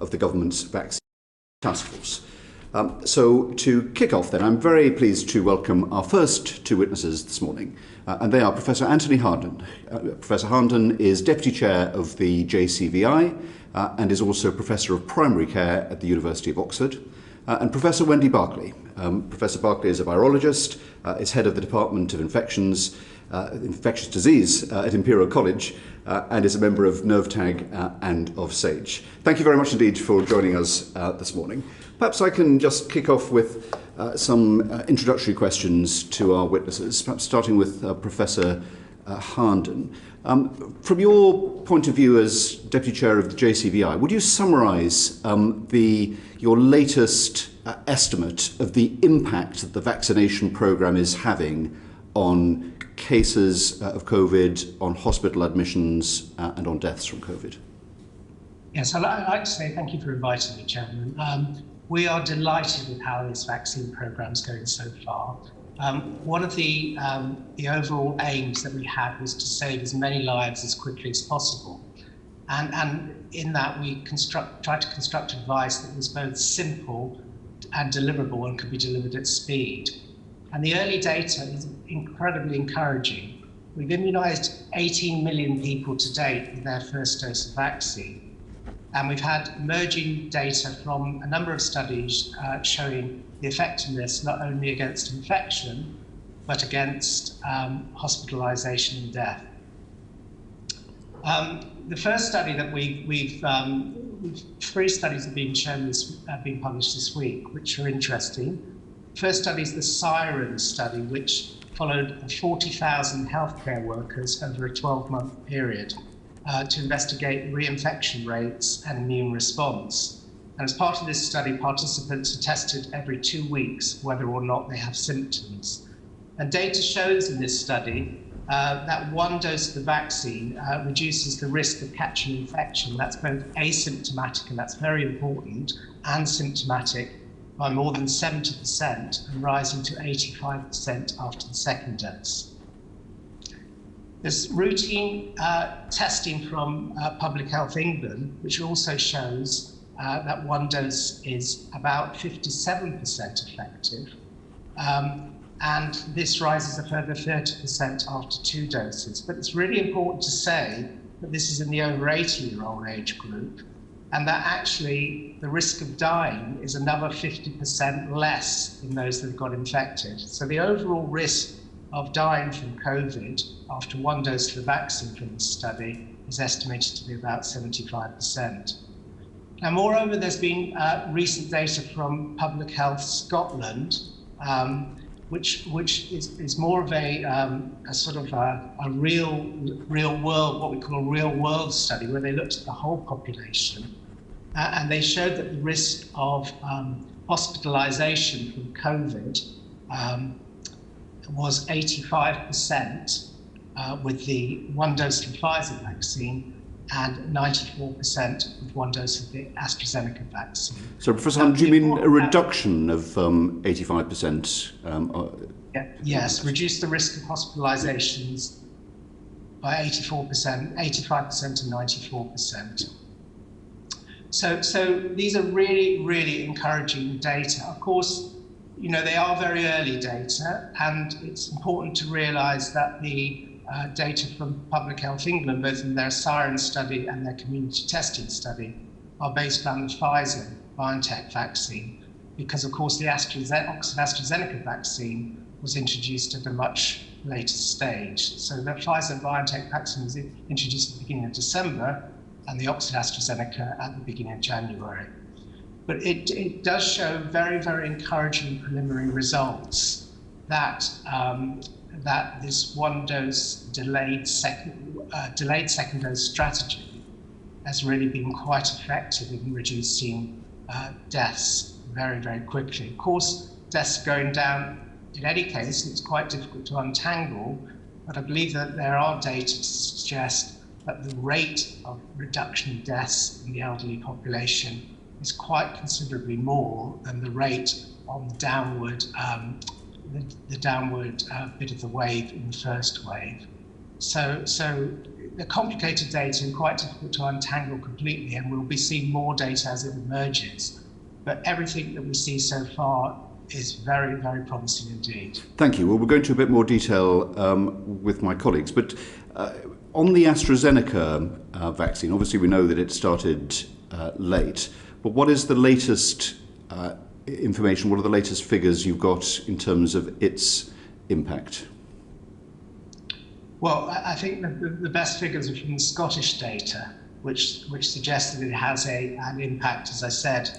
of the government's vaccine Taskforce. So to kick off then, I'm very pleased to welcome our first two witnesses this morning, and they are Professor Anthony Harnden. Professor Harnden is Deputy Chair of the JCVI and is also Professor of Primary Care at the University of Oxford, and Professor Wendy Barclay. Professor Barclay is a virologist, is head of the Department of Infectious Disease at Imperial College, and is a member of NERVTAG and of SAGE. Thank you very much indeed for joining us this morning. Perhaps I can just kick off with some introductory questions to our witnesses, perhaps starting with Professor Harnden. From your point of view as Deputy Chair of the JCVI, would you summarise your latest estimate of the impact that the vaccination programme is having on cases of COVID, on hospital admissions and on deaths from COVID? Yes, I'd like to say thank you for inviting me, Chairman. We are delighted with how this vaccine programme is going so far. One of the overall aims that we had was to save as many lives as quickly as possible. And in that, we tried to construct advice that was both simple and deliverable and could be delivered at speed. And the early data is incredibly encouraging. We've immunised 18 million people to date with their first dose of vaccine. And we've had emerging data from a number of studies showing the effectiveness not only against infection, but against hospitalisation and death. The first study that three studies have been published this week, which are interesting. First study is the Siren study, which followed 40,000 healthcare workers over a 12-month period to investigate reinfection rates and immune response. And as part of this study, participants are tested every 2 weeks whether or not they have symptoms. And data shows in this study that one dose of the vaccine reduces the risk of catching infection. That's both asymptomatic, and that's very important, and symptomatic by more than 70% and rising to 85% after the second dose. There's routine testing from Public Health England, which also shows that one dose is about 57% effective. And this rises a further 30% after 2 doses. But it's really important to say that this is in the over 80-year-old age group, and that actually the risk of dying is another 50% less in those that have got infected. So the overall risk of dying from COVID after 1 dose of the vaccine from this study is estimated to be about 75%. Now, moreover, there's been recent data from Public Health Scotland, which is more of a sort of a real world, what we call a real world study, where they looked at the whole population, and they showed that the risk of hospitalisation from COVID was 85% with the 1 dose of the Pfizer vaccine and 94% with 1 dose of the AstraZeneca vaccine. So, Professor Harnden, do you mean a reduction of 85%? Yes, reduce the risk of hospitalisations by 85% and 94%. So these are really, really encouraging data. Of course, you know, they are very early data, and it's important to realise that the data from Public Health England, both in their Siren study and their community testing study, are based on the Pfizer BioNTech vaccine, because of course the Oxford AstraZeneca vaccine was introduced at a much later stage. So the Pfizer BioNTech vaccine was introduced at the beginning of December, and the Oxford AstraZeneca at the beginning of January. But it does show very, very encouraging preliminary results that that this 1 dose delayed second dose strategy has really been quite effective in reducing deaths very, very quickly. Of course, deaths are going down in any case, and it's quite difficult to untangle, but I believe that there are data to suggest that the rate of reduction in deaths in the elderly population is quite considerably more than the rate on the downward bit of the wave in the first wave. So they're complicated data and quite difficult to untangle completely, and we'll be seeing more data as it emerges. But everything that we see so far is very, very promising indeed. Thank you. Well, we'll go into a bit more detail with my colleagues, but on the AstraZeneca vaccine, obviously we know that it started late, but what is the latest information, what are the latest figures you've got in terms of its impact? Well, I think the best figures are from the Scottish data, which suggests that it has an impact, as I said,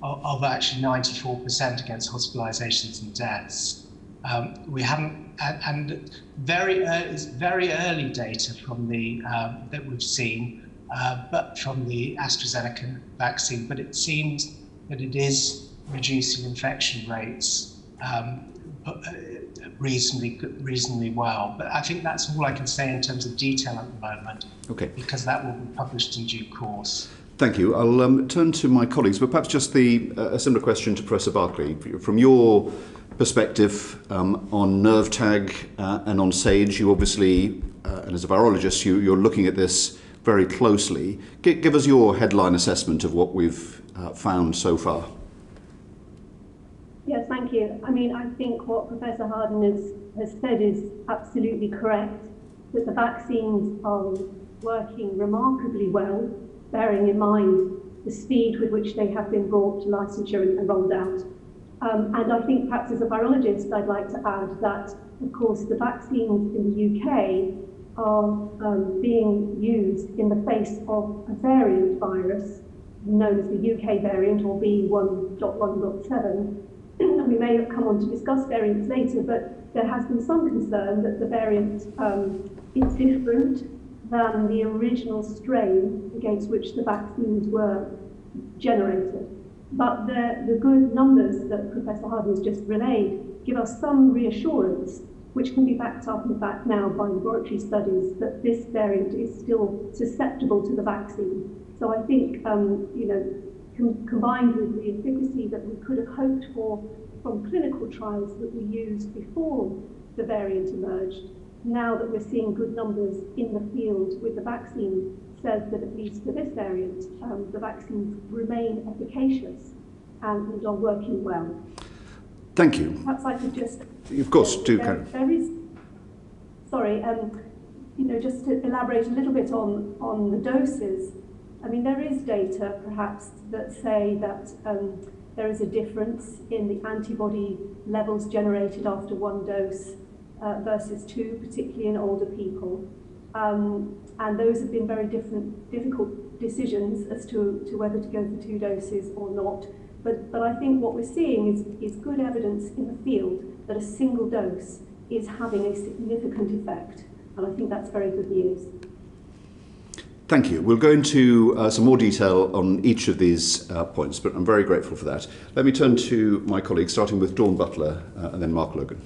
of actually 94% against hospitalizations and deaths. We haven't, and very early data from the that we've seen, but from the AstraZeneca vaccine. But it seems that it is reducing infection rates reasonably well. But I think that's all I can say in terms of detail at the moment. Okay. Because that will be published in due course. Thank you. I'll turn to my colleagues, but perhaps just a similar question to Professor Barclay. From your perspective on nerve tag and on SAGE, you obviously, and as a virologist, you're looking at this very closely. Give us your headline assessment of what we've found so far. Yes, thank you. I mean, I think what Professor Harden has said is absolutely correct, that the vaccines are working remarkably well, bearing in mind the speed with which they have been brought to licensure and rolled out. And I think perhaps as a virologist, I'd like to add that, of course, the vaccines in the UK are being used in the face of a variant virus known as the UK variant, or B1.1.7. And we may come on to discuss variants later, but there has been some concern that the variant is different than the original strain against which the vaccines were generated. But the good numbers that Professor Harden has just relayed give us some reassurance, which can be backed up, in fact, now by laboratory studies, that this variant is still susceptible to the vaccine. So I think, combined with the efficacy that we could have hoped for from clinical trials that we used before the variant emerged, now that we're seeing good numbers in the field with the vaccine, says that at least for this variant, the vaccines remain efficacious and are working well. Thank you. Perhaps I could just... Of course, do carry. There is... Sorry, just to elaborate a little bit on the doses. I mean, there is data, perhaps, that say that there is a difference in the antibody levels generated after one dose versus two, particularly in older people. And those have been very difficult decisions as to whether to go for two doses or not. But I think what we're seeing is good evidence in the field that a single dose is having a significant effect. And I think that's very good news. Thank you. We'll go into some more detail on each of these points, but I'm very grateful for that. Let me turn to my colleagues, starting with Dawn Butler and then Mark Logan.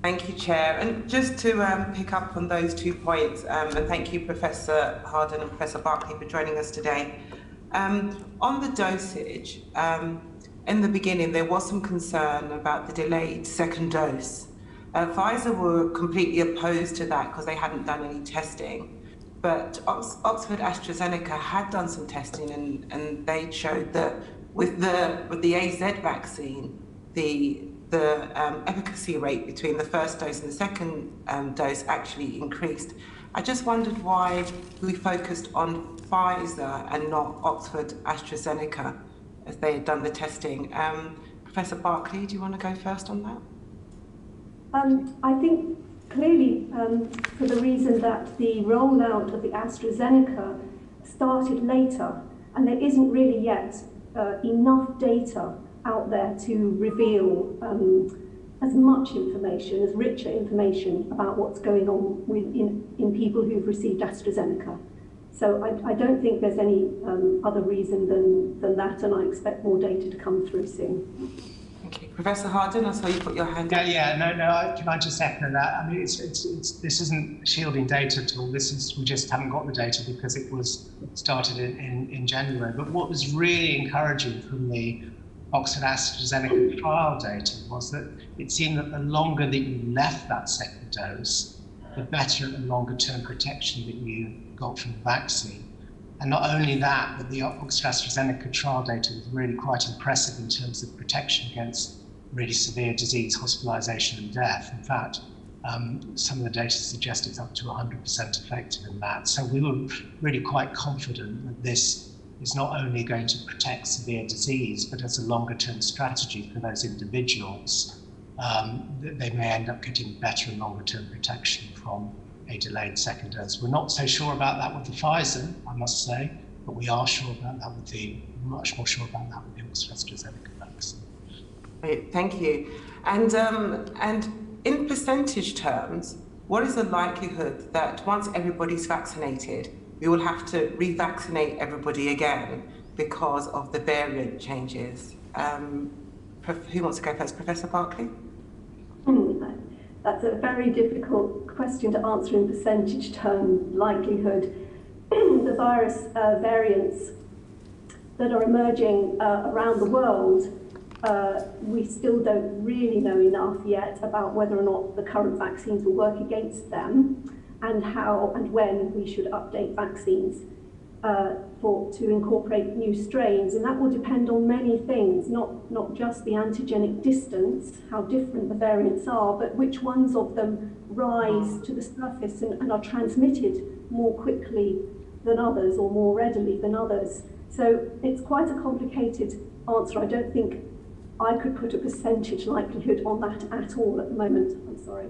Thank you, Chair. And just to pick up on those 2 points, and thank you, Professor Harden and Professor Barclay, for joining us today. On the dosage, in the beginning, there was some concern about the delayed second dose. Pfizer were completely opposed to that because they hadn't done any testing. But Oxford AstraZeneca had done some testing, and they showed that with the AZ vaccine, the efficacy rate between the first dose and the second dose actually increased. I just wondered why we focused on Pfizer and not Oxford AstraZeneca, as they had done the testing. Professor Barclay, do you want to go first on that? I think clearly for the reason that the rollout of the AstraZeneca started later, and there isn't really yet enough data out there to reveal as much information, as richer information about what's going on in people who've received AstraZeneca. So I don't think there's any other reason than that, and I expect more data to come through soon. Thank you. Professor Harden, I saw you put your hand up. Can I just echo that? I mean, this isn't shielding data at all. We just haven't got the data because it was started in January. But what was really encouraging from the Oxford AstraZeneca trial data was that it seemed that the longer that you left that second dose, the better and longer term protection that you got from the vaccine. And not only that, but the Oxford-AstraZeneca trial data was really quite impressive in terms of protection against really severe disease, hospitalisation and death. In fact, some of the data suggest it's up to 100% effective in that. So we were really quite confident that this is not only going to protect severe disease, but as a longer term strategy for those individuals, they may end up getting better and longer term protection from a delayed second dose. We're not so sure about that with the Pfizer, I must say, but we are sure about that with much more sure about that with the Oxford-AstraZeneca vaccine. Great, thank you. And in percentage terms, what is the likelihood that once everybody's vaccinated, we will have to revaccinate everybody again because of the variant changes? Who wants to go first? Professor Barclay? That's a very difficult question to answer in percentage term likelihood. The virus variants that are emerging around the world, we still don't really know enough yet about whether or not the current vaccines will work against them, and how and when we should update vaccines to incorporate new strains. And that will depend on many things, not just the antigenic distance, how different the variants are, but which ones of them rise to the surface and are transmitted more quickly than others or more readily than others. So it's quite a complicated answer. I don't think I could put a percentage likelihood on that at all at the moment. I'm sorry.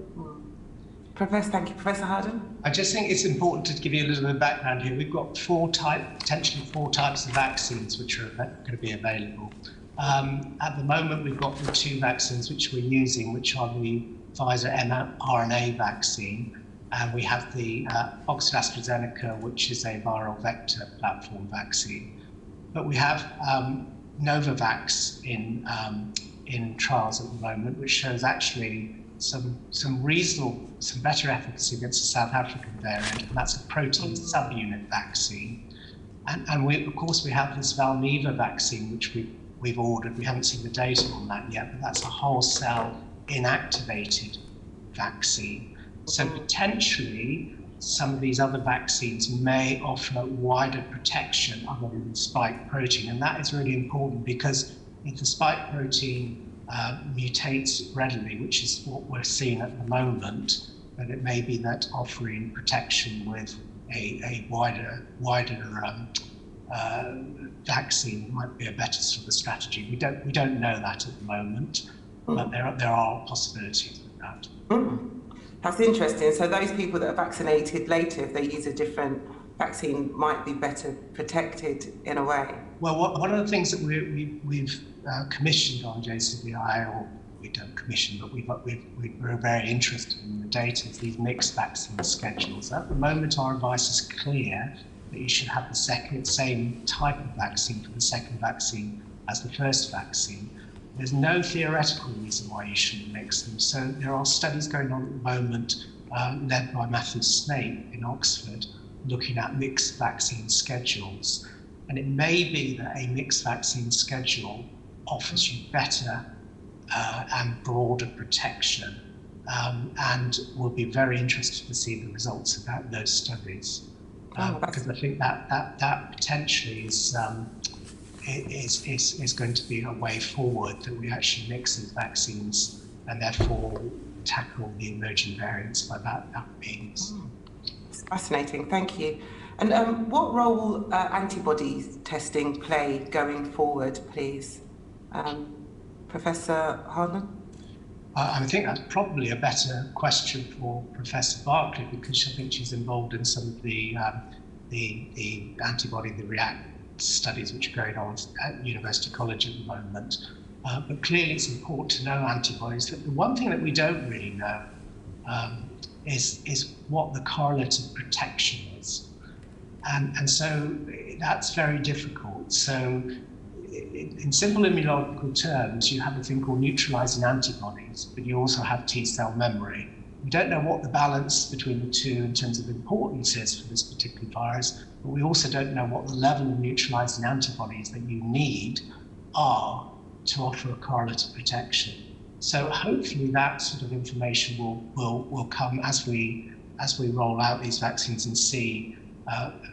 Professor, thank you. Professor Harden? I just think it's important to give you a little bit of background here. We've got potentially four types of vaccines which are going to be available. At the moment, we've got the two vaccines which we're using, which are the Pfizer mRNA vaccine, and we have the Oxford-AstraZeneca, which is a viral vector platform vaccine. But we have Novavax in trials at the moment, which shows actually some better efficacy against the South African variant, and that's a protein subunit vaccine. And we, of course, we have this Valneva vaccine, which we've ordered. We haven't seen the data on that yet, but that's a whole cell inactivated vaccine. So potentially, some of these other vaccines may offer wider protection other than the spike protein, and that is really important because if the spike protein mutates readily, which is what we're seeing at the moment, then it may be that offering protection with a wider vaccine might be a better sort of strategy. We don't know that at the moment, but there are possibilities with that. That's interesting. So those people that are vaccinated later, if they use a different vaccine, might be better protected in a way. Well, one of the things that we've commissioned on JCVI, or we don't commission, but we're very interested in the data, is these mixed vaccine schedules. At the moment, our advice is clear that you should have the same type of vaccine for the second vaccine as the first vaccine. There's no theoretical reason why you shouldn't mix them. So there are studies going on at the moment, led by Matthew Snape in Oxford, looking at mixed vaccine schedules. And it may be that a mixed vaccine schedule offers you better and broader protection. And we'll be very interested to see the results of those studies. Because I think that potentially is going to be a way forward, that we actually mix these vaccines and therefore tackle the emerging variants by that means. It's fascinating, thank you. And what role will antibodies testing play going forward, please? Professor Harden? I think that's probably a better question for Professor Barclay, because I think she's involved in some of the antibody, the REACT studies which are going on at University College at the moment. But clearly it's important to know antibodies. The one thing that we don't really know is what the correlative protection is. And so that's very difficult. So in simple immunological terms, you have a thing called neutralizing antibodies, but you also have T-cell memory. We don't know what the balance between the two in terms of importance is for this particular virus, but we also don't know what the level of neutralizing antibodies that you need are to offer a correlative protection. So hopefully that sort of information will come as we as we roll out these vaccines and see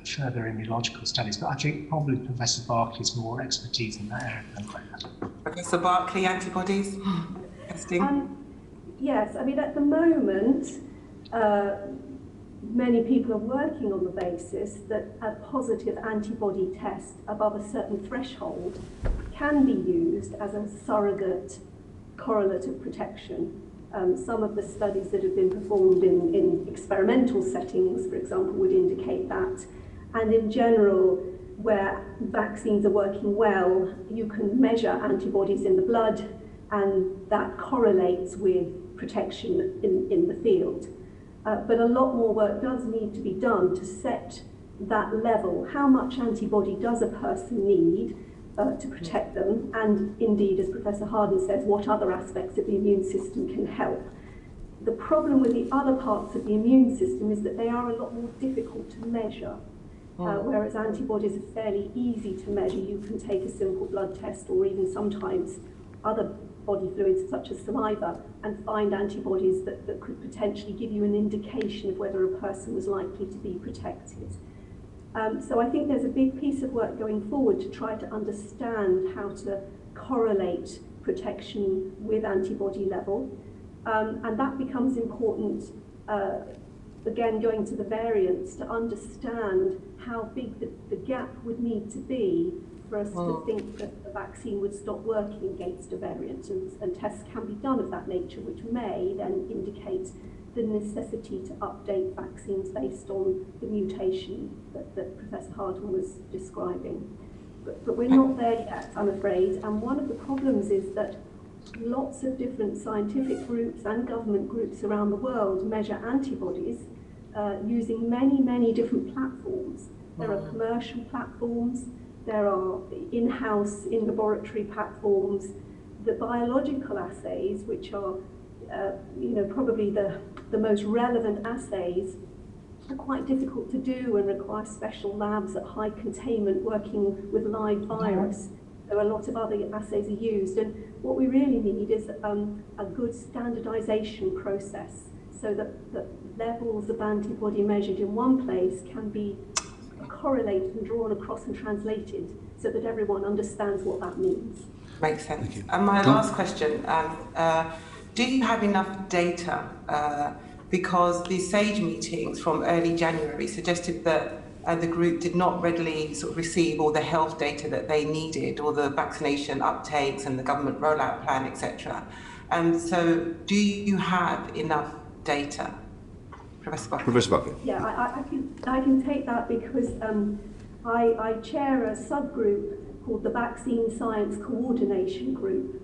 further immunological studies. But I think probably Professor Barclay's more expertise in that area than I have. Professor Barclay, antibodies testing? Yes, I mean, at the moment, many people are working on the basis that a positive antibody test above a certain threshold can be used as a surrogate correlate of protection. Some of the studies that have been performed in experimental settings, for example, would indicate that. And in general, where vaccines are working well, you can measure antibodies in the blood, and that correlates with protection in the field. But a lot more work does need to be done to set that level. How much antibody does a person need to protect them? And indeed, as Professor Harden says, what other aspects of the immune system can help? The problem with the other parts of the immune system is that they are a lot more difficult to measure. Whereas antibodies are fairly easy to measure. You can take a simple blood test or even sometimes other body fluids such as saliva and find antibodies that could potentially give you an indication of whether a person was likely to be protected. So I think there's a big piece of work going forward to try to understand how to correlate protection with antibody level. And that becomes important, again, going to the variants, to understand how big the gap would need to be for us to think that the vaccine would stop working against a variant. And tests can be done of that nature, which may then indicate the necessity to update vaccines based on the mutation that Professor Harden was describing. But we're not there yet, I'm afraid. And one of the problems is that lots of different scientific groups and government groups around the world measure antibodies using many, many different platforms. There are commercial platforms, there are in-house, in-laboratory platforms. The biological assays, which are probably the most relevant assays, are quite difficult to do and require special labs at high containment working with live virus. There are a lot of other assays are used, and what we really need is a good standardization process so that the levels of antibody measured in one place can be correlated and drawn across and translated so that everyone understands what that means. Makes sense. And my last question, do you have enough data? Because the SAGE meetings from early January suggested that the group did not readily sort of receive all the health data that they needed, all the vaccination uptakes and the government rollout plan, etc. So do you have enough data? Professor Barclay. Professor Barclay. Yeah, I can take that because I chair a subgroup called the Vaccine Science Coordination Group,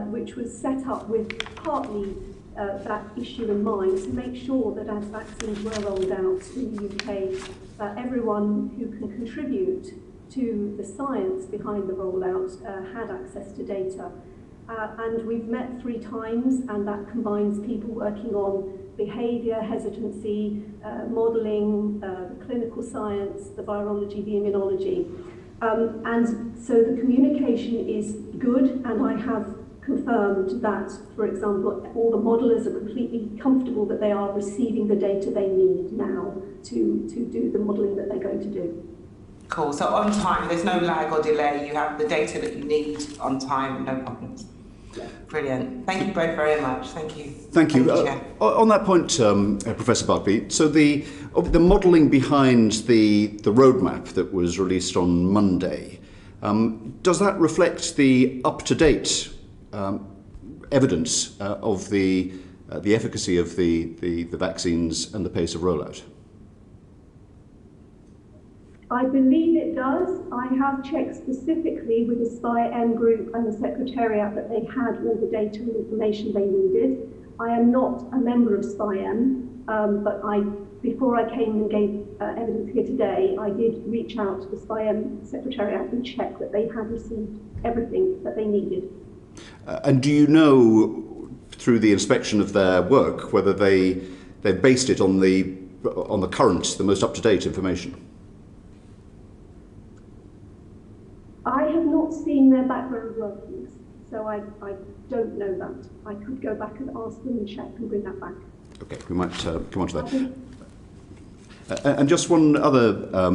which was set up with partly that issue in mind to make sure that as vaccines were rolled out in the UK, everyone who can contribute to the science behind the rollout had access to data. And we've met 3 times, and that combines people working on behaviour, hesitancy, modelling, the clinical science, the virology, the immunology. And so the communication is good, and I have confirmed that, for example, all the modelers are completely comfortable that they are receiving the data they need now to do the modelling that they're going to do. Cool. So on time, there's no lag or delay. You have the data that you need on time, no problems. Yeah. Brilliant. Thank you both very much. Thank you. Thank you. On that point, Professor Barclay, so the modelling behind the roadmap that was released on Monday, does that reflect the up-to-date evidence of the efficacy of the vaccines and the pace of rollout? I believe it does. I have checked specifically with the SPI-M group and the Secretariat that they had all the data and information they needed. I am not a member of SPI-M, but before I came and gave evidence here today, I did reach out to the SPI-M Secretariat and check that they had received everything that they needed. And do you know, through the inspection of their work, whether they've based it on the current, the most up-to-date information? I have not seen their background workings, so I don't know that. I could go back and ask them and check and bring that back. Okay, we might come on to that. And just one other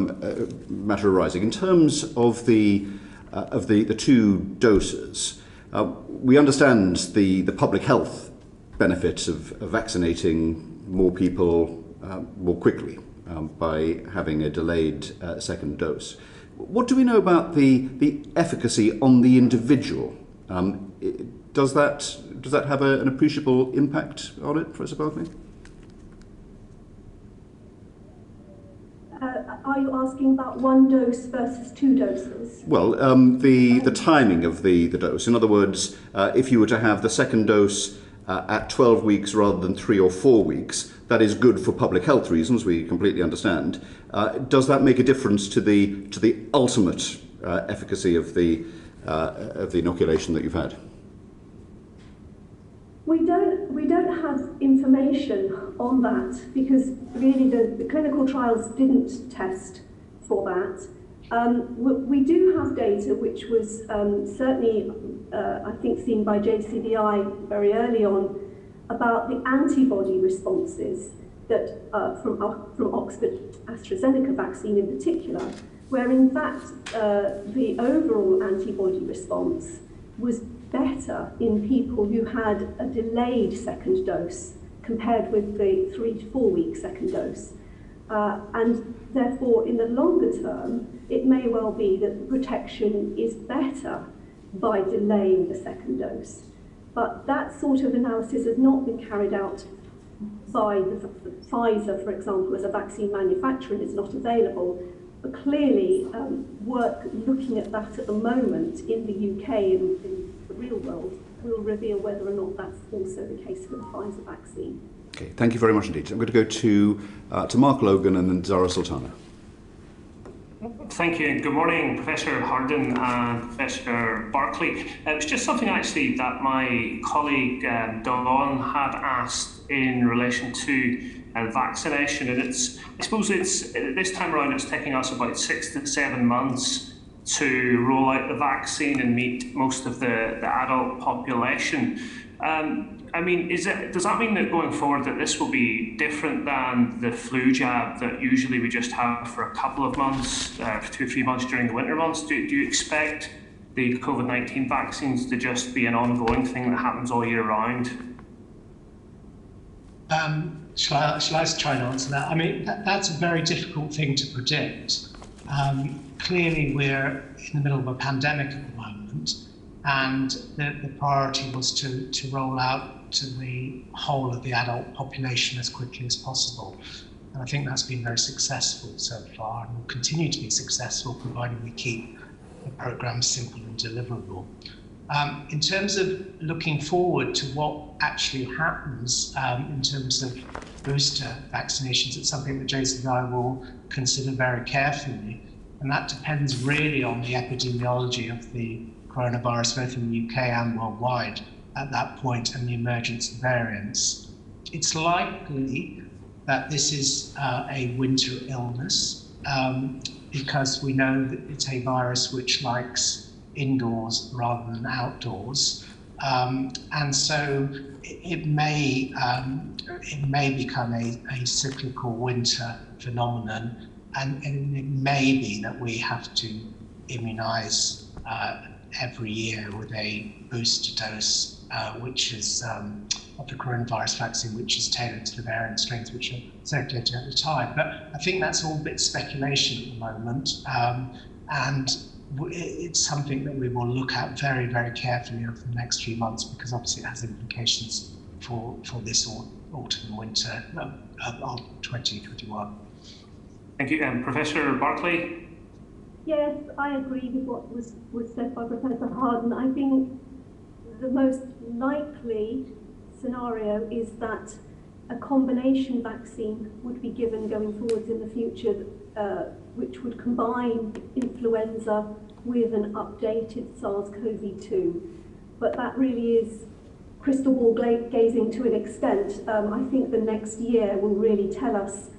matter arising. In terms of the two doses, we understand the public health benefits of vaccinating more people more quickly by having a delayed second dose. What do we know about the efficacy on the individual? Does that have an appreciable impact on it, Professor Barclay? Are you asking about one dose versus two doses? Well, the timing of the dose. In other words, if you were to have the second dose at 12 weeks rather than 3 or 4 weeks, that is good for public health reasons, we completely understand. Does that make a difference to the ultimate efficacy of the inoculation that you've had? We don't have information on that because really the clinical trials didn't test for that. We do have data which was certainly, I think, seen by JCVI very early on about the antibody responses that from Oxford AstraZeneca vaccine in particular, where in fact the overall antibody response was better in people who had a delayed second dose compared with the 3 to 4 week second dose. And therefore, in the longer term, it may well be that the protection is better by delaying the second dose. But that sort of analysis has not been carried out by Pfizer, for example, as a vaccine manufacturer, and it's not available. But clearly, work looking at that at the moment in the UK and in the real world will reveal whether or not that's also the case for the Pfizer vaccine. Okay, thank you very much indeed. I'm going to go to Mark Logan and then Zara Sultana. Thank you, and good morning, Professor Harden and Professor Barclay. It was just something actually that my colleague Dawn had asked in relation to vaccination, and I suppose this time around it's taking us about 6 to 7 months to roll out the vaccine and meet most of the adult population. I mean, does that mean that going forward that this will be different than the flu jab that usually we just have for a couple of months, 2 or 3 months during the winter months? Do you expect the COVID-19 vaccines to just be an ongoing thing that happens all year round? Shall I try and answer that? I mean, that's a very difficult thing to predict. Clearly, we're in the middle of a pandemic at the moment, and the priority was to roll out to the whole of the adult population as quickly as possible. And I think that's been very successful so far and will continue to be successful provided we keep the programme simple and deliverable. In terms of looking forward to what actually happens in terms of booster vaccinations, it's something that Jason and I will consider very carefully. And that depends really on the epidemiology of the coronavirus, both in the UK and worldwide at that point, and the emergence of variants. It's likely that this is a winter illness because we know that it's a virus which likes indoors rather than outdoors. And so it may become a cyclical winter phenomenon, and it may be that we have to immunise every year with a booster dose, which is of the coronavirus vaccine, which is tailored to the variant strains which are circulating at the time. But I think that's all a bit speculation at the moment, and it's something that we will look at very, very carefully over the next few months, because obviously it has implications for this autumn and winter of 2021. Thank you. Professor Barclay? Yes, I agree with what was said by Professor Harden. I think the most likely scenario is that a combination vaccine would be given going forwards in the future, which would combine influenza with an updated SARS-CoV-2. But that really is crystal ball gazing to an extent. I think the next year will really tell us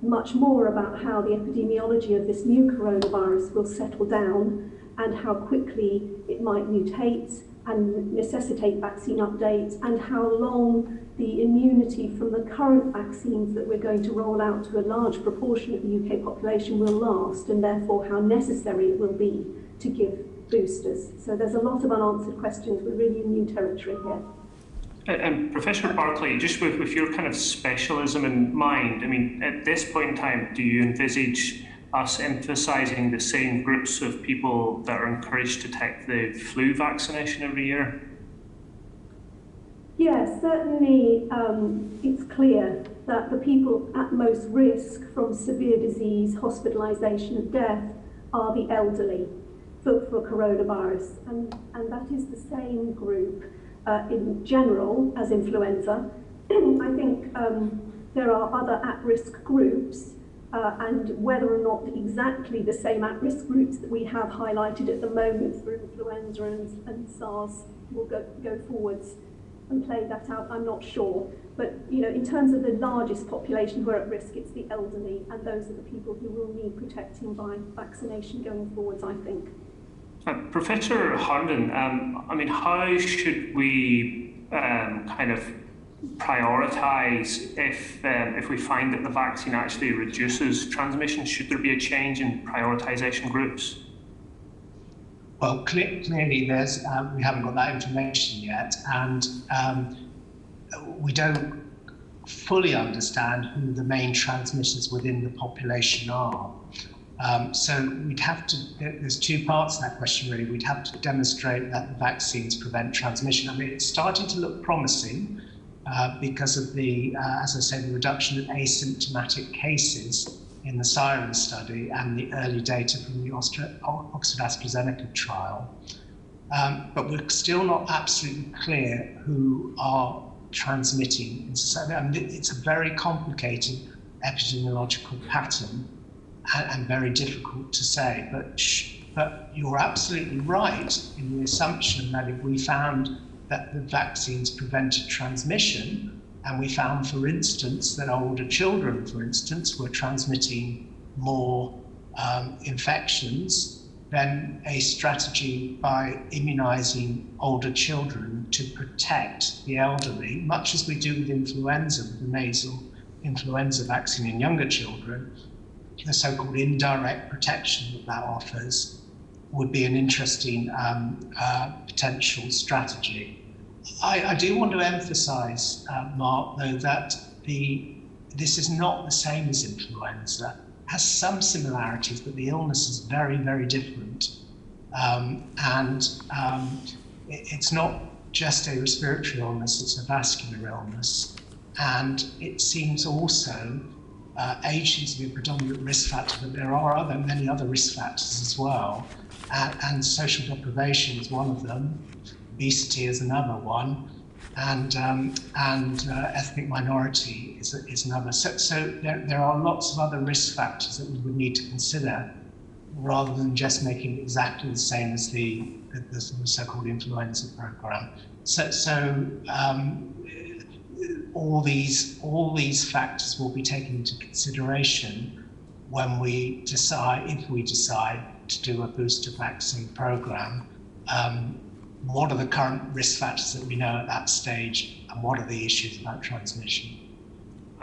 much more about how the epidemiology of this new coronavirus will settle down and how quickly it might mutate and necessitate vaccine updates, and how long the immunity immunity from the current vaccines that we're going to roll out to a large proportion of the UK population will last, and therefore how necessary it will be to give boosters. So there's a lot of unanswered questions. We're really in new territory here. And Professor Barclay, just with your kind of specialism in mind, I mean, at this point in time, do you envisage us emphasising the same groups of people that are encouraged to take the flu vaccination every year? Yes, certainly it's clear that the people at most risk from severe disease, hospitalisation and death are the elderly for coronavirus. And that is the same group in general as influenza. I think there are other at-risk groups, and whether or not exactly the same at-risk groups that we have highlighted at the moment for influenza and SARS will go forwards and play that out, I'm not sure. But in terms of the largest population who are at risk, it's the elderly, and those are the people who will need protecting by vaccination going forwards, I think. Professor Harden, I mean, how should we kind of prioritise if we find that the vaccine actually reduces transmission? Should there be a change in prioritisation groups? Well, clearly there's we haven't got that information yet, and we don't fully understand who the main transmitters within the population are. So we'd have to, there's two parts to that question really. We'd have to demonstrate that the vaccines prevent transmission. I mean, it's starting to look promising because of the, as I said, the reduction in asymptomatic cases in the Siren study and the early data from the Oxford AstraZeneca trial. But we're still not absolutely clear who are transmitting in society. I mean, it's a very complicated epidemiological pattern and very difficult to say. But you're absolutely right in the assumption that if we found that the vaccines prevented transmission, and we found, for instance, that older children, for instance, were transmitting more infections, then a strategy by immunising older children to protect the elderly, much as we do with influenza, with the nasal influenza vaccine in younger children, the so-called indirect protection that offers would be an interesting potential strategy. I do want to emphasise, Mark, though, that this is not the same as influenza. It has some similarities, but the illness is very, very different. It's not just a respiratory illness, it's a vascular illness. And it seems also age seems to be a predominant risk factor, but there are many other risk factors as well. And social deprivation is one of them. Obesity is another one, and ethnic minority is another. So there are lots of other risk factors that we would need to consider, rather than just making it exactly the same as the so-called influenza program. So all these factors will be taken into consideration when we decide, if we decide to do a booster vaccine program. What are the current risk factors that we know at that stage, and what are the issues about transmission?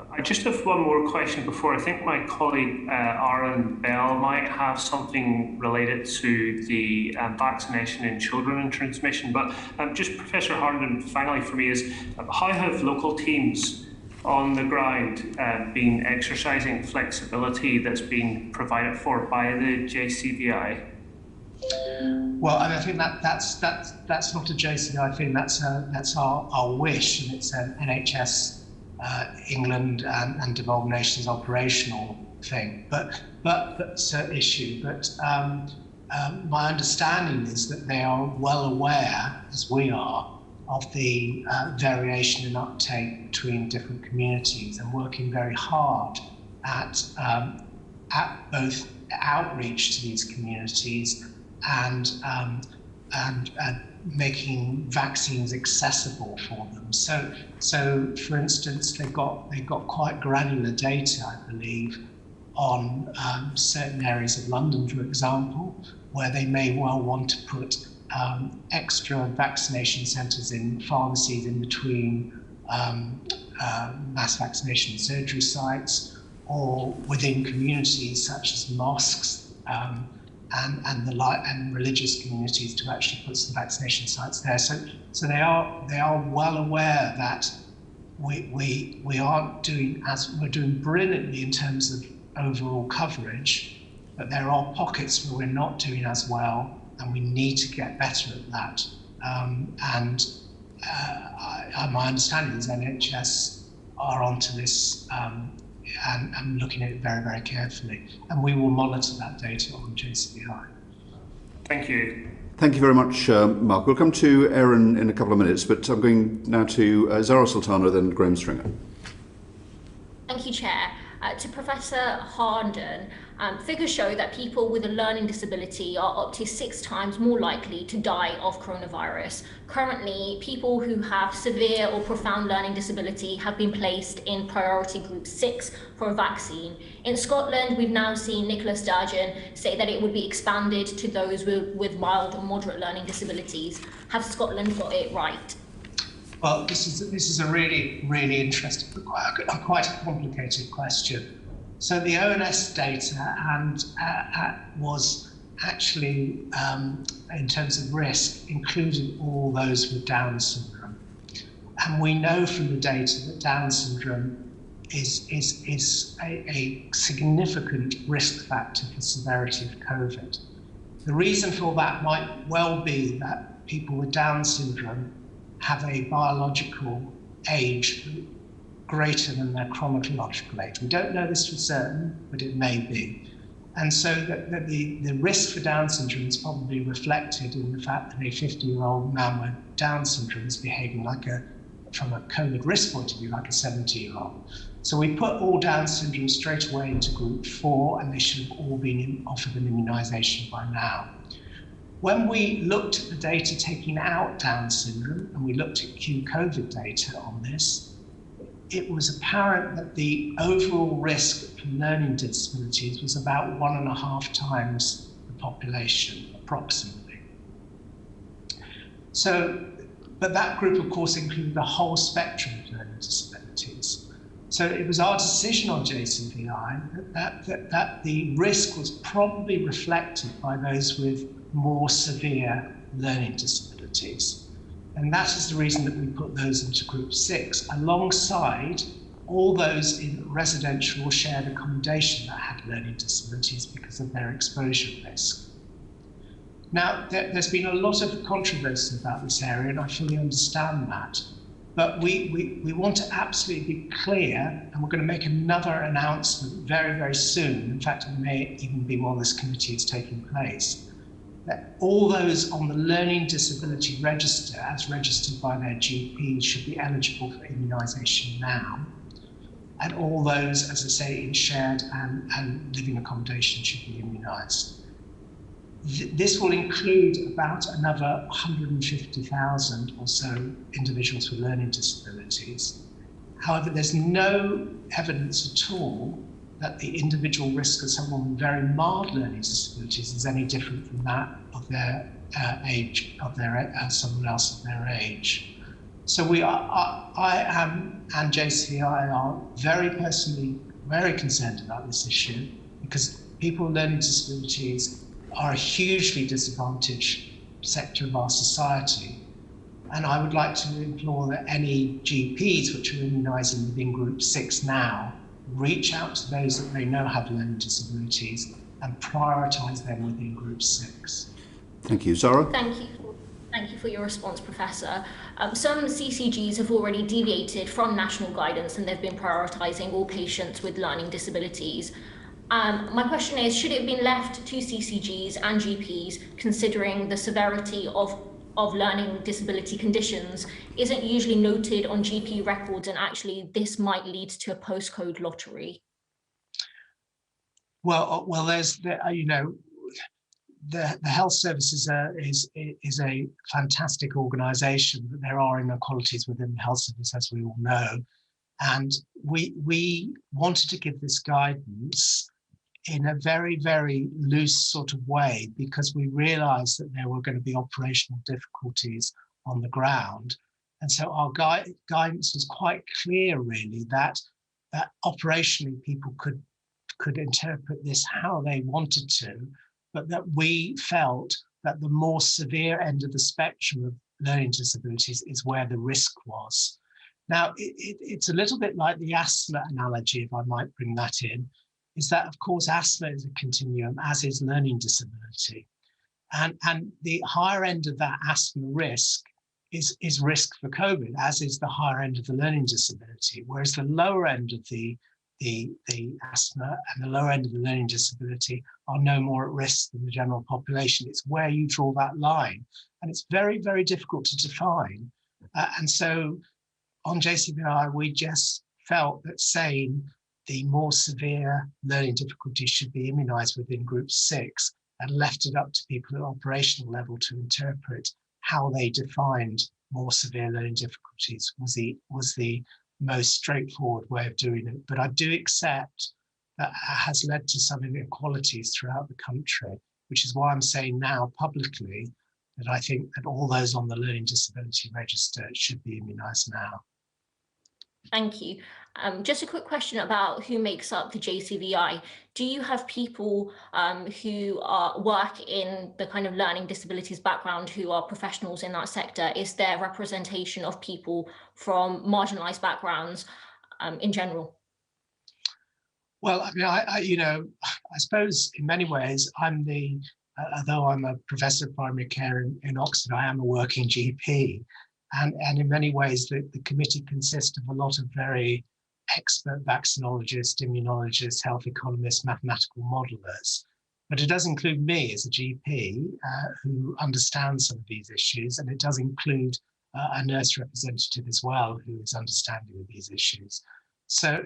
I just have one more question before. I think my colleague Aaron Bell might have something related to the vaccination in children and transmission. But just Professor Harden, finally for me, is how have local teams on the ground been exercising flexibility that's been provided for by the JCVI? Well, I think that's not a JCVI thing. That's our wish, and it's an NHS England and devolved nations operational thing. But it's an issue. But my understanding is that they are well aware, as we are, of the variation in uptake between different communities, and working very hard at both outreach to these communities and making vaccines accessible for them. So for instance, they've got quite granular data, I believe, on certain areas of London, for example, where they may well want to put extra vaccination centres in pharmacies in between mass vaccination surgery sites, or within communities such as mosques and religious communities to actually put some vaccination sites there. So they are well aware that we aren't doing we're doing brilliantly in terms of overall coverage, but there are pockets where we're not doing as well, and we need to get better at that. My understanding is NHS are onto this and looking at it very, very carefully, and we will monitor that data on JCVI. Thank you. Thank you very much, Mark. We'll come to Erin in a couple of minutes, but I'm going now to Zara Sultana, then Graham Stringer. Thank you, Chair. To Professor Harden, figures show that people with a learning disability are up to 6 times more likely to die of coronavirus. Currently, people who have severe or profound learning disability have been placed in priority group 6 for a vaccine. In Scotland, we've now seen Nicola Sturgeon say that it would be expanded to those with mild or moderate learning disabilities. Have Scotland got it right? Well, this is a really, really interesting, quite a complicated question. So the ONS data was actually, in terms of risk, included all those with Down syndrome. And we know from the data that Down syndrome is a significant risk factor for severity of COVID. The reason for that might well be that people with Down syndrome have a biological age greater than their chronological age. We don't know this for certain, but it may be. And so that the risk for Down syndrome is probably reflected in the fact that a 50-year-old man with Down syndrome is behaving from a COVID risk point of view, like a 70-year-old. So we put all Down syndrome straight away into group 4, and they should have all been offered an immunization by now. When we looked at the data taking out Down syndrome, and we looked at Q-COVID data on this, it was apparent that the overall risk from learning disabilities was about 1.5 times the population, approximately. So, but that group, of course, included the whole spectrum of learning disabilities. So it was our decision on JCVI that the risk was probably reflected by those with more severe learning disabilities. And that is the reason that we put those into group 6, alongside all those in residential or shared accommodation that had learning disabilities because of their exposure risk. Now, there's been a lot of controversy about this area, and I fully understand that. But we want to absolutely be clear, and we're going to make another announcement very, very soon. In fact, it may even be while this committee is taking place, that all those on the learning disability register, as registered by their GP, should be eligible for immunisation now. And all those, as I say, in shared and living accommodation should be immunised. This will include about another 150,000 or so individuals with learning disabilities. However, there's no evidence at all that the individual risk of someone with very mild learning disabilities is any different from that of their age, someone else of their age. So I am, and JCI are very personally very concerned about this issue, because people with learning disabilities are a hugely disadvantaged sector of our society. And I would like to implore that any GPs which are immunising within group 6 now reach out to those that they know have learning disabilities and prioritise them within group 6. Thank you. Zara? Thank you for your response, Professor. Some CCGs have already deviated from national guidance, and they've been prioritising all patients with learning disabilities. My question is, should it have been left to CCGs and GPs, considering the severity of learning disability conditions isn't usually noted on GP records, and actually this might lead to a postcode lottery? Well, there's the health service is a fantastic organisation, but there are inequalities within the health service, as we all know, and we wanted to give this guidance in a very, very loose sort of way, because we realised that there were going to be operational difficulties on the ground. And so our guidance was quite clear, really, that operationally people could interpret this how they wanted to, but that we felt that the more severe end of the spectrum of learning disabilities is where the risk was. Now, it's a little bit like the asthma analogy, if I might bring that in, is that, of course, asthma is a continuum, as is learning disability. And the higher end of that asthma risk is risk for COVID, as is the higher end of the learning disability, whereas the lower end of the asthma and the lower end of the learning disability are no more at risk than the general population. It's where you draw that line. And it's very, very difficult to define. And so on JCVI, we just felt that saying the more severe learning difficulties should be immunized within group 6 and left it up to people at operational level to interpret how they defined more severe learning difficulties was the most straightforward way of doing it. But I do accept that has led to some inequalities throughout the country, which is why I'm saying now publicly that I think that all those on the learning disability register should be immunised now. Thank you. Just a quick question about who makes up the JCVI. Do you have people who work in the kind of learning disabilities background who are professionals in that sector? Is there representation of people from marginalised backgrounds in general? Well, I mean, I suppose in many ways although I'm a professor of primary care in Oxford, I am a working GP. And in many ways, the committee consists of a lot of very expert vaccinologists, immunologists, health economists, mathematical modelers. But it does include me as a GP who understands some of these issues. And it does include a nurse representative as well who is understanding of these issues. So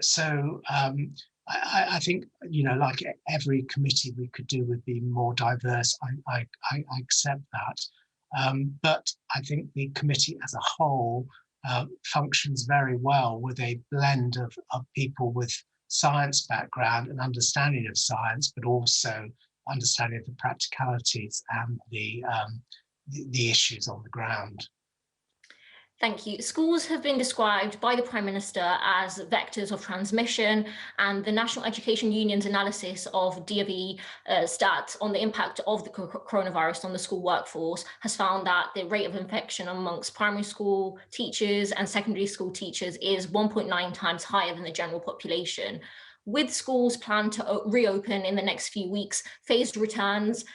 I think, like every committee we could do with being more diverse, I accept that. But I think the committee as a whole functions very well with a blend of people with science background and understanding of science, but also understanding of the practicalities and the issues on the ground. Thank you. Schools have been described by the Prime Minister as vectors of transmission, and the National Education Union's analysis of DFE stats on the impact of the coronavirus on the school workforce has found that the rate of infection amongst primary school teachers and secondary school teachers is 1.9 times higher than the general population. With schools planned to reopen in the next few weeks, phased returns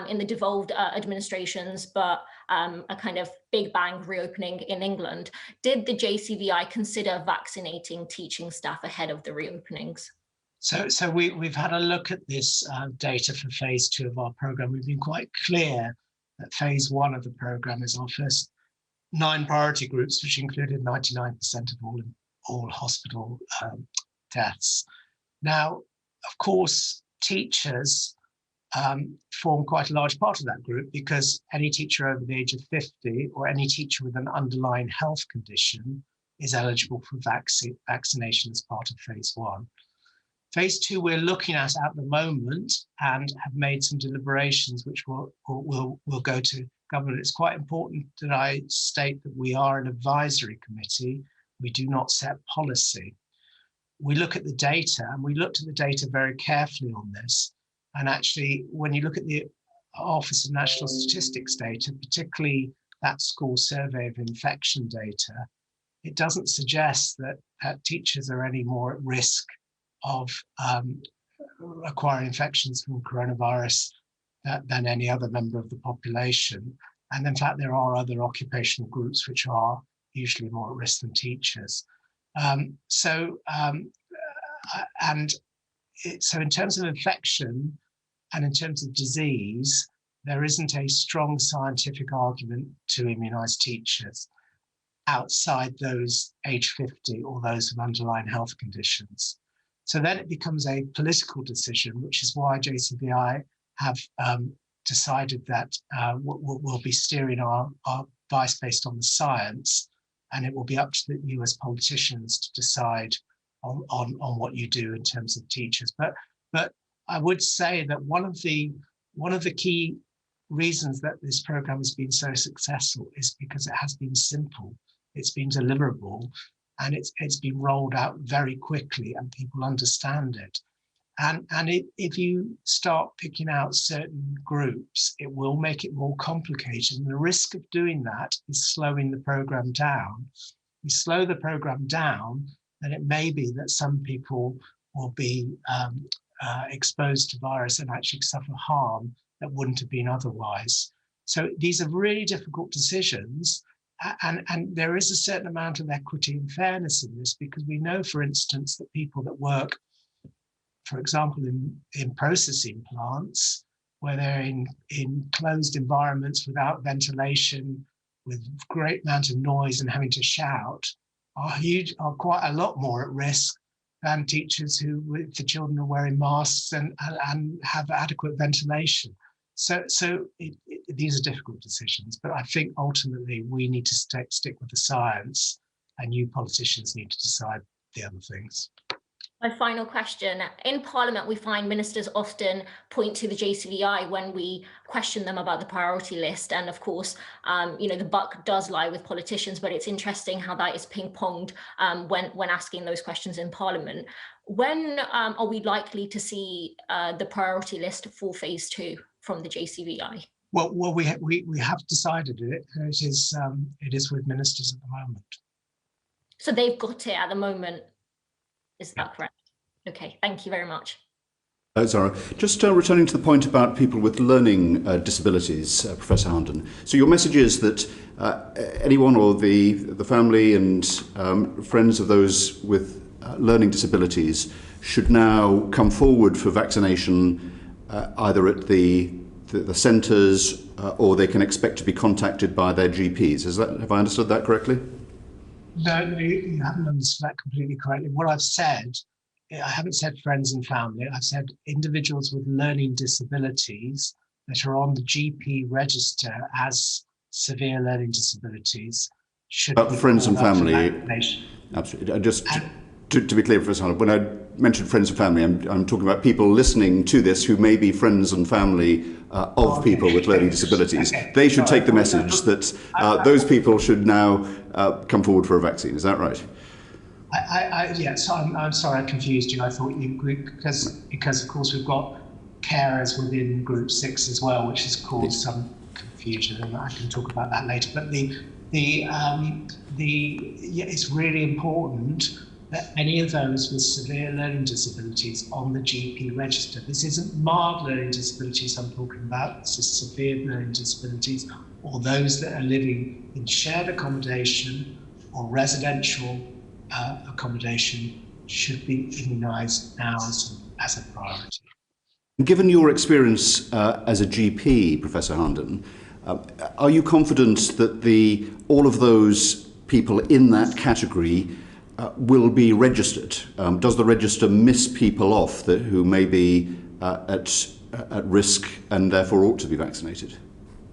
in the devolved administrations, but a kind of big bang reopening in England, did the JCVI consider vaccinating teaching staff ahead of the reopenings? So we've had a look at this data for phase 2 of our programme. We've been quite clear that phase 1 of the programme is our first 9 priority groups, which included 99% of all hospital deaths. Now, of course, teachers form quite a large part of that group because any teacher over the age of 50 or any teacher with an underlying health condition is eligible for vaccination as part of phase 1. Phase 2 we're looking at the moment and have made some deliberations which will go to government. It's quite important that I state that we are an advisory committee. We do not set policy. We look at the data, and we looked at the data very carefully on this. And actually, when you look at the Office of National Statistics data, particularly that school survey of infection data, it doesn't suggest that teachers are any more at risk of acquiring infections from coronavirus than any other member of the population. And in fact, there are other occupational groups which are usually more at risk than teachers. So in terms of infection and in terms of disease, there isn't a strong scientific argument to immunise teachers outside those age 50 or those with underlying health conditions. So then it becomes a political decision, which is why JCVI have decided that we'll be steering our advice based on the science, and it will be up to you as politicians to decide on what you do in terms of teachers. But I would say that one of the key reasons that this program has been so successful is because it has been simple. it's been deliverable, and it's been rolled out very quickly, and people understand it. And if you start picking out certain groups, it will make it more complicated. And the risk of doing that is slowing the program down. We slow the program down, then it may be that some people will be exposed to virus and actually suffer harm that wouldn't have been otherwise. So these are really difficult decisions. And there is a certain amount of equity and fairness in this, because we know, for instance, that people that work, for example, in processing plants, where they're in closed environments without ventilation, with great amount of noise and having to shout, are quite a lot more at risk than teachers who, with the children, are wearing masks and have adequate ventilation. So these are difficult decisions, but I think ultimately we need to stick with the science, and you politicians need to decide the other things. My final question. In Parliament, we find ministers often point to the JCVI when we question them about the priority list. And of course, the buck does lie with politicians, but it's interesting how that is ping-ponged when asking those questions in Parliament. When are we likely to see the priority list for phase 2 from the JCVI? Well, we have decided it. It is with ministers at the moment. So they've got it at the moment. Is that correct? Okay, thank you very much. Zara, just returning to the point about people with learning disabilities, Professor Harnden. So your message is that anyone or the family and friends of those with learning disabilities should now come forward for vaccination either at the centres or they can expect to be contacted by their GPs. Have I understood that correctly? No, you haven't understood that completely correctly. What I've said, I haven't said friends and family. I've said individuals with learning disabilities that are on the GP register as severe learning disabilities should. But friends and family, absolutely. Just to be clear, Professor Harnden, when I mentioned friends and family, I'm talking about people listening to this who may be friends and family of people with learning disabilities. Okay. They should take the message that those people should now come forward for a vaccine. Is that right? Yes, I'm sorry I confused you. I thought you, because of course we've got carers within Group 6 as well, which has caused some confusion, and I can talk about that later. But it's really important that any of those with severe learning disabilities on the GP register. This isn't mild learning disabilities I'm talking about, this is severe learning disabilities, or those that are living in shared accommodation or residential accommodation should be immunised now as a priority. Given your experience as a GP, Professor Harnden, are you confident that all of those people in that category will be registered? Does the register miss people off who may be at risk and therefore ought to be vaccinated?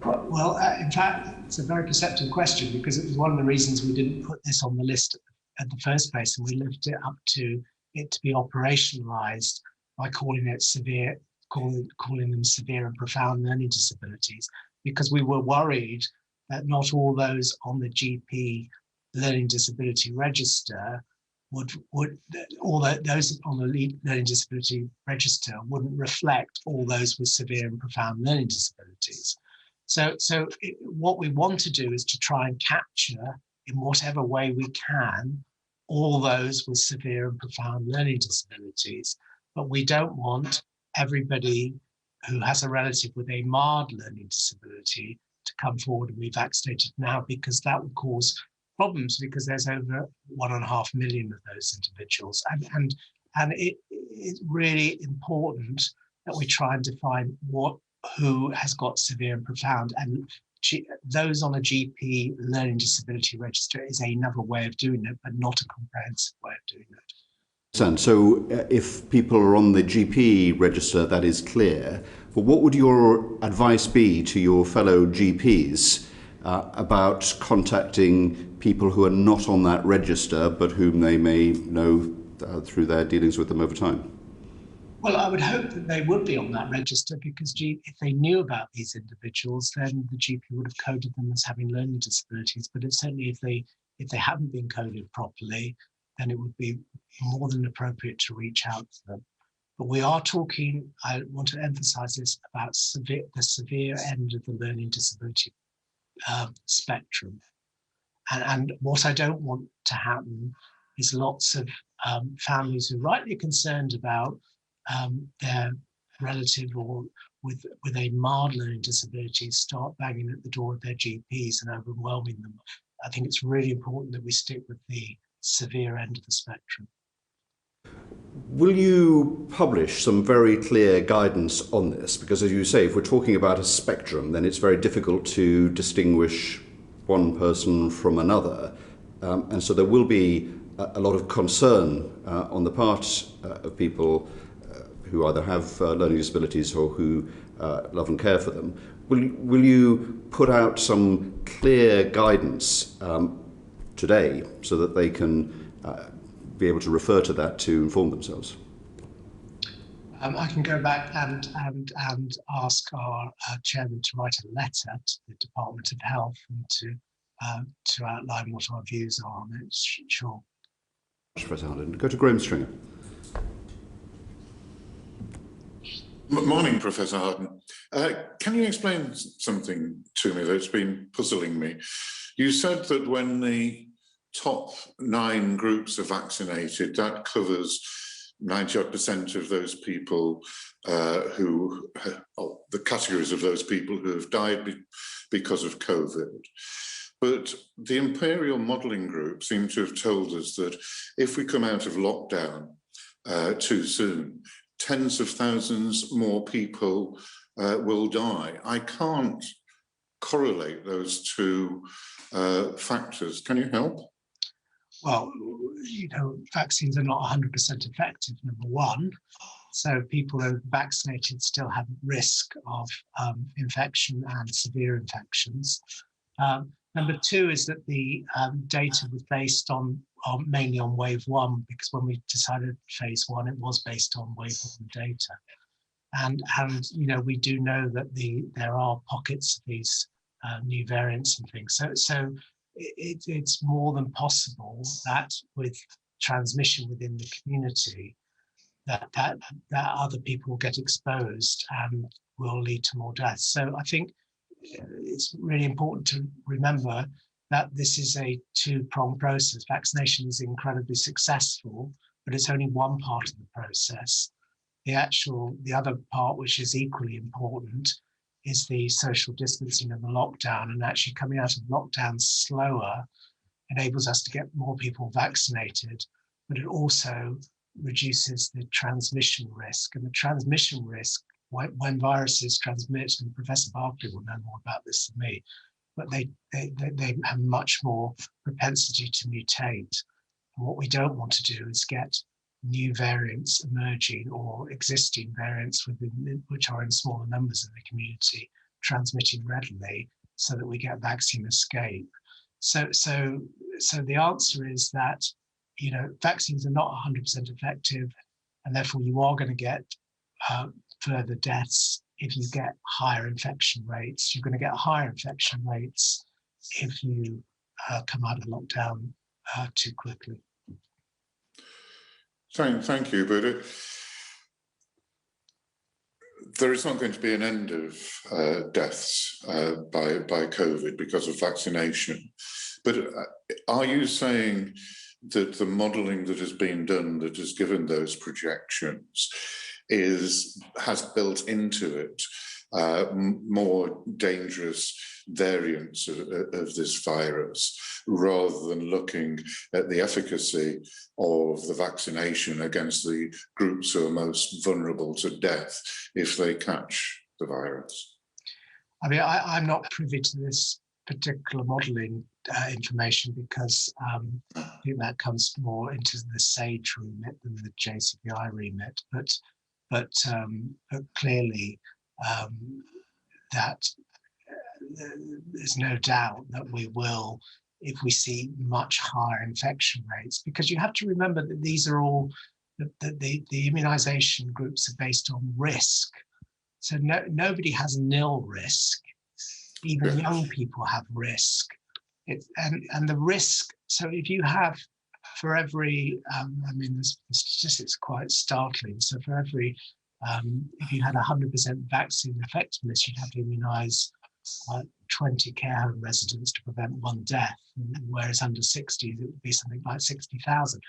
Well, in fact, it's a very perceptive question, because it was one of the reasons we didn't put this on the list at the first place, and we left it up to it to be operationalised by calling them severe and profound learning disabilities, because we were worried that not all those on the GP learning disability register those on the learning disability register wouldn't reflect all those with severe and profound learning disabilities. So what we want to do is to try and capture, in whatever way we can, all those with severe and profound learning disabilities. But we don't want everybody who has a relative with a mild learning disability to come forward and be vaccinated now, because that would cause problems, because there's over 1.5 million of those individuals. And it's really important that we try and define who has got severe and profound, and those on a GP learning disability register is another way of doing it, but not a comprehensive way of doing it. So if people are on the GP register, that is clear. But what would your advice be to your fellow GPs about contacting people who are not on that register, but whom they may know through their dealings with them over time? Well, I would hope that they would be on that register, because if they knew about these individuals, then the GP would have coded them as having learning disabilities. But certainly if if they haven't been coded properly, then it would be more than appropriate to reach out to them. But we are talking, I want to emphasize this, about the severe end of the learning disability spectrum. And what I don't want to happen is lots of families who are rightly concerned about their relative or with a mild learning disability start banging at the door of their GPs and overwhelming them. I think it's really important that we stick with the severe end of the spectrum. Will you publish some very clear guidance on this? Because as you say, if we're talking about a spectrum, then it's very difficult to distinguish one person from another. And so there will be a lot of concern on the part of people who either have learning disabilities or who love and care for them. Will you put out some clear guidance today so that they can be able to refer to that to inform themselves? I can go back and ask our chairman to write a letter to the Department of Health and to outline what our views are on it. Sure. Professor Harden. Go to Graham Stringer. Morning, Professor Harden. Can you explain something to me that's been puzzling me? You said that when the top 9 groups are vaccinated, that covers 90% of those people the categories of those people who have died because of COVID. But the Imperial Modelling Group seem to have told us that if we come out of lockdown too soon, tens of thousands more people will die. I can't correlate those two factors. Can you help? Well, vaccines are not 100% effective, number one. So people who are vaccinated still have risk of infection and severe infections. Number two is that the data was based on mainly on wave 1, because when we decided phase 1, it was based on wave 1 data. And we do know that there are pockets of these new variants and things. So it's more than possible that with transmission within the community, that other people will get exposed and will lead to more deaths. So I think it's really important to remember that this is a two-pronged process. Vaccination is incredibly successful, but it's only one part of the process. The other part, which is equally important, is the social distancing and the lockdown, and actually coming out of lockdown slower enables us to get more people vaccinated, but it also reduces the transmission risk. And the transmission risk, when viruses transmit, and Professor Barclay will know more about this than me, but they have much more propensity to mutate. And what we don't want to do is get new variants emerging or existing variants which are in smaller numbers in the community transmitting readily, so that we get vaccine escape. So the answer is that vaccines are not 100% effective, and therefore you are going to get further deaths if you get higher infection rates. You're going to get higher infection rates if you come out of lockdown too quickly. Thank you, but there is not going to be an end of deaths by COVID because of vaccination. But are you saying that the modelling that has been done, that has given those projections, has built into it more dangerous variants of this virus, rather than looking at the efficacy of the vaccination against the groups who are most vulnerable to death if they catch the virus? I mean, I'm not privy to this particular modelling information, because I think that comes more into the SAGE remit than the JCVI remit. But clearly, that there's no doubt that we will, if we see much higher infection rates, because you have to remember that these are all, the immunisation groups are based on risk. So nobody has nil risk. Even young people have risk. And the risk, so if you have, for every, the statistics are quite startling. So for every, if you had 100% vaccine effectiveness, you'd have to immunise 20 care home residents to prevent one death, whereas under 60s it would be something like 60,000.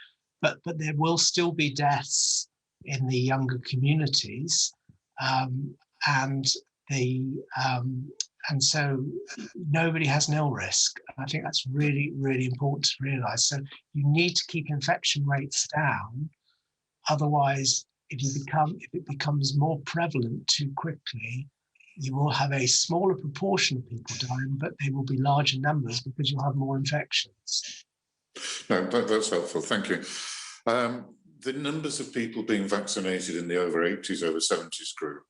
But there will still be deaths in the younger communities, and so nobody has nil risk. And I think that's really, really important to realise. So you need to keep infection rates down. Otherwise, if it becomes more prevalent too quickly, you will have a smaller proportion of people dying, but they will be larger numbers because you'll have more infections. No, that's helpful. Thank you. The numbers of people being vaccinated in the over 80s, over 70s group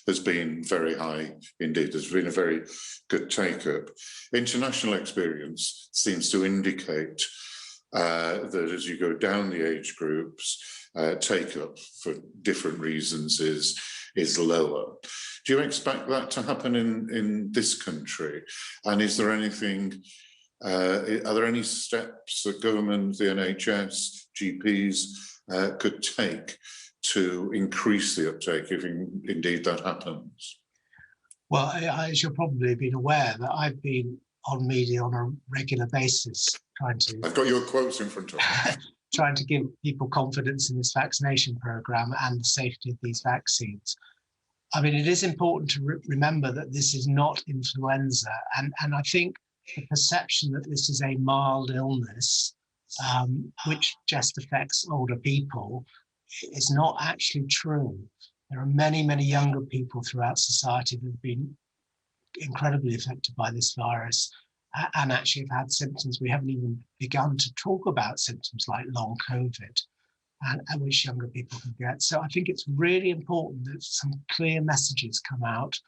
has been very high indeed. There's been a very good take-up. International experience seems to indicate that as you go down the age groups, take-up for different reasons is lower. Do you expect that to happen in this country? And is there anything, are there any steps that government, the NHS, GPs could take to increase the uptake if indeed that happens? Well, as you've probably been aware, that I've been on media on a regular basis trying to... I've got your quotes in front of me. Trying to give people confidence in this vaccination programme and the safety of these vaccines. I mean, it is important to remember that this is not influenza. And I think the perception that this is a mild illness, which just affects older people, is not actually true. There are many, many younger people throughout society that have been incredibly affected by this virus and actually have had symptoms. We haven't even begun to talk about symptoms like long COVID, and which younger people can get. So I think it's really important that some clear messages come out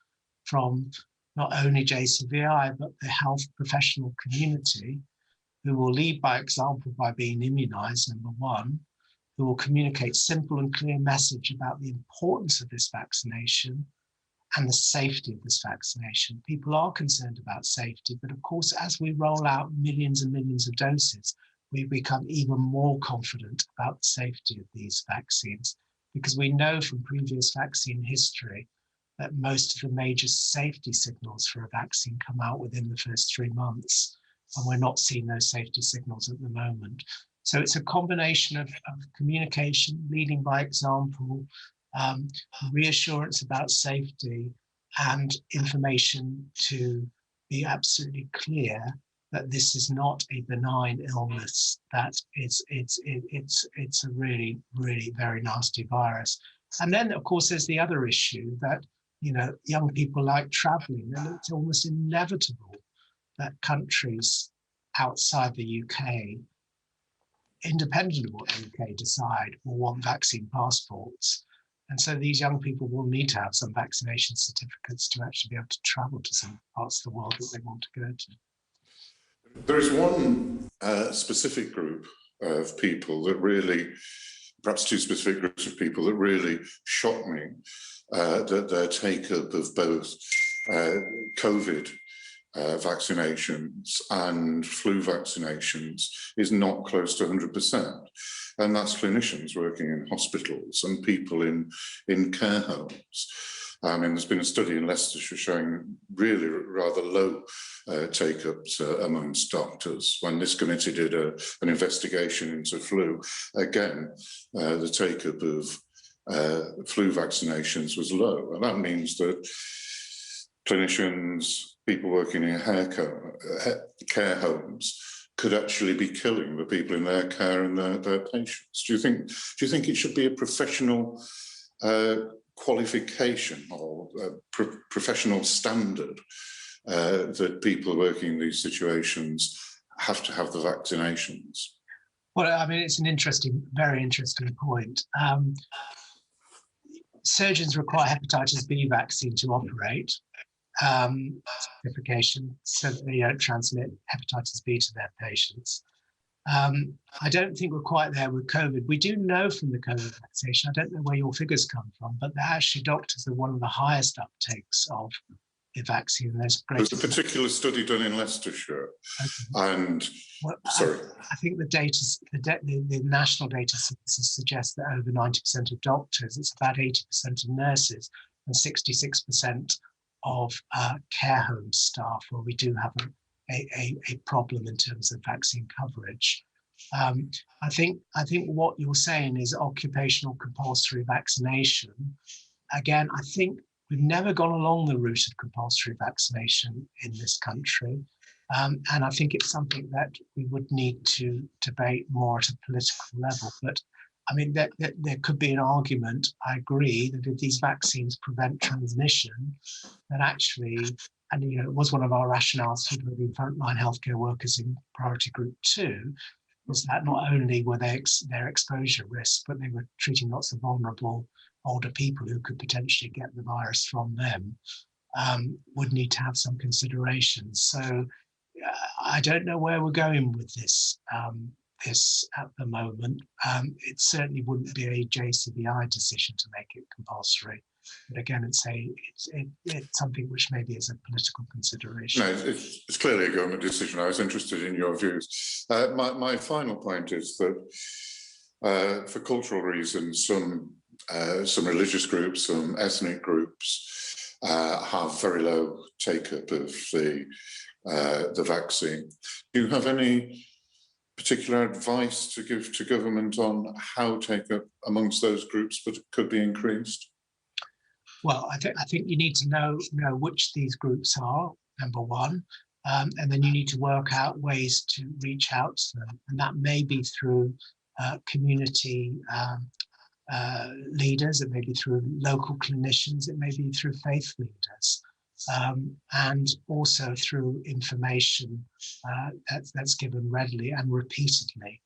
from not only JCVI, but the health professional community, who will lead by example by being immunised, number one, who will communicate simple and clear message about the importance of this vaccination and the safety of this vaccination. People are concerned about safety, but of course, as we roll out millions and millions of doses, we become even more confident about the safety of these vaccines, because we know from previous vaccine history that most of the major safety signals for a vaccine come out within the first 3 months, and we're not seeing those safety signals at the moment. So it's a combination of communication, leading by example, reassurance about safety, and information to be absolutely clear that this is not a benign illness, that it's a really, really very nasty virus. And then, of course, there's the other issue that, you know, young people like traveling, and it's almost inevitable that countries outside the UK, independent of what the UK decide, will want vaccine passports. And so these young people will need to have some vaccination certificates to actually be able to travel to some parts of the world that they want to go to. There is one specific group of people that really, perhaps two specific groups of people that really shocked me, that their take-up of both COVID vaccinations and flu vaccinations is not close to 100%. And that's clinicians working in hospitals and people in care homes. I mean, there's been a study in Leicestershire showing really rather low take-ups amongst doctors. When this committee did an investigation into flu, again, the take-up of flu vaccinations was low. And that means that clinicians, people working in care homes, could actually be killing the people in their care and their patients. Do you think it should be a professional qualification or professional standard that people working in these situations have to have the vaccinations? Well, I mean, it's an interesting, very interesting point. Surgeons require hepatitis B vaccine to operate, certification, so that they don't transmit hepatitis B to their patients. I don't think we're quite there with COVID. We do know from the COVID vaccination, I don't know where your figures come from, but actually doctors are one of the highest uptakes of vaccine. There's great. There's a particular study done in Leicestershire, and sorry, I think the national data suggests that over 90% of doctors, it's about 80% of nurses, and 66% of care home staff, where we do have a problem in terms of vaccine coverage. I think what you're saying is occupational compulsory vaccination. Again, I think we've never gone along the route of compulsory vaccination in this country. And I think it's something that we would need to debate more at a political level. But I mean, there could be an argument, I agree, that if these vaccines prevent transmission, then actually, and it was one of our rationales for putting frontline healthcare workers in priority group 2, was that not only were they their exposure risks, but they were treating lots of vulnerable older people who could potentially get the virus from them, would need to have some considerations. So I don't know where we're going with this at the moment. It certainly wouldn't be a JCVI decision to make it compulsory. But again, it's something which maybe is a political consideration. No, it's clearly a government decision. I was interested in your views. My final point is that for cultural reasons, some religious groups, some ethnic groups have very low take-up of the vaccine. Do you have any particular advice to give to government on how take-up amongst those groups could be increased? Well, I think you need to know which these groups are, number one, and then you need to work out ways to reach out to them, and that may be through community leaders, it may be through local clinicians, it may be through faith leaders, and also through information that's given readily and repeatedly.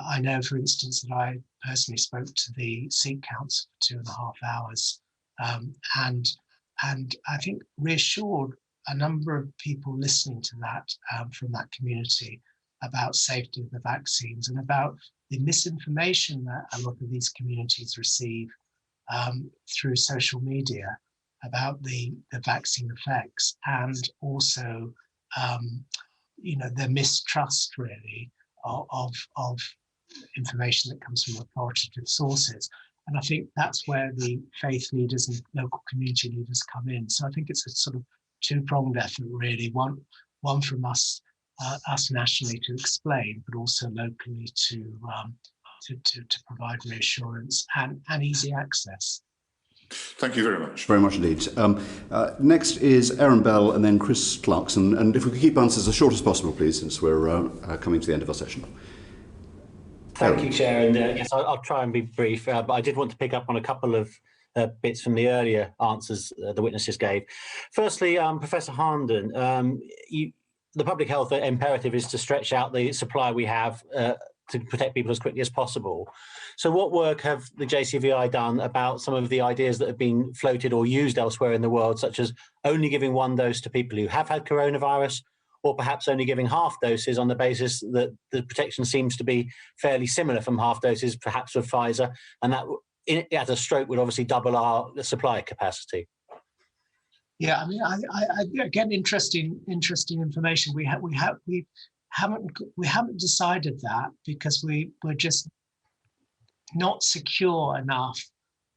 I know, for instance, that I personally spoke to the Sikh Council for 2.5 hours, and I think reassured a number of people listening to that from that community about safety of the vaccines and about the misinformation that a lot of these communities receive through social media about the vaccine effects, and also the mistrust really of information that comes from authoritative sources. And I think that's where the faith leaders and local community leaders come in. So I think it's a sort of two-pronged effort really, one from us nationally to explain, but also locally to provide reassurance and easy access. Thank you very much. Very much indeed. Next is Aaron Bell and then Chris Clarkson. And if we could keep answers as short as possible, please, since we're coming to the end of our session. Thank you, Chair. And yes, I'll try and be brief, but I did want to pick up on a couple of bits from the earlier answers the witnesses gave. Firstly, Professor Harnden, the public health imperative is to stretch out the supply we have to protect people as quickly as possible. So what work have the JCVI done about some of the ideas that have been floated or used elsewhere in the world, such as only giving 1 dose to people who have had coronavirus, or perhaps only giving half doses on the basis that the protection seems to be fairly similar from half doses, perhaps with Pfizer, and that at a stroke would obviously double our supply capacity? Yeah, I mean, I again, interesting information. We haven't decided that because we're just not secure enough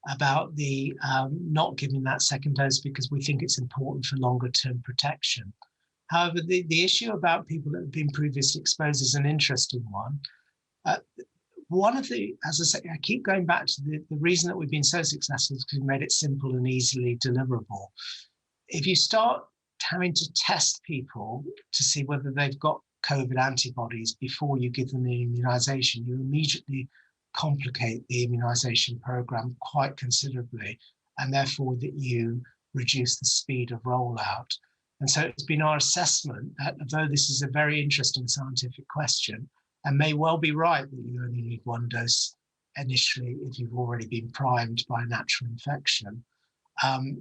about the not giving that second dose because we think it's important for longer term protection. However, the issue about people that have been previously exposed is an interesting one. One of the, as I say, I keep going back to the reason that we've been so successful is because we made it simple and easily deliverable. If you start having to test people to see whether they've got COVID antibodies before you give them the immunization, you immediately complicate the immunization program quite considerably, and therefore that you reduce the speed of rollout. And so it's been our assessment that although this is a very interesting scientific question and may well be right that you only need 1 dose initially if you've already been primed by a natural infection,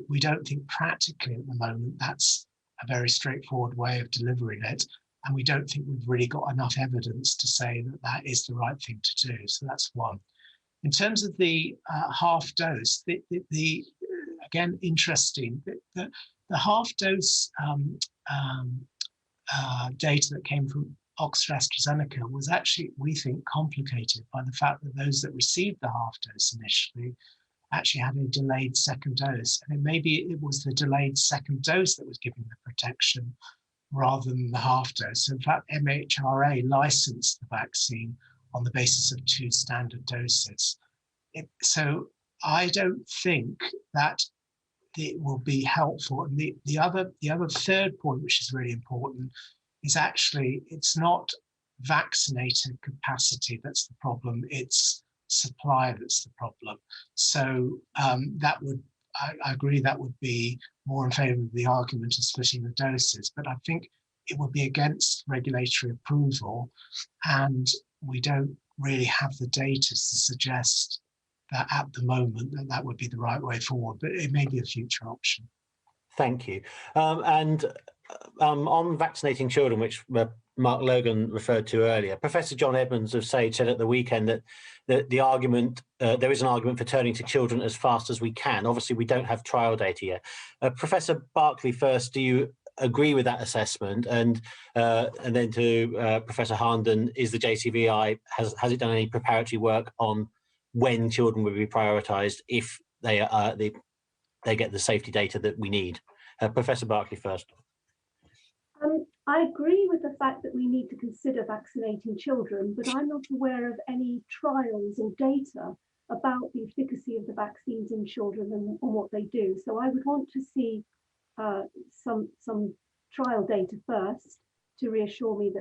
we don't think practically at the moment that's a very straightforward way of delivering it. And we don't think we've really got enough evidence to say that that is the right thing to do. So that's one. In terms of the half dose, again, interesting, the the half-dose data that came from Oxford AstraZeneca was actually, we think, complicated by the fact that those that received the half-dose initially actually had a delayed second dose. And maybe it was the delayed second dose that was giving the protection rather than the half dose. In fact, MHRA licensed the vaccine on the basis of 2 standard doses. So I don't think that it will be helpful. And the other third point, which is really important, is actually it's not vaccinator capacity that's the problem, it's supply that's the problem. So that would, I agree, that would be more in favour of the argument of splitting the doses, but I think it would be against regulatory approval, and we don't really have the data to suggest that at the moment that would be the right way forward, but it may be a future option. Thank you. On vaccinating children, which Mark Logan referred to earlier, Professor John Edmonds of SAGE said at the weekend that the argument, there is an argument for turning to children as fast as we can. Obviously, we don't have trial data yet. Professor Barclay, first, do you agree with that assessment? And then to Professor Harnden, is the JCVI, has it done any preparatory work on when children will be prioritised if they get the safety data that we need? Professor Barclay first. I agree with the fact that we need to consider vaccinating children, but I'm not aware of any trials or data about the efficacy of the vaccines in children and what they do. So I would want to see some trial data first to reassure me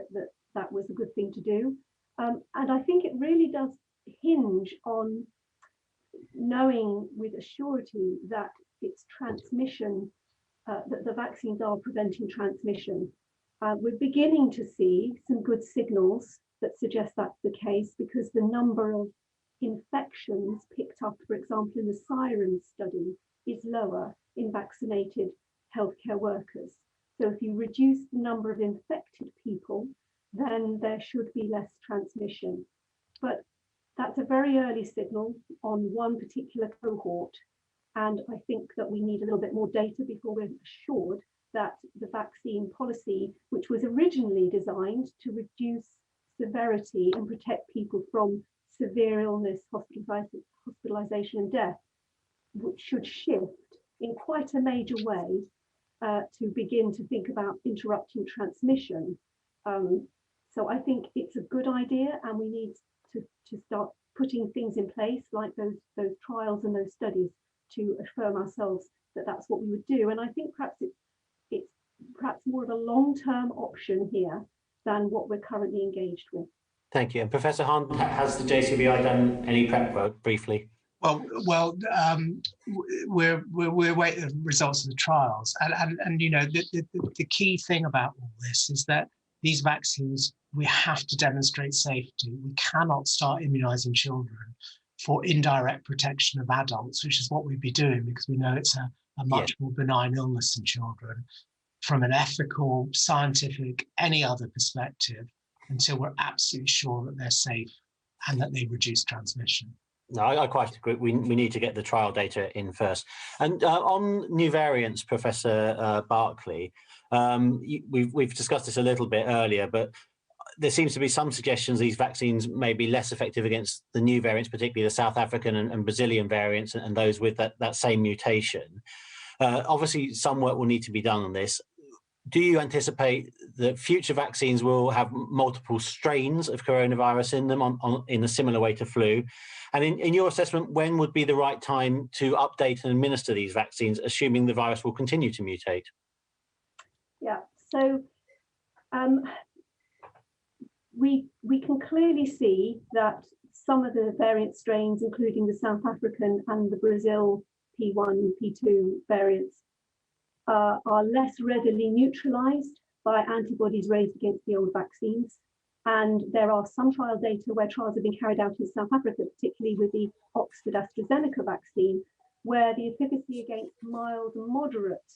that was a good thing to do. And I think it really does hinge on knowing with a surety that it's transmission, that the vaccines are preventing transmission. We're beginning to see some good signals that suggest that's the case, because the number of infections picked up, for example, in the Siren study is lower in vaccinated healthcare workers. So if you reduce the number of infected people, then there should be less transmission. But that's a very early signal on one particular cohort. And I think that we need a little bit more data before we're assured that the vaccine policy, which was originally designed to reduce severity and protect people from severe illness, hospitalization and death, which should shift in quite a major way to begin to think about interrupting transmission. So I think it's a good idea, and we need to start putting things in place like those trials and those studies to affirm ourselves that that's what we would do. And I think perhaps it's perhaps more of a long-term option here than what we're currently engaged with. Thank you. And Professor Harnden, has the JCVI done any prep work briefly? Well, we're waiting the results of the trials, and you know the key thing about all this is that these vaccines, we have to demonstrate safety. We cannot start immunizing children for indirect protection of adults, which is what we'd be doing, because we know it's a much more benign illness in children, from an ethical, scientific, any other perspective, until we're absolutely sure that they're safe and that they reduce transmission. No, I quite agree. We need to get the trial data in first. And on new variants, Professor Barclay, we've discussed this a little bit earlier, but there seems to be some suggestions these vaccines may be less effective against the new variants, particularly the South African and Brazilian variants and those with that same mutation. Obviously, some work will need to be done on this. Do you anticipate that future vaccines will have multiple strains of coronavirus in them in a similar way to flu? And in your assessment, when would be the right time to update and administer these vaccines, assuming the virus will continue to mutate? Yeah, so we can clearly see that some of the variant strains, including the South African and the Brazil P1, P2 variants, are less readily neutralized by antibodies raised against the old vaccines. And there are some trial data where trials have been carried out in South Africa, particularly with the Oxford AstraZeneca vaccine, where the efficacy against mild and moderate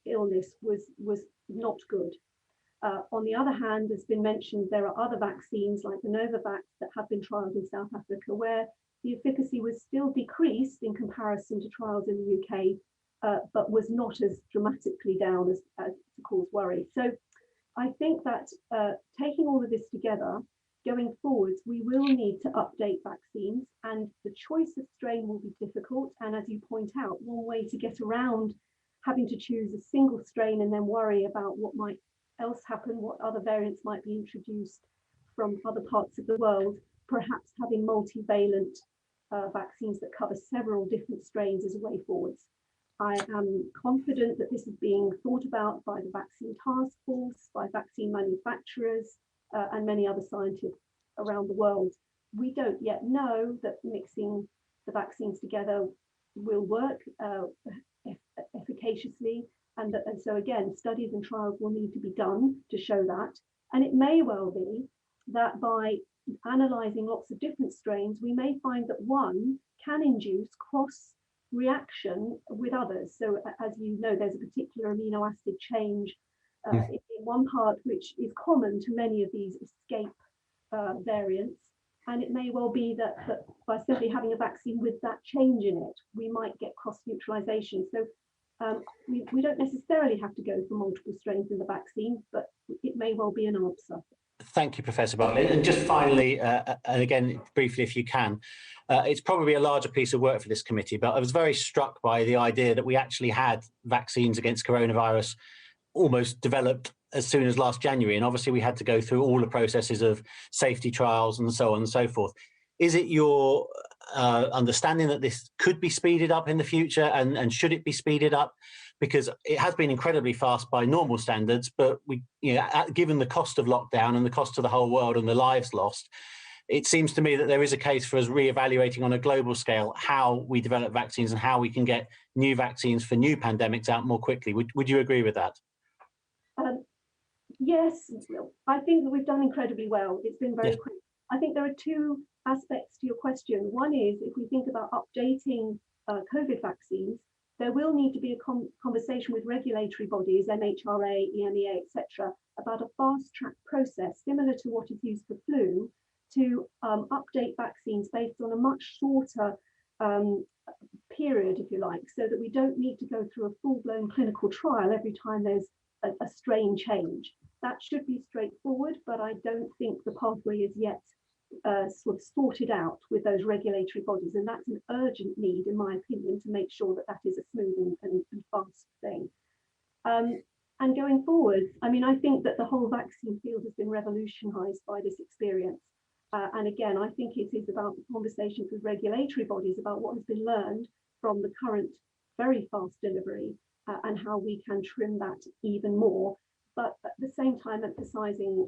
illness was not good. On the other hand, as has been mentioned, there are other vaccines like the Novavax that have been trialed in South Africa, where the efficacy was still decreased in comparison to trials in the UK, but was not as dramatically down as to cause worry. So I think that taking all of this together, going forwards, we will need to update vaccines, and the choice of strain will be difficult. And as you point out, one way to get around having to choose a single strain and then worry about what might else happen, what other variants might be introduced from other parts of the world, perhaps having multivalent vaccines that cover several different strains is a way forwards. I am confident that this is being thought about by the Vaccine Taskforce, by vaccine manufacturers, and many other scientists around the world. We don't yet know that mixing the vaccines together will work efficaciously, and so again, studies and trials will need to be done to show that. And it may well be that by analysing lots of different strains, we may find that one can induce cross reaction with others. So as you know, there's a particular amino acid change in one part which is common to many of these escape variants, and it may well be that by simply having a vaccine with that change in it, we might get cross neutralization. So we don't necessarily have to go for multiple strains in the vaccine, but it may well be an answer. Thank you, Professor Bartley. And just finally, and again, briefly, if you can, it's probably a larger piece of work for this committee, but I was very struck by the idea that we actually had vaccines against coronavirus almost developed as soon as last January. And obviously we had to go through all the processes of safety trials and so on and so forth. Is it your understanding that this could be speeded up in the future, and should it be speeded up? Because it has been incredibly fast by normal standards, but given the cost of lockdown and the cost to the whole world and the lives lost, it seems to me that there is a case for us re-evaluating on a global scale how we develop vaccines and how we can get new vaccines for new pandemics out more quickly. Would you agree with that? Yes, I think that we've done incredibly well. It's been very quick. I think there are two aspects to your question. One is, if we think about updating COVID vaccines, there will need to be a conversation with regulatory bodies, MHRA, EMEA, etc., about a fast-track process similar to what is used for flu to update vaccines based on a much shorter period, if you like, so that we don't need to go through a full-blown clinical trial every time there's a strain change. That should be straightforward, but I don't think the pathway is yet sort of sorted out with those regulatory bodies, and that's an urgent need, in my opinion, to make sure that that is a smooth and fast thing. And going forward, I mean, I think that the whole vaccine field has been revolutionized by this experience. And again, I think it is about conversations with regulatory bodies about what has been learned from the current very fast delivery and how we can trim that even more, but at the same time emphasizing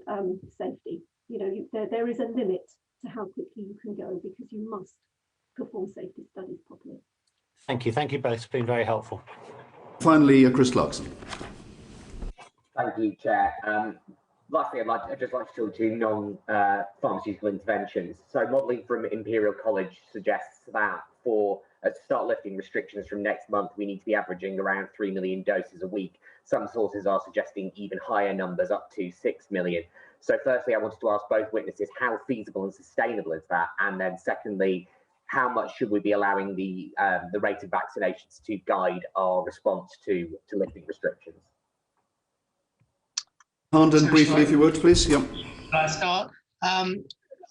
safety. You know, there is a limit to how quickly you can go, because you must perform safety studies properly. Thank you. Thank you both. It's been very helpful. Finally, Chris Clarkson. Thank you, Chair. Lastly, I'd just like to talk to non-pharmaceutical interventions. So modelling from Imperial College suggests that to start lifting restrictions from next month, we need to be averaging around 3 million doses a week. Some sources are suggesting even higher numbers, up to 6 million. So firstly, I wanted to ask both witnesses, how feasible and sustainable is that? And then secondly, how much should we be allowing the rate of vaccinations to guide our response to lifting restrictions? Harnden, briefly, if you would, please. Yep. Can I start?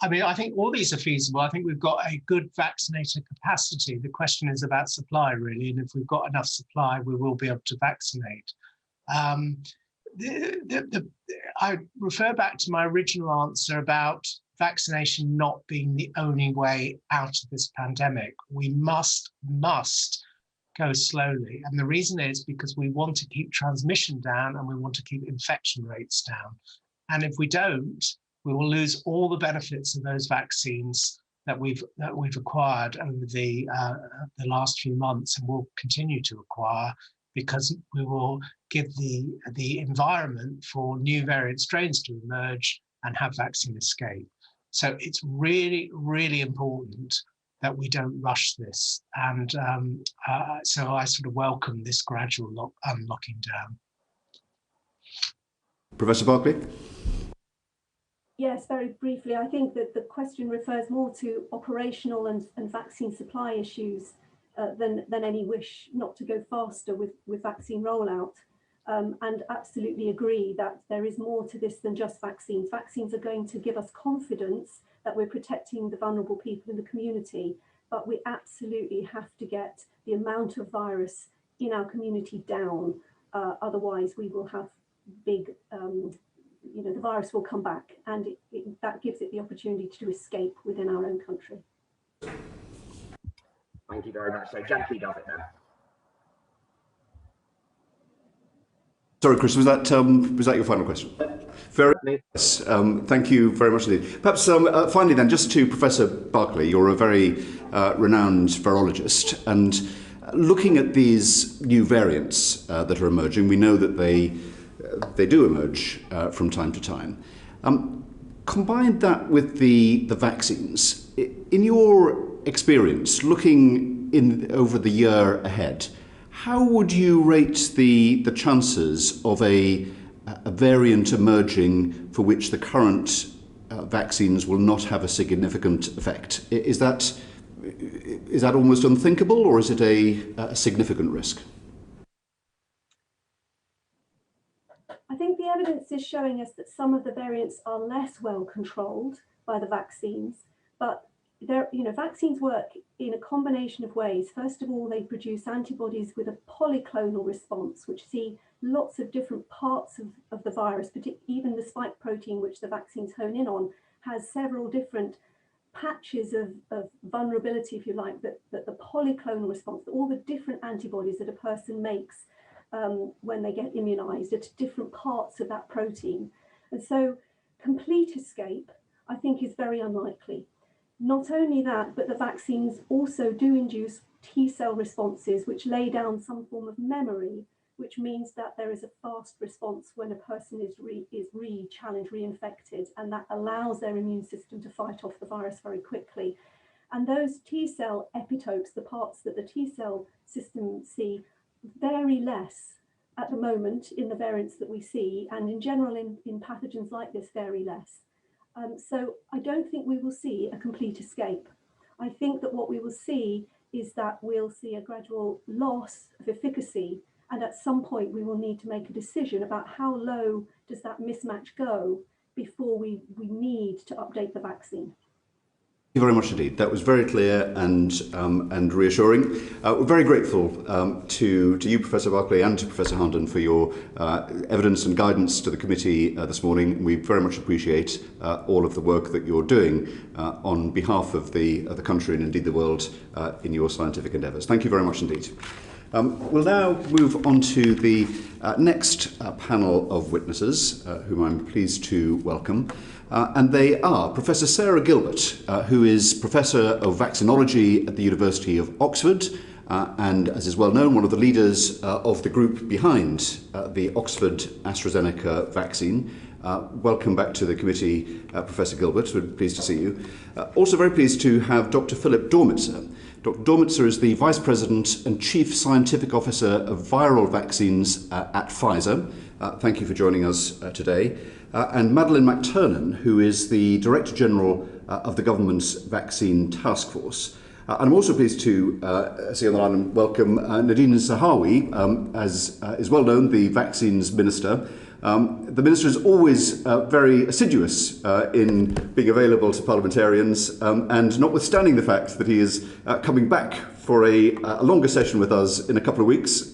I mean, I think all these are feasible. I think we've got a good vaccinator capacity. The question is about supply, really, and if we've got enough supply, we will be able to vaccinate. I refer back to my original answer about vaccination not being the only way out of this pandemic. We must go slowly. And the reason is because we want to keep transmission down and we want to keep infection rates down. And if we don't, we will lose all the benefits of those vaccines that we've acquired over the last few months, and will continue to acquire, because we will give the environment for new variant strains to emerge and have vaccine escape. So it's really, really important that we don't rush this. And so I sort of welcome this gradual unlocking down. Professor Barkley? Yes, very briefly. I think that the question refers more to operational and vaccine supply issues than any wish not to go faster with vaccine rollout. And absolutely agree that there is more to this than just vaccines. Vaccines are going to give us confidence that we're protecting the vulnerable people in the community, but we absolutely have to get the amount of virus in our community down. Otherwise, we will have big, the virus will come back, and that gives it the opportunity to escape within our own country. Thank you very much. So Jackie does it now. Sorry, Chris, was that your final question? Very nice. Thank you very much indeed. Perhaps finally then, just to Professor Barclay, you're a very renowned virologist, and looking at these new variants that are emerging, we know that they do emerge from time to time. Combine that with the vaccines. In your experience, looking over the year ahead, how would you rate the chances of a variant emerging for which the current vaccines will not have a significant effect? Is that almost unthinkable, or is it a significant risk? I think the evidence is showing us that some of the variants are less well controlled by the vaccines, but vaccines work in a combination of ways. First of all, they produce antibodies with a polyclonal response, which see lots of different parts of the virus, even the spike protein, which the vaccines hone in on, has several different patches of vulnerability, if you like, that the polyclonal response, all the different antibodies that a person makes when they get immunized are to different parts of that protein. And so complete escape, I think, is very unlikely. Not only that, but the vaccines also do induce T-cell responses, which lay down some form of memory, which means that there is a fast response when a person is re-challenged, reinfected, and that allows their immune system to fight off the virus very quickly. And those T-cell epitopes, the parts that the T-cell system see, vary less at the moment in the variants that we see, and in general in pathogens like this vary less. So I don't think we will see a complete escape. I think that what we will see is that we'll see a gradual loss of efficacy, and at some point we will need to make a decision about how low does that mismatch go before we need to update the vaccine. Thank you very much indeed. That was very clear and reassuring. We're very grateful to you, Professor Barclay, and to Professor Harnden for your evidence and guidance to the committee this morning. We very much appreciate all of the work that you're doing on behalf of the country and indeed the world in your scientific endeavours. Thank you very much indeed. We'll now move on to the next panel of witnesses, whom I'm pleased to welcome. And they are Professor Sarah Gilbert, who is Professor of Vaccinology at the University of Oxford, and, as is well known, one of the leaders of the group behind the Oxford AstraZeneca vaccine. Welcome back to the committee, Professor Gilbert. We're pleased to see you. Also very pleased to have Dr. Philip Dormitzer. Dr. Dormitzer is the Vice President and Chief Scientific Officer of Viral Vaccines at Pfizer. Thank you for joining us today. And Madelaine McTernan, who is the Director General of the government's Vaccine Taskforce. And I'm also pleased to see on the line and welcome Nadine Zahawi, as is well known, the Vaccines Minister. The Minister is always very assiduous in being available to parliamentarians, and notwithstanding the fact that he is coming back for a longer session with us in a couple of weeks,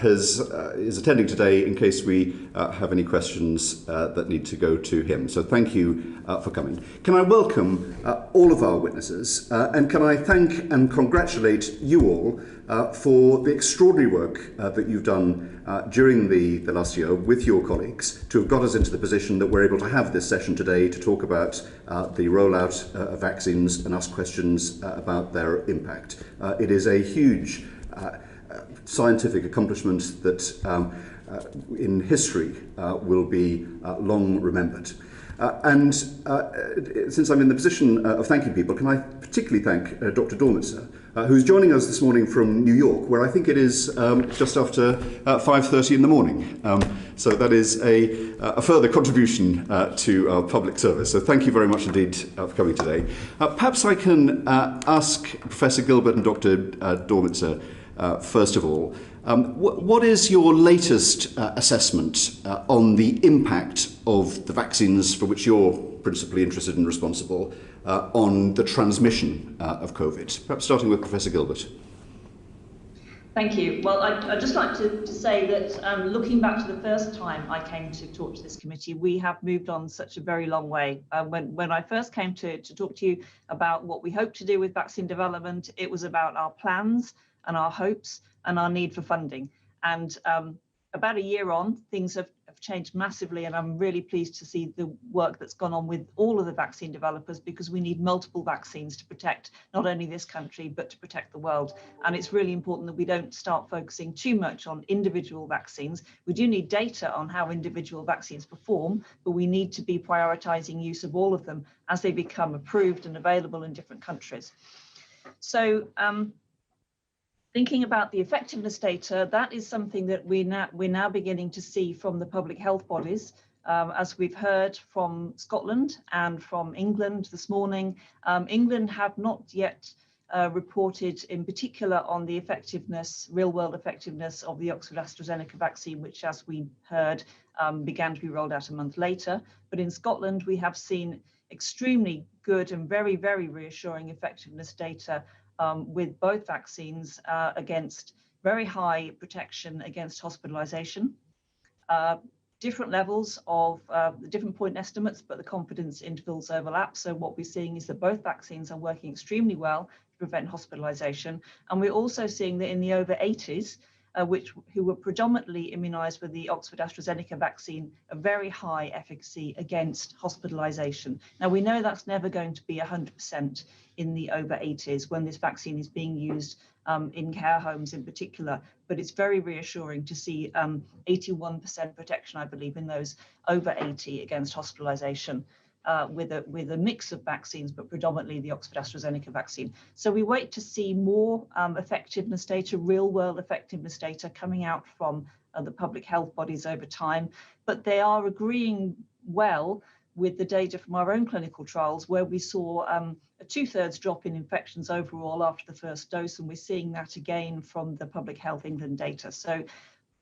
is attending today in case we have any questions that need to go to him. So thank you for coming. Can I welcome all of our witnesses, and can I thank and congratulate you all for the extraordinary work that you've done during the last year with your colleagues to have got us into the position that we're able to have this session today to talk about the rollout of vaccines and ask questions about their impact. It is a huge scientific accomplishment that in history will be long remembered. And since I'm in the position of thanking people, can I particularly thank Dr. Dormitzer who's joining us this morning from New York, where I think it is just after 5:30 in the morning. So that is a further contribution to our public service. So thank you very much indeed for coming today. Perhaps I can ask Professor Gilbert and Dr. Dormitzer, first of all, what is your latest assessment on the impact of the vaccines for which you're principally interested and responsible on the transmission of COVID? Perhaps starting with Professor Gilbert. Thank you. Well, I'd just like to say that looking back to the first time I came to talk to this committee, we have moved on such a very long way. When I first came to talk to you about what we hope to do with vaccine development, it was about our plans and our hopes and our need for funding. And about a year on, things have changed massively, and I'm really pleased to see the work that's gone on with all of the vaccine developers, because we need multiple vaccines to protect not only this country, but to protect the world. And it's really important that we don't start focusing too much on individual vaccines. We do need data on how individual vaccines perform, but we need to be prioritizing use of all of them as they become approved and available in different countries. So, thinking about the effectiveness data, that is something that we're now beginning to see from the public health bodies. As we've heard from Scotland and from England this morning, England have not yet reported in particular on the effectiveness, real-world effectiveness of the Oxford-AstraZeneca vaccine, which, as we heard, began to be rolled out a month later. But in Scotland, we have seen extremely good and very, very reassuring effectiveness data with both vaccines against very high protection against hospitalization, different levels of the different point estimates, but the confidence intervals overlap. So what we're seeing is that both vaccines are working extremely well to prevent hospitalization. And we're also seeing that in the over 80s, who were predominantly immunized with the Oxford-AstraZeneca vaccine, a very high efficacy against hospitalization. Now, we know that's never going to be 100% in the over 80s when this vaccine is being used in care homes in particular, but it's very reassuring to see 81% protection, I believe, in those over 80 against hospitalization. With a mix of vaccines, but predominantly the Oxford-AstraZeneca vaccine. So we wait to see more effectiveness data, real-world effectiveness data coming out from the public health bodies over time, but they are agreeing well with the data from our own clinical trials, where we saw a 2/3 drop in infections overall after the first dose, and we're seeing that again from the Public Health England data. So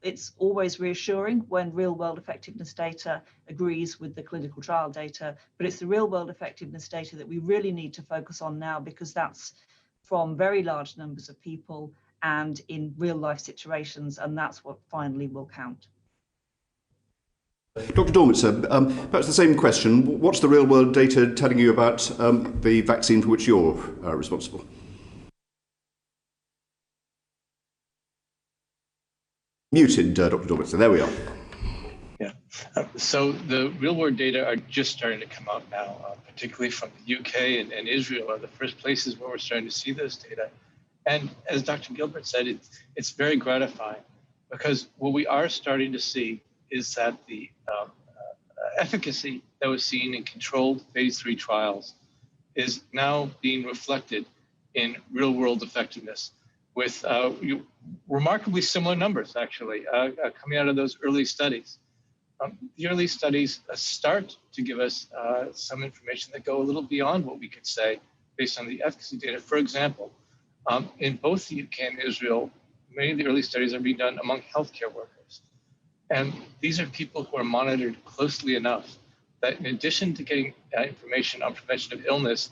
it's always reassuring when real-world effectiveness data agrees with the clinical trial data, but it's the real-world effectiveness data that we really need to focus on now, because that's from very large numbers of people and in real-life situations, and that's what finally will count. Dr. Dormitzer, perhaps the same question. What's the real-world data telling you about the vaccine for which you're responsible? Muted, Dr. Dormitzer. There we are. Yeah. So the real-world data are just starting to come out now, particularly from the UK and Israel are the first places where we're starting to see those data. And as Dr. Gilbert said, it's very gratifying, because what we are starting to see is that the efficacy that was seen in controlled phase 3 trials is now being reflected in real-world effectiveness, with remarkably similar numbers, actually, coming out of those early studies. The early studies start to give us some information that go a little beyond what we could say based on the efficacy data. For example, in both the UK and Israel, many of the early studies are being done among healthcare workers. And these are people who are monitored closely enough that in addition to getting information on prevention of illness,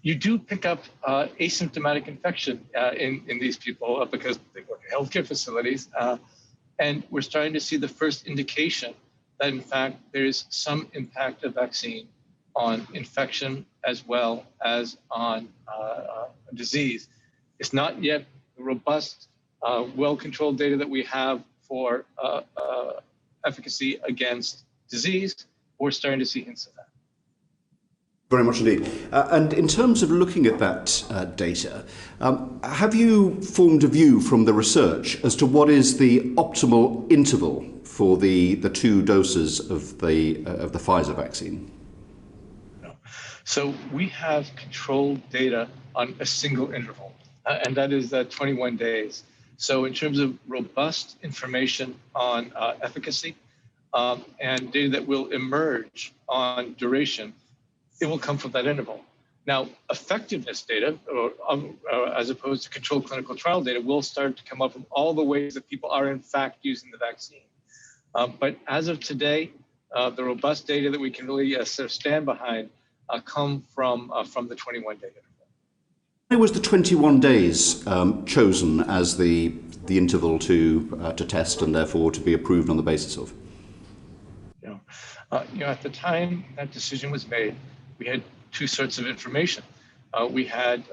you do pick up asymptomatic infection in these people because they work in healthcare facilities. And we're starting to see the first indication that, in fact, there is some impact of vaccine on infection as well as on disease. It's not yet the robust, well-controlled data that we have for efficacy against disease. We're starting to see hints of that. Very much indeed. And in terms of looking at that data, have you formed a view from the research as to what is the optimal interval for the 2 doses of the Pfizer vaccine? No. So we have controlled data on a single interval. and that is 21 days. So in terms of robust information on efficacy and data that will emerge on duration, it will come from that interval. Now, effectiveness data, or as opposed to controlled clinical trial data, will start to come up from all the ways that people are in fact using the vaccine. But as of today, the robust data that we can really sort of stand behind come from the 21-day interval. Why was the 21 days chosen as the interval to test and therefore to be approved on the basis of? At the time that decision was made, we had two sorts of information. We had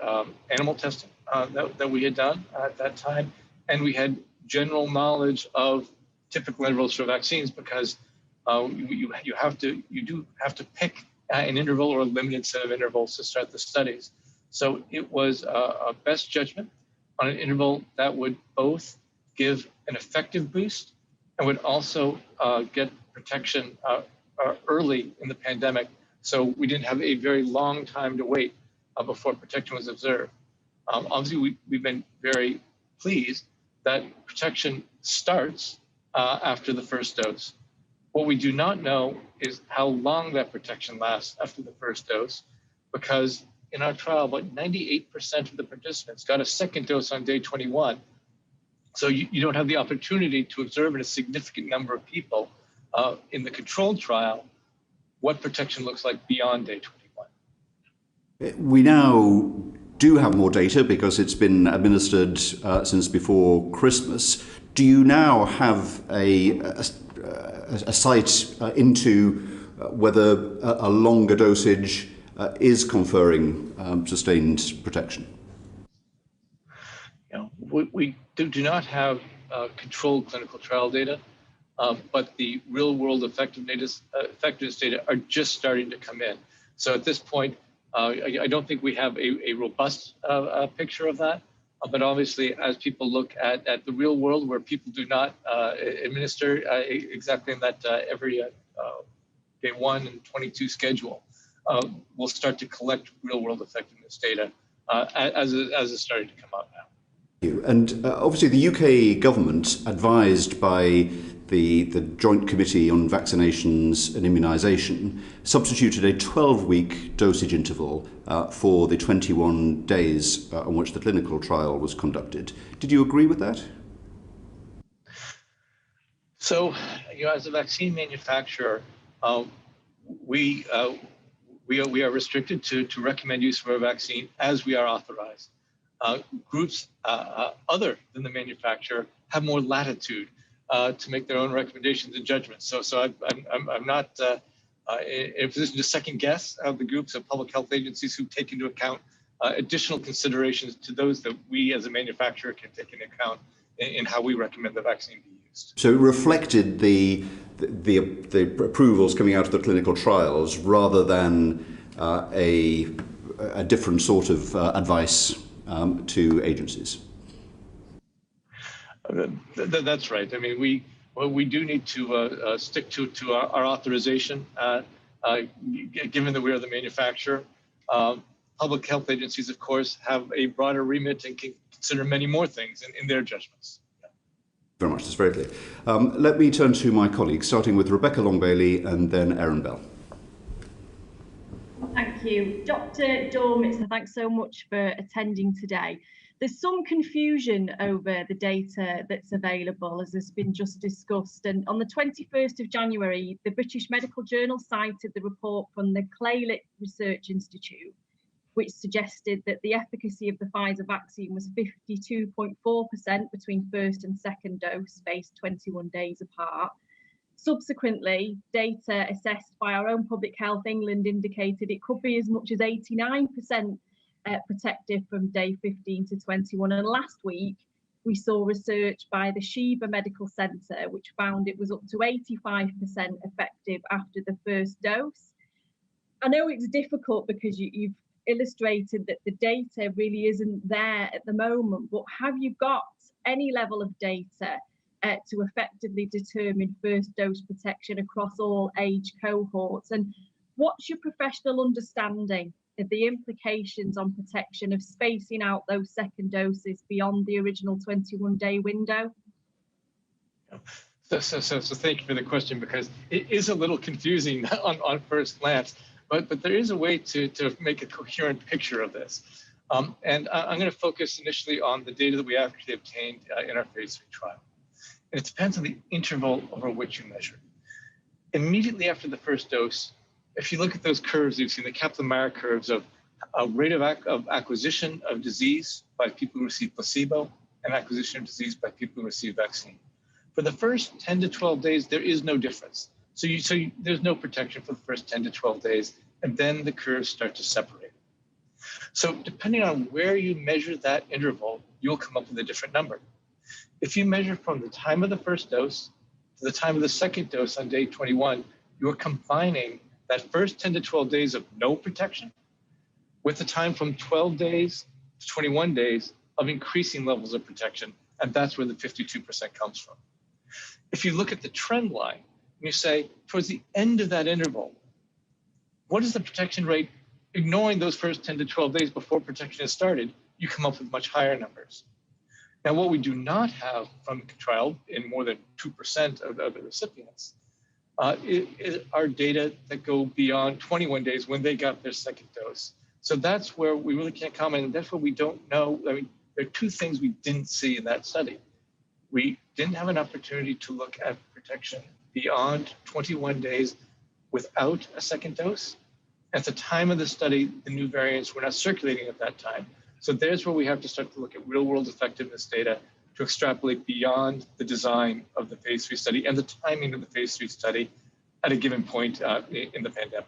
animal testing that we had done at that time, and we had general knowledge of typical intervals for vaccines, because you do have to pick an interval or a limited set of intervals to start the studies. So it was a best judgment on an interval that would both give an effective boost and would also get protection early in the pandemic, so we didn't have a very long time to wait before protection was observed. Obviously, we've been very pleased that protection starts after the first dose. What we do not know is how long that protection lasts after the first dose, because in our trial, about 98% of the participants got a second dose on day 21. So you don't have the opportunity to observe in a significant number of people in the controlled trial what protection looks like beyond day 21. We now do have more data because it's been administered since before Christmas. Do you now have a sight into whether a longer dosage is conferring sustained protection? We do not have controlled clinical trial data, but the real-world effectiveness data are just starting to come in. So at this point, I don't think we have a robust picture of that. But obviously, as people look at the real world, where people do not administer exactly in that every day 1 and 22 schedule, we'll start to collect real-world effectiveness data as it's starting to come out now. And obviously, the UK government, advised by the Joint Committee on Vaccinations and Immunisation, substituted a 12-week dosage interval for the 21 days on which the clinical trial was conducted. Did you agree with that? So, as a vaccine manufacturer, we are restricted to recommend use of our vaccine as we are authorized. Groups other than the manufacturer have more latitude to make their own recommendations and judgments. So I'm not in a position to second guess the groups of public health agencies who take into account additional considerations to those that we as a manufacturer can take into account in how we recommend the vaccine be used. So it reflected the approvals coming out of the clinical trials rather than a different sort of advice to agencies. That's right. I mean, we do need to stick to our authorization, given that we are the manufacturer. Public health agencies, of course, have a broader remit and can consider many more things in their judgments. Very much, that's very clear. Let me turn to my colleagues, starting with Rebecca Long-Bailey and then Erin Bell. Thank you. Dr. Dormitzer, thanks so much for attending today. There's some confusion over the data that's available, as has been just discussed. And on the 21st of January, the British Medical Journal cited the report from the Claylitt Research Institute, which suggested that the efficacy of the Pfizer vaccine was 52.4% between first and second dose, spaced 21 days apart. Subsequently, data assessed by our own Public Health England indicated it could be as much as 89% protective from day 15 to 21. And last week, we saw research by the Sheba Medical Centre, which found it was up to 85% effective after the first dose. I know it's difficult because you've illustrated that the data really isn't there at the moment, but have you got any level of data to effectively determine first dose protection across all age cohorts? And what's your professional understanding of the implications on protection of spacing out those second doses beyond the original 21-day window? So thank you for the question, because it is a little confusing on first glance, but there is a way to make a coherent picture of this. And I'm going to focus initially on the data that we actually obtained in our phase 3 trial. And it depends on the interval over which you measure. Immediately after the first dose, if you look at those curves, you've seen the Kaplan-Meier curves of rate of acquisition of disease by people who receive placebo and acquisition of disease by people who receive vaccine. For the first 10 to 12 days, there is no difference. So there's no protection for the first 10 to 12 days, and then the curves start to separate. So depending on where you measure that interval, you'll come up with a different number. If you measure from the time of the first dose to the time of the second dose on day 21, you're combining that first 10 to 12 days of no protection with the time from 12 days to 21 days of increasing levels of protection, and that's where the 52% comes from. If you look at the trend line, and you say, towards the end of that interval, what is the protection rate, ignoring those first 10 to 12 days before protection has started, you come up with much higher numbers. Now, what we do not have from the trial in more than 2% of the recipients are data that go beyond 21 days when they got their second dose. So that's where we really can't comment, and that's what we don't know. I mean, there are two things we didn't see in that study. We didn't have an opportunity to look at protection beyond 21 days without a second dose. At the time of the study, the new variants were not circulating at that time. So there's where we have to start to look at real-world effectiveness data to extrapolate beyond the design of the phase 3 study and the timing of the phase 3 study at a given point in the pandemic.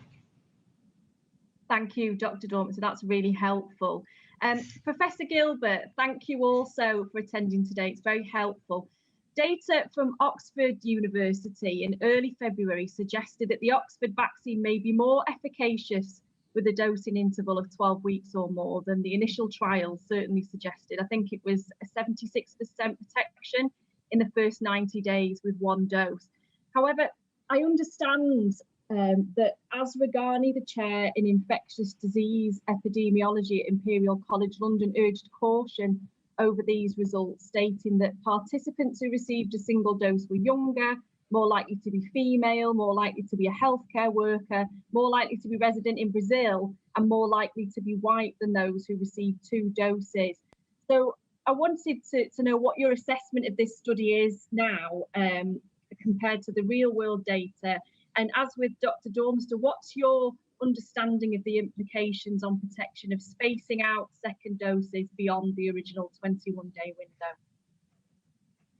Thank you, Dr. Dormitzer. That's really helpful. Professor Gilbert, thank you also for attending today. It's very helpful. Data from Oxford University in early February suggested that the Oxford vaccine may be more efficacious with a dosing interval of 12 weeks or more than the initial trials certainly suggested. I think it was a 76% protection in the first 90 days with one dose. However, I understand that Asragani, the chair in infectious disease epidemiology at Imperial College London, urged caution over these results, stating that participants who received a single dose were younger, more likely to be female, more likely to be a healthcare worker, more likely to be resident in Brazil, and more likely to be white than those who received 2 doses. So I wanted to know what your assessment of this study is now compared to the real world data. And as with Dr. Dormitzer, what's your understanding of the implications on protection of spacing out second doses beyond the original 21-day window?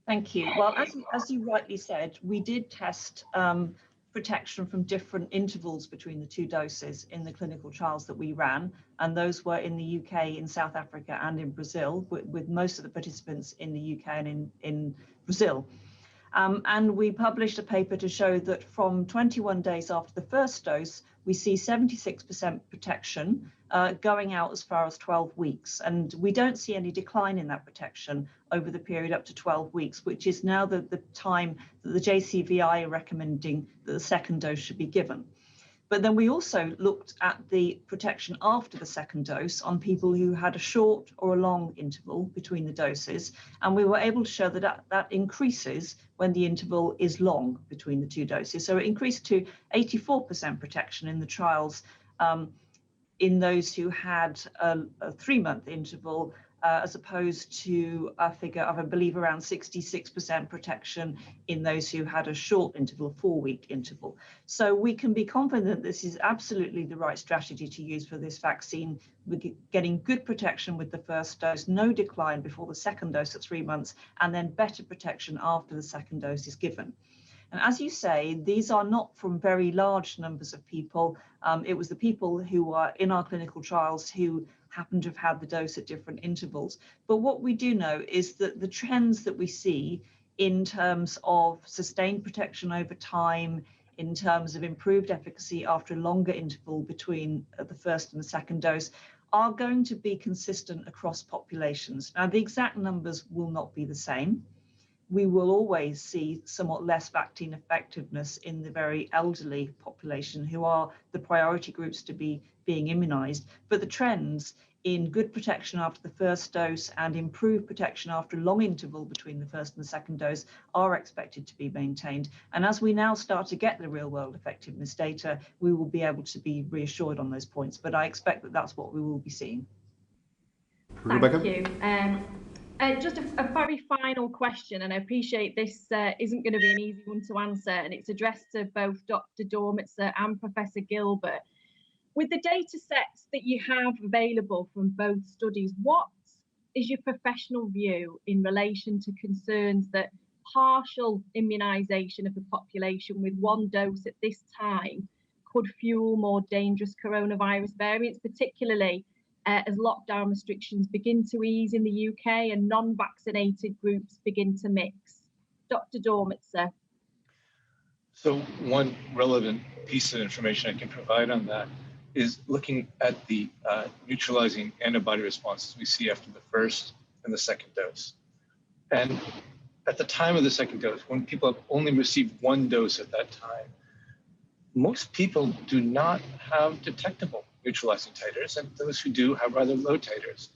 Thank you. Well, as you rightly said, we did test protection from different intervals between the 2 doses in the clinical trials that we ran, and those were in the UK, in South Africa, and in Brazil, with most of the participants in the UK and in Brazil. And we published a paper to show that from 21 days after the first dose, we see 76% protection going out as far as 12 weeks. And we don't see any decline in that protection over the period up to 12 weeks, which is now the time that the JCVI are recommending that the second dose should be given. But then we also looked at the protection after the second dose on people who had a short or a long interval between the doses. And we were able to show that that increases when the interval is long between the 2 doses. So it increased to 84% protection in the trials in those who had a 3-month interval, as opposed to a figure of, I believe, around 66% protection in those who had a short interval, 4-week interval. So we can be confident this is absolutely the right strategy to use for this vaccine. We're getting good protection with the first dose, no decline before the second dose at 3 months, and then better protection after the second dose is given. And as you say, these are not from very large numbers of people. It was the people who are in our clinical trials who happen to have had the dose at different intervals. But what we do know is that the trends that we see in terms of sustained protection over time, in terms of improved efficacy after a longer interval between the first and the second dose, are going to be consistent across populations. Now, the exact numbers will not be the same, we will always see somewhat less vaccine effectiveness in the very elderly population, who are the priority groups to be being immunized. But the trends in good protection after the first dose and improved protection after a long interval between the first and the second dose are expected to be maintained. And as we now start to get the real world effectiveness data, we will be able to be reassured on those points. But I expect that that's what we will be seeing. Rebecca? Thank you. Just a very final question, and I appreciate this isn't going to be an easy one to answer, and it's addressed to both Dr. Dormitzer and Professor Gilbert. With the data sets that you have available from both studies, what is your professional view in relation to concerns that partial immunisation of the population with one dose at this time could fuel more dangerous coronavirus variants, particularly as lockdown restrictions begin to ease in the UK and non-vaccinated groups begin to mix? Dr. Dormitzer. So one relevant piece of information I can provide on that is looking at the neutralizing antibody responses we see after the first and the second dose. And at the time of the second dose, when people have only received one dose at that time, most people do not have detectable neutralizing titers, and those who do have rather low titers.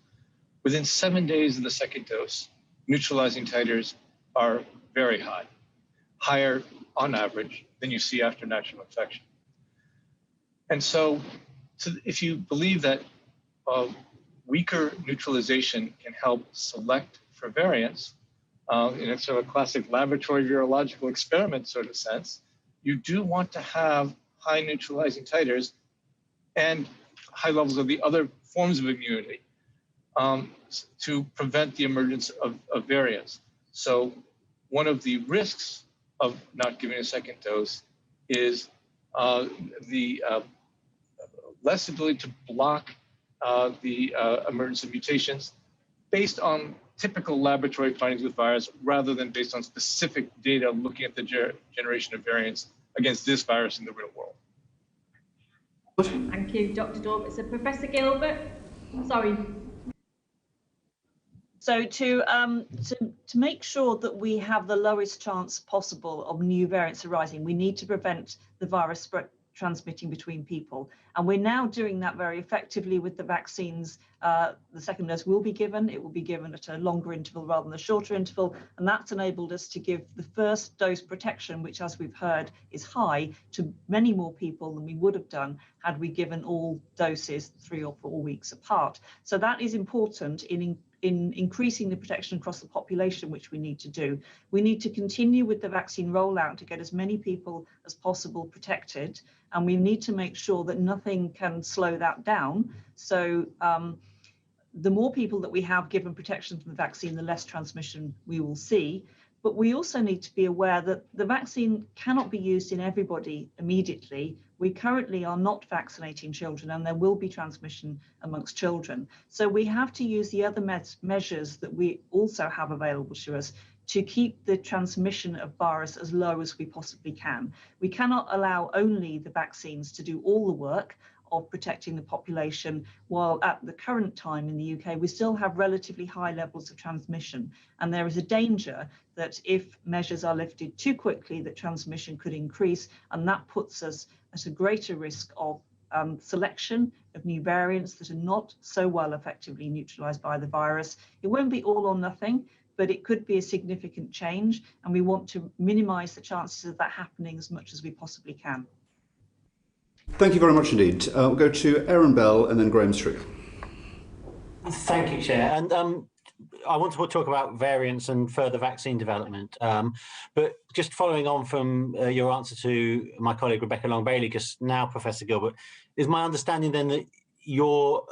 Within 7 days of the second dose, neutralizing titers are very high, higher on average than you see after natural infection. And so if you believe that weaker neutralization can help select for variants, in a sort of classic laboratory virological experiment sort of sense, you do want to have high neutralizing titers and high levels of the other forms of immunity to prevent the emergence of variants. So one of the risks of not giving a second dose is the less ability to block the emergence of mutations based on typical laboratory findings with virus rather than based on specific data looking at the generation of variants against this virus in the real world. Thank you, Dr. Dormitzer. Professor Gilbert, sorry. So to make sure that we have the lowest chance possible of new variants arising, we need to prevent the virus spread transmitting between people. And we're now doing that very effectively with the vaccines. The second dose will be given. It will be given at a longer interval rather than a shorter interval. And that's enabled us to give the first dose protection, which, as we've heard, is high, to many more people than we would have done had we given all doses 3 or 4 weeks apart. So that is important in increasing the protection across the population, which we need to do. We need to continue with the vaccine rollout to get as many people as possible protected, and we need to make sure that nothing can slow that down. So the more people that we have given protection from the vaccine, the less transmission we will see. But we also need to be aware that the vaccine cannot be used in everybody immediately. We currently are not vaccinating children, and there will be transmission amongst children. So we have to use the other measures that we also have available to us to keep the transmission of virus as low as we possibly can. We cannot allow only the vaccines to do all the work of protecting the population, while at the current time in the UK, we still have relatively high levels of transmission. And there is a danger that if measures are lifted too quickly, that transmission could increase, and that puts us at a greater risk of selection of new variants that are not so well effectively neutralized by the virus. It won't be all or nothing, but it could be a significant change, and we want to minimize the chances of that happening as much as we possibly can. Thank you very much indeed. We'll go to Aaron Bell and then Graham Street. Thank you, Chair. And I want to talk about variants and further vaccine development. But just following on from your answer to my colleague Rebecca Long-Bailey, just now, Professor Gilbert, is my understanding then that your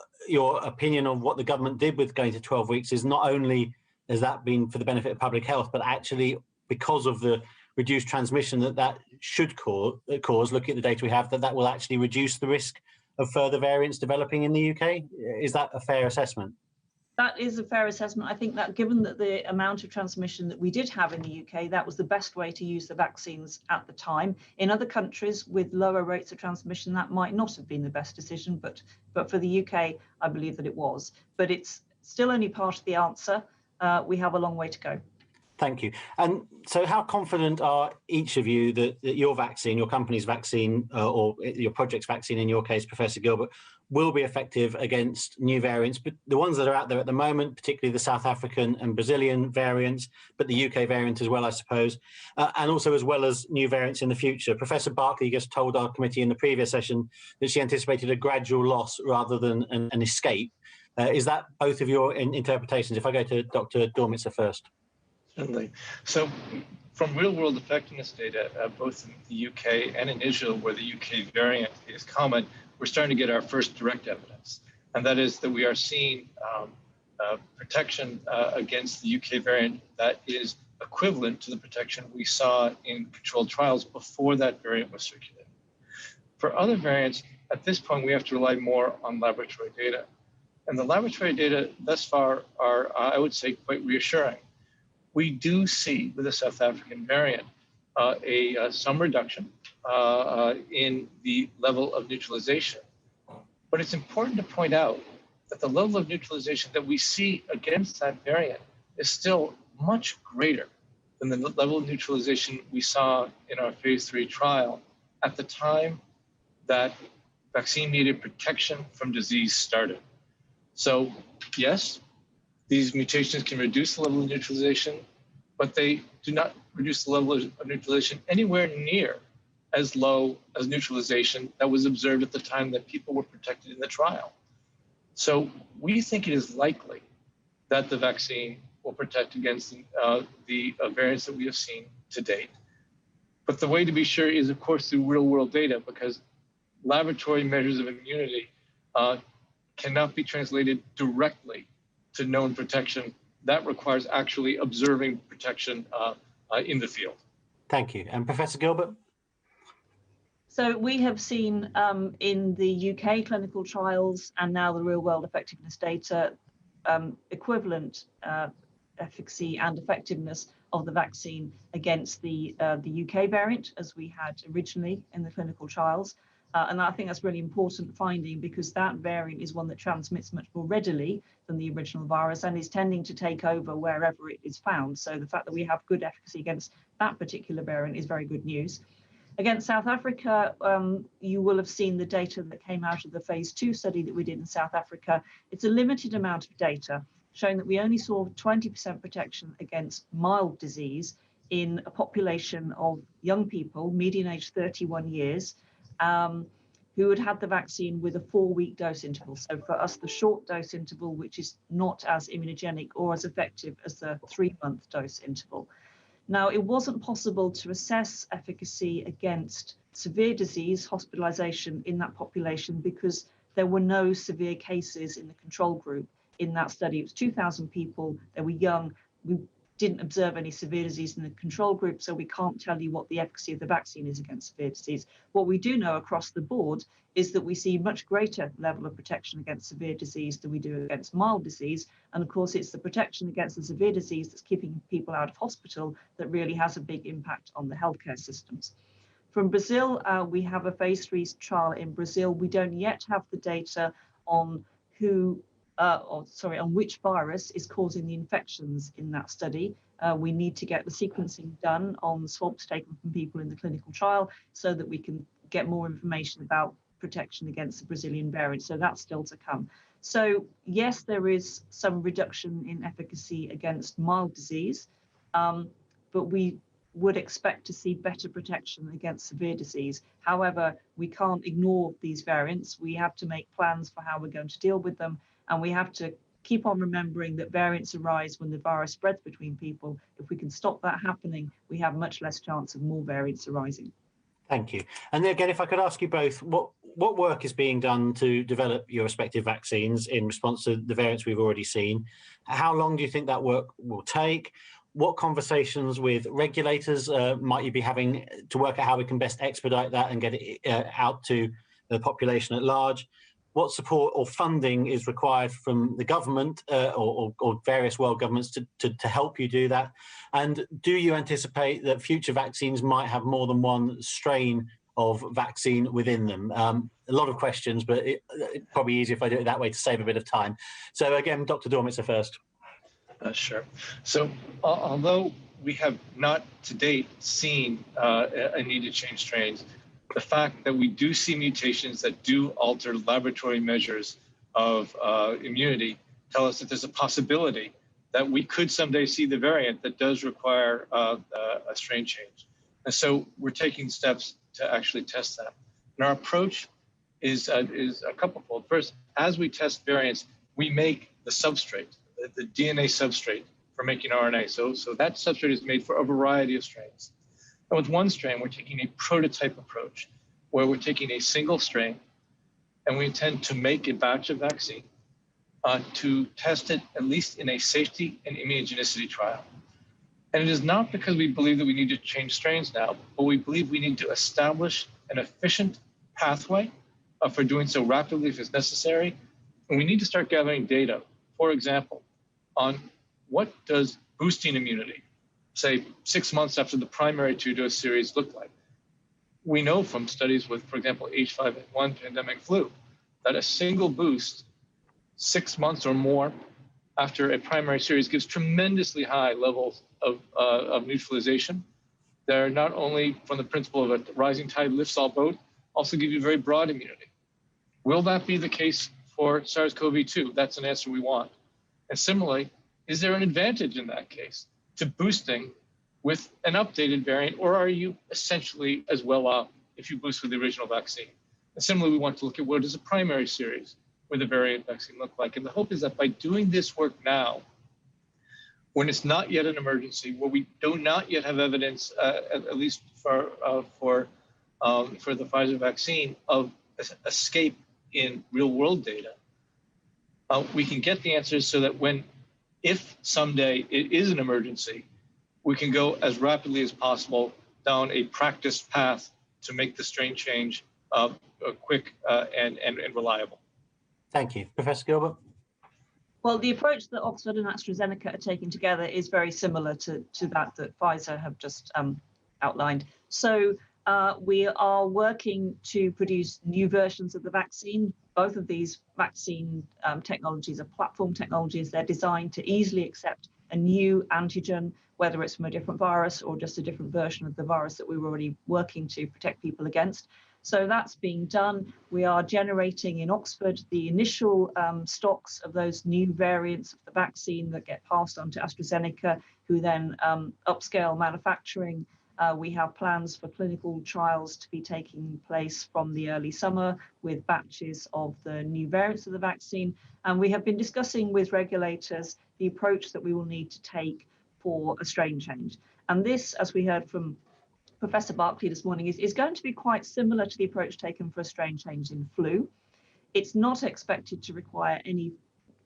opinion of what the government did with going to 12 weeks is not only has that been for the benefit of public health, but actually because of the reduced transmission that should cause, looking at the data we have, that will actually reduce the risk of further variants developing in the UK? Is that a fair assessment? That is a fair assessment. I think that given that the amount of transmission that we did have in the UK, that was the best way to use the vaccines at the time. In other countries with lower rates of transmission, that might not have been the best decision, but for the UK, I believe that it was. But it's still only part of the answer. We have a long way to go. Thank you. And so how confident are each of you that your vaccine, your company's vaccine, or your project's vaccine, in your case, Professor Gilbert, will be effective against new variants, but the ones that are out there at the moment, particularly the South African and Brazilian variants, but the UK variant as well, I suppose, and also as well as new variants in the future? Professor Barkley just told our committee in the previous session that she anticipated a gradual loss rather than an escape. Is that both of your interpretations? If I go to Dr. Dormitzer first. Certainly. So from real-world effectiveness data, both in the UK and in Israel, where the UK variant is common, we're starting to get our first direct evidence. And that is that we are seeing protection against the UK variant that is equivalent to the protection we saw in controlled trials before that variant was circulating. For other variants, at this point, we have to rely more on laboratory data. And the laboratory data thus far are, I would say, quite reassuring. We do see with the South African variant some reduction in the level of neutralization. But it's important to point out that the level of neutralization that we see against that variant is still much greater than the level of neutralization we saw in our phase 3 trial at the time that vaccine-mediated protection from disease started. So yes, these mutations can reduce the level of neutralization, but they do not reduce the level of neutralization anywhere near as low as neutralization that was observed at the time that people were protected in the trial. So we think it is likely that the vaccine will protect against the variants that we have seen to date. But the way to be sure is, of course, through real-world data, because laboratory measures of immunity cannot be translated directly to known protection. That requires actually observing protection in the field. Thank you. And Professor Gilbert? So we have seen in the UK clinical trials and now the real world effectiveness data equivalent efficacy and effectiveness of the vaccine against the UK variant as we had originally in the clinical trials. And I think that's really important finding, because that variant is one that transmits much more readily than the original virus and is tending to take over wherever it is found. So the fact that we have good efficacy against that particular variant is very good news. Against South Africa, you will have seen the data that came out of the phase 2 study that we did in South Africa. It's a limited amount of data showing that we only saw 20% protection against mild disease in a population of young people, median age 31 years, who had had the vaccine with a 4-week dose interval. So for us, the short dose interval, which is not as immunogenic or as effective as the 3-month dose interval. Now, it wasn't possible to assess efficacy against severe disease, hospitalization in that population, because there were no severe cases in the control group in that study. It was 2,000 people, they were young. We didn't observe any severe disease in the control group, so we can't tell you what the efficacy of the vaccine is against severe disease. What we do know across the board is that we see much greater level of protection against severe disease than we do against mild disease. And of course, it's the protection against the severe disease that's keeping people out of hospital that really has a big impact on the healthcare systems. From Brazil, we have a phase 3 trial in Brazil. We don't yet have the data on on which virus is causing the infections in that study. We need to get the sequencing done on swabs taken from people in the clinical trial so that we can get more information about protection against the Brazilian variant. So that's still to come. So yes, there is some reduction in efficacy against mild disease, but we would expect to see better protection against severe disease. However, we can't ignore these variants. We have to make plans for how we're going to deal with them. And we have to keep on remembering that variants arise when the virus spreads between people. If we can stop that happening, we have much less chance of more variants arising. Thank you. And again, if I could ask you both, what work is being done to develop your respective vaccines in response to the variants we've already seen? How long do you think that work will take? What conversations with regulators might you be having to work out how we can best expedite that and get it out to the population at large? What support or funding is required from the government or various world governments to help you do that? And do you anticipate that future vaccines might have more than one strain of vaccine within them? A lot of questions, but it's probably easier if I do it that way to save a bit of time. So again, Dr. Dormitzer first. Sure. So although we have not to date seen a need to change strains. The fact that we do see mutations that do alter laboratory measures of immunity tell us that there's a possibility that we could someday see the variant that does require a strain change. And so we're taking steps to actually test that. And our approach is a couplefold. First, as we test variants, we make the substrate, the DNA substrate for making RNA. So that substrate is made for a variety of strains. And with one strain, we're taking a prototype approach where we're taking a single strain and we intend to make a batch of vaccine to test it at least in a safety and immunogenicity trial. And it is not because we believe that we need to change strains now, but we believe we need to establish an efficient pathway for doing so rapidly if it's necessary. And we need to start gathering data, for example, on what does boosting immunity, say 6 months after the primary two-dose series, look like. We know from studies with, for example, H5N1 pandemic flu, that a single boost 6 months or more after a primary series gives tremendously high levels of neutralization. They're not only from the principle of a rising tide lifts all boats, also give you very broad immunity. Will that be the case for SARS-CoV-2? That's an answer we want. And similarly, is there an advantage in that case to boosting with an updated variant, or are you essentially as well off if you boost with the original vaccine? And similarly, we want to look at what does a primary series with a variant vaccine look like? And the hope is that by doing this work now, when it's not yet an emergency, where we do not yet have evidence, at least for the Pfizer vaccine, of escape in real-world data, we can get the answers so that if someday it is an emergency, we can go as rapidly as possible down a practiced path to make the strain change quick and reliable. Thank you. Professor Gilbert? Well, the approach that Oxford and AstraZeneca are taking together is very similar to that Pfizer have just outlined. So we are working to produce new versions of the vaccine. Both of these vaccine technologies are platform technologies. They're designed to easily accept a new antigen, whether it's from a different virus or just a different version of the virus that we were already working to protect people against. So that's being done. We are generating in Oxford the initial stocks of those new variants of the vaccine that get passed on to AstraZeneca, who then upscale manufacturing. We have plans for clinical trials to be taking place from the early summer with batches of the new variants of the vaccine. And we have been discussing with regulators the approach that we will need to take for a strain change. And this, as we heard from Professor Barkley this morning, is going to be quite similar to the approach taken for a strain change in flu. It's not expected to require any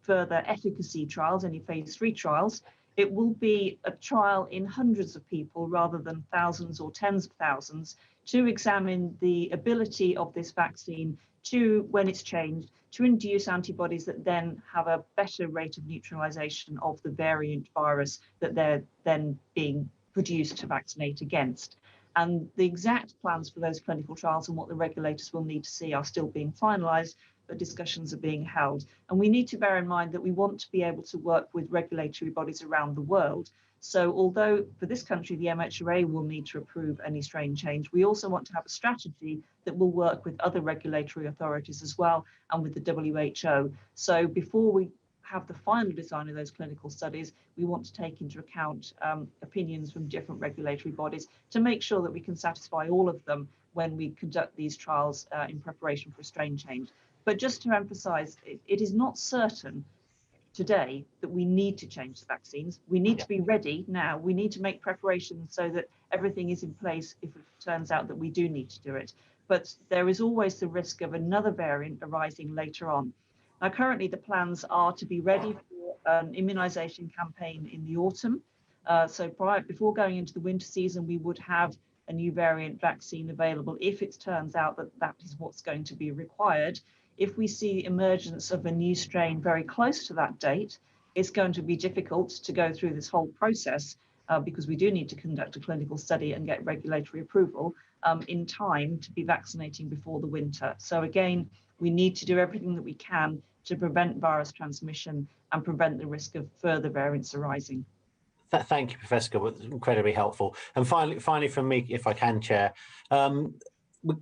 further efficacy trials, any phase 3 trials. It will be a trial in hundreds of people rather than thousands or tens of thousands to examine the ability of this vaccine to, when it's changed, to induce antibodies that then have a better rate of neutralization of the variant virus that they're then being produced to vaccinate against. And the exact plans for those clinical trials and what the regulators will need to see are still being finalized, but discussions are being held. And we need to bear in mind that we want to be able to work with regulatory bodies around the world. So although for this country, the MHRA will need to approve any strain change, we also want to have a strategy that will work with other regulatory authorities as well and with the WHO. So before we have the final design of those clinical studies, we want to take into account opinions from different regulatory bodies to make sure that we can satisfy all of them when we conduct these trials in preparation for a strain change. But just to emphasize, it is not certain today that we need to change the vaccines. We need to be ready now. We need to make preparations so that everything is in place if it turns out that we do need to do it. But there is always the risk of another variant arising later on. Now, currently, the plans are to be ready for an immunization campaign in the autumn. So before going into the winter season, we would have a new variant vaccine available if it turns out that that is what's going to be required. If we see emergence of a new strain very close to that date, it's going to be difficult to go through this whole process because we do need to conduct a clinical study and get regulatory approval in time to be vaccinating before the winter. So again, we need to do everything that we can to prevent virus transmission and prevent the risk of further variants arising. Thank you, Professor Gilbert. Incredibly helpful. And finally from me, if I can, Chair,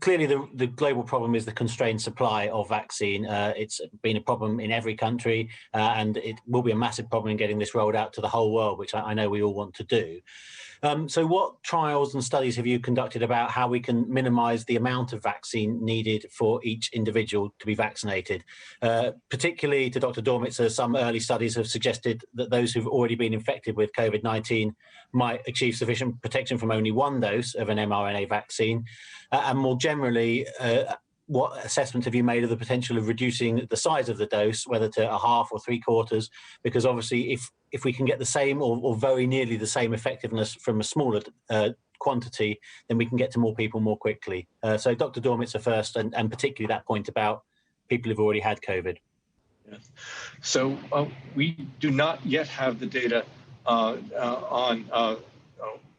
clearly the global problem is the constrained supply of vaccine. It's been a problem in every country, and it will be a massive problem in getting this rolled out to the whole world, which I know we all want to do. So what trials and studies have you conducted about how we can minimise the amount of vaccine needed for each individual to be vaccinated? Particularly to Dr. Dormitzer, some early studies have suggested that those who've already been infected with COVID-19 might achieve sufficient protection from only one dose of an mRNA vaccine. And more generally, what assessment have you made of the potential of reducing the size of the dose, whether to a half or three quarters? Because obviously, if we can get the same or very nearly the same effectiveness from a smaller quantity, then we can get to more people more quickly. So Dr. Dormitzer first, and particularly that point about people who've already had COVID. Yes. So we do not yet have the data on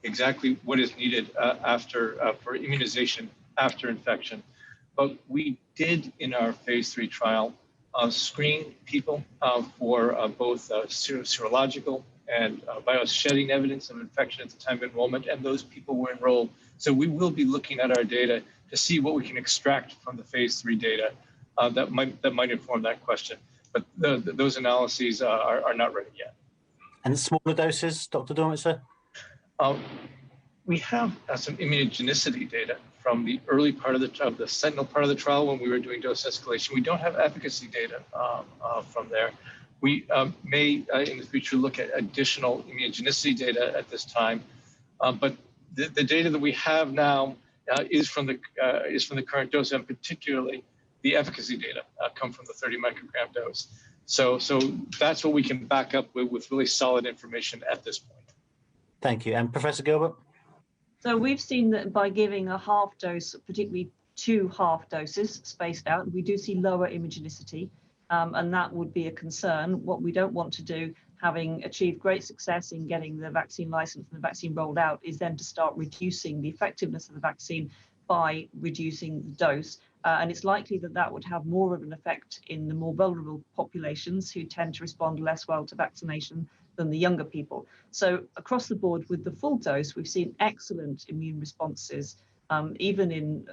exactly what is needed for immunization after infection. But we did in our phase 3 trial screen people for both serological and virus shedding evidence of infection at the time of enrollment, and those people were enrolled. So we will be looking at our data to see what we can extract from the phase 3 data that might inform that question. But those analyses are not ready yet. And smaller doses, Dr. Dormitzer? We have some immunogenicity data from the early part of the sentinel part of the trial when we were doing dose escalation. We don't have efficacy data from there. We may in the future look at additional immunogenicity data at this time, but the data that we have now is from the current dose, and particularly the efficacy data come from the 30 microgram dose. So that's what we can back up with really solid information at this point. Thank you. And Professor Gilbert? So we've seen that by giving a half dose, particularly 2 half doses spaced out, we do see lower immunogenicity, and that would be a concern. What we don't want to do, having achieved great success in getting the vaccine license and the vaccine rolled out, is then to start reducing the effectiveness of the vaccine by reducing the dose. And it's likely that that would have more of an effect in the more vulnerable populations who tend to respond less well to vaccination than the younger people. So across the board with the full dose, we've seen excellent immune responses, even in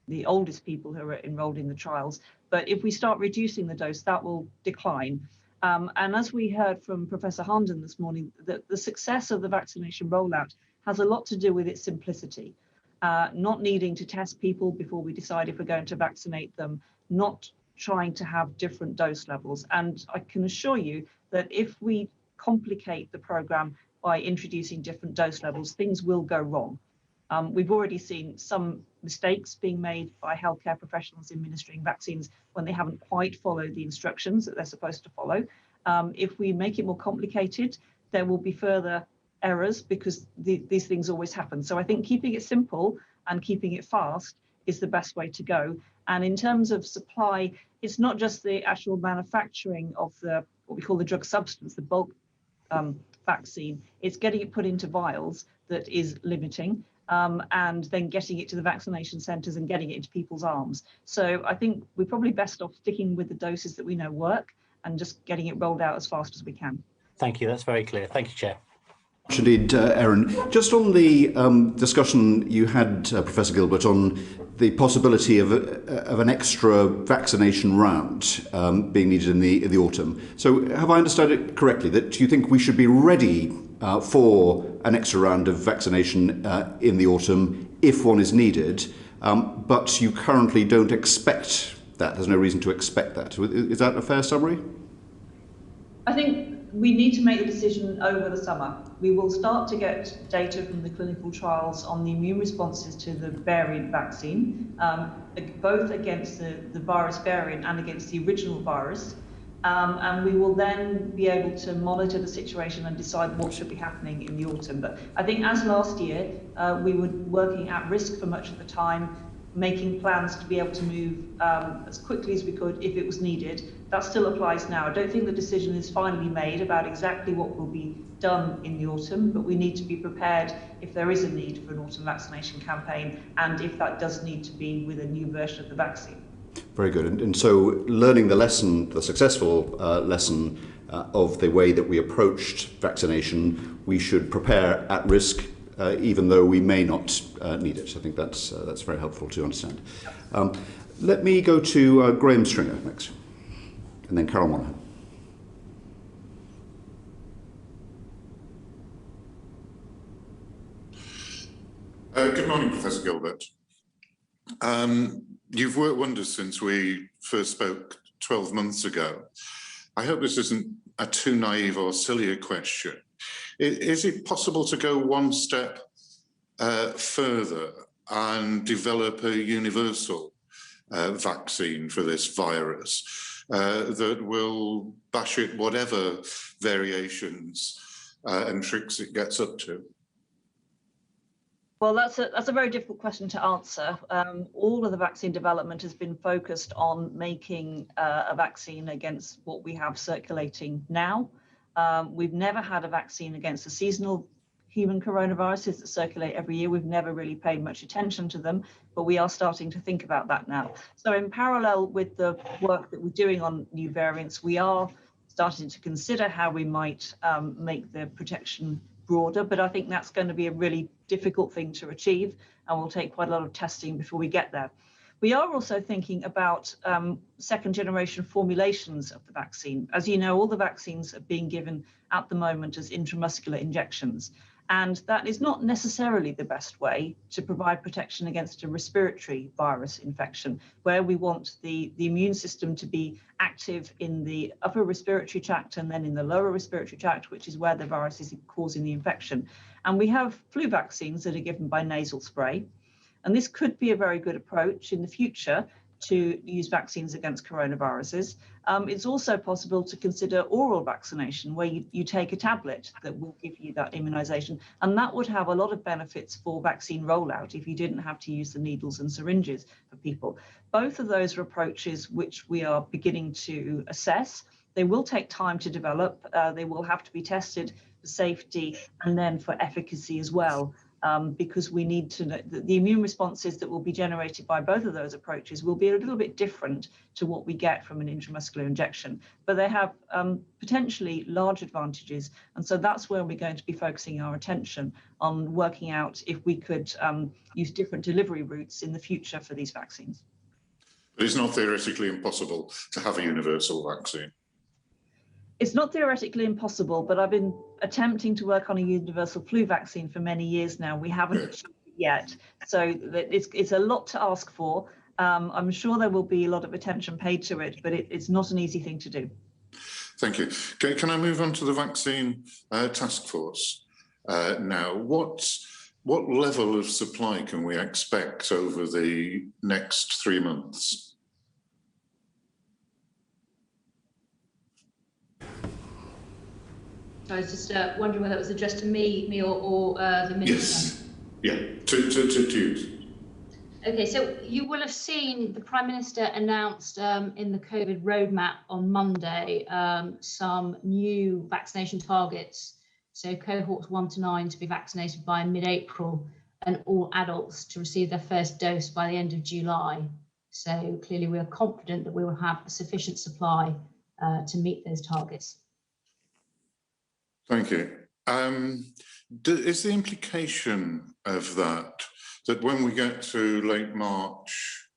the oldest people who are enrolled in the trials. But if we start reducing the dose, that will decline. And as we heard from Professor Harnden this morning, the success of the vaccination rollout has a lot to do with its simplicity. Not needing to test people before we decide if we're going to vaccinate them, not trying to have different dose levels. And I can assure you that if we complicate the program by introducing different dose levels, things will go wrong. We've already seen some mistakes being made by healthcare professionals administering vaccines when they haven't quite followed the instructions that they're supposed to follow. If we make it more complicated, there will be further errors because these things always happen. So I think keeping it simple and keeping it fast is the best way to go. And in terms of supply, it's not just the actual manufacturing of what we call the drug substance, the bulk vaccine. It's getting it put into vials that is limiting, and then getting it to the vaccination centres and getting it into people's arms. So I think we're probably best off sticking with the doses that we know work and just getting it rolled out as fast as we can. Thank you. That's very clear. Thank you, Chair. Indeed, Erin. Just on the discussion you had, Professor Gilbert, on the possibility of an extra vaccination round being needed in the autumn. So have I understood it correctly that you think we should be ready for an extra round of vaccination in the autumn if one is needed, but you currently don't expect that? There's no reason to expect that. Is that a fair summary? I think we need to make the decision over the summer. We will start to get data from the clinical trials on the immune responses to the variant vaccine, both against the virus variant and against the original virus. And we will then be able to monitor the situation and decide what should be happening in the autumn. But I think as last year, we were working at risk for much of the time, making plans to be able to move as quickly as we could if it was needed. That still applies now. I don't think the decision is finally made about exactly what will be done in the autumn, but we need to be prepared if there is a need for an autumn vaccination campaign and if that does need to be with a new version of the vaccine. Very good. And so learning the lesson, the successful lesson of the way that we approached vaccination, we should prepare at risk, even though we may not need it. I think that's very helpful to understand. Let me go to Graham Stringer next, and then Carol Monaghan. Good morning, Professor Gilbert. You've worked wonders since we first spoke 12 months ago. I hope this isn't a too naive or silly a question. Is it possible to go one step further and develop a universal vaccine for this virus that will bash it whatever variations and tricks it gets up to? Well, that's a very difficult question to answer. All of the vaccine development has been focused on making a vaccine against what we have circulating now. We've never had a vaccine against the seasonal human coronaviruses that circulate every year. We've never really paid much attention to them, but we are starting to think about that now. So in parallel with the work that we're doing on new variants, we are starting to consider how we might make the protection broader, but I think that's going to be a really difficult thing to achieve and will take quite a lot of testing before we get there. We are also thinking about second generation formulations of the vaccine. As you know, all the vaccines are being given at the moment as intramuscular injections, and that is not necessarily the best way to provide protection against a respiratory virus infection, where we want the immune system to be active in the upper respiratory tract and then in the lower respiratory tract, which is where the virus is causing the infection. And we have flu vaccines that are given by nasal spray. And this could be a very good approach in the future to use vaccines against coronaviruses. It's also possible to consider oral vaccination, where you take a tablet that will give you that immunization. And that would have a lot of benefits for vaccine rollout if you didn't have to use the needles and syringes for people. Both of those are approaches which we are beginning to assess. They will take time to develop. They will have to be tested for safety and then for efficacy as well. Because we need to know that the immune responses that will be generated by both of those approaches will be a little bit different to what we get from an intramuscular injection, but they have potentially large advantages. And so that's where we're going to be focusing our attention on working out if we could use different delivery routes in the future for these vaccines. But it's not theoretically impossible to have a universal vaccine. It's not theoretically impossible, but I've been attempting to work on a universal flu vaccine for many years now. We haven't achieved it yet. So it's a lot to ask for. I'm sure there will be a lot of attention paid to it, but it's not an easy thing to do. Thank you. Can I move on to the vaccine task force now? What level of supply can we expect over the next 3 months? I was just wondering whether it was addressed to me or the Minister. Yes, yeah, to you. Okay, so you will have seen the Prime Minister announced in the COVID roadmap on Monday some new vaccination targets. So cohorts 1 to 9 to be vaccinated by mid-April and all adults to receive their first dose by the end of July. So clearly we are confident that we will have a sufficient supply to meet those targets. Thank you. Is the implication of that when we get to late March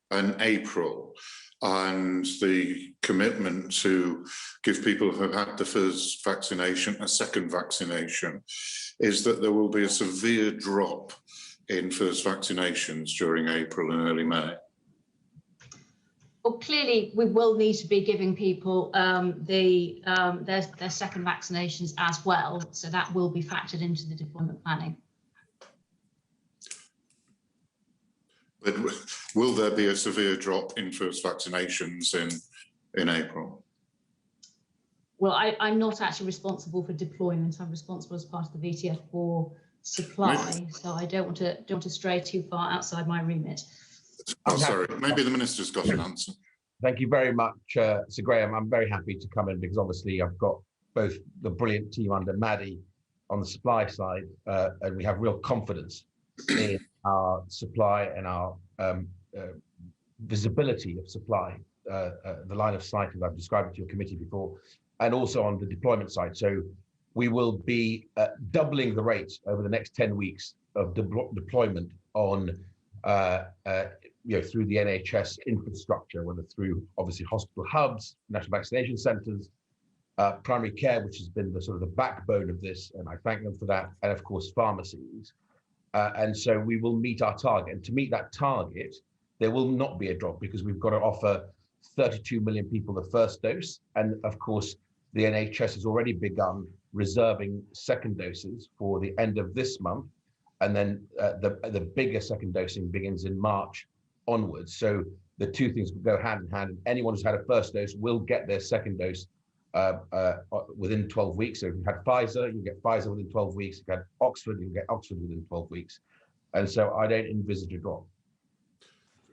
and April and the commitment to give people who have had the first vaccination a second vaccination, is that there will be a severe drop in first vaccinations during April and early May? Well, clearly, we will need to be giving people their second vaccinations as well. So that will be factored into the deployment planning. But will there be a severe drop in first vaccinations in April? Well, I'm not actually responsible for deployment. I'm responsible as part of the VTF for supply. So I don't want to stray too far outside my remit. Oh, sorry. Maybe the Minister's got an answer. Thank you very much, Sir Graham. I'm very happy to come in because obviously I've got both the brilliant team under Maddie on the supply side, and we have real confidence in our supply and our visibility of supply, the line of sight, as I've described it to your committee before, and also on the deployment side. So we will be doubling the rate over the next 10 weeks of deployment on through the NHS infrastructure, whether through obviously hospital hubs, national vaccination centres, primary care, which has been the sort of the backbone of this, and I thank them for that, and of course pharmacies. And so we will meet our target. And to meet that target, there will not be a drop because we've got to offer 32 million people the first dose. And of course, the NHS has already begun reserving second doses for the end of this month. And then the bigger second dosing begins in March onwards. So the two things will go hand in hand. And anyone who's had a first dose will get their second dose within 12 weeks. So if you had Pfizer, you get Pfizer within 12 weeks. If you had Oxford, you get Oxford within 12 weeks. And so I don't envisage a drop.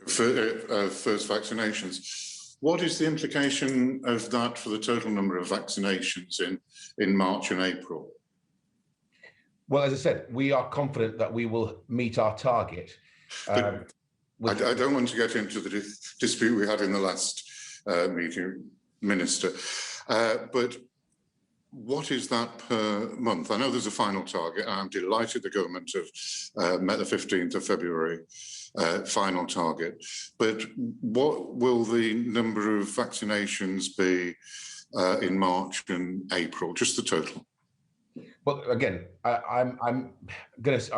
For first vaccinations, what is the implication of that for the total number of vaccinations in March and April? Well, as I said, we are confident that we will meet our target. I don't want to get into the dispute we had in the last meeting, Minister, but what is that per month? I know there's a final target, and I'm delighted the government have met the 15th of February final target. But what will the number of vaccinations be in March and April? Just the total. Well, again, I'm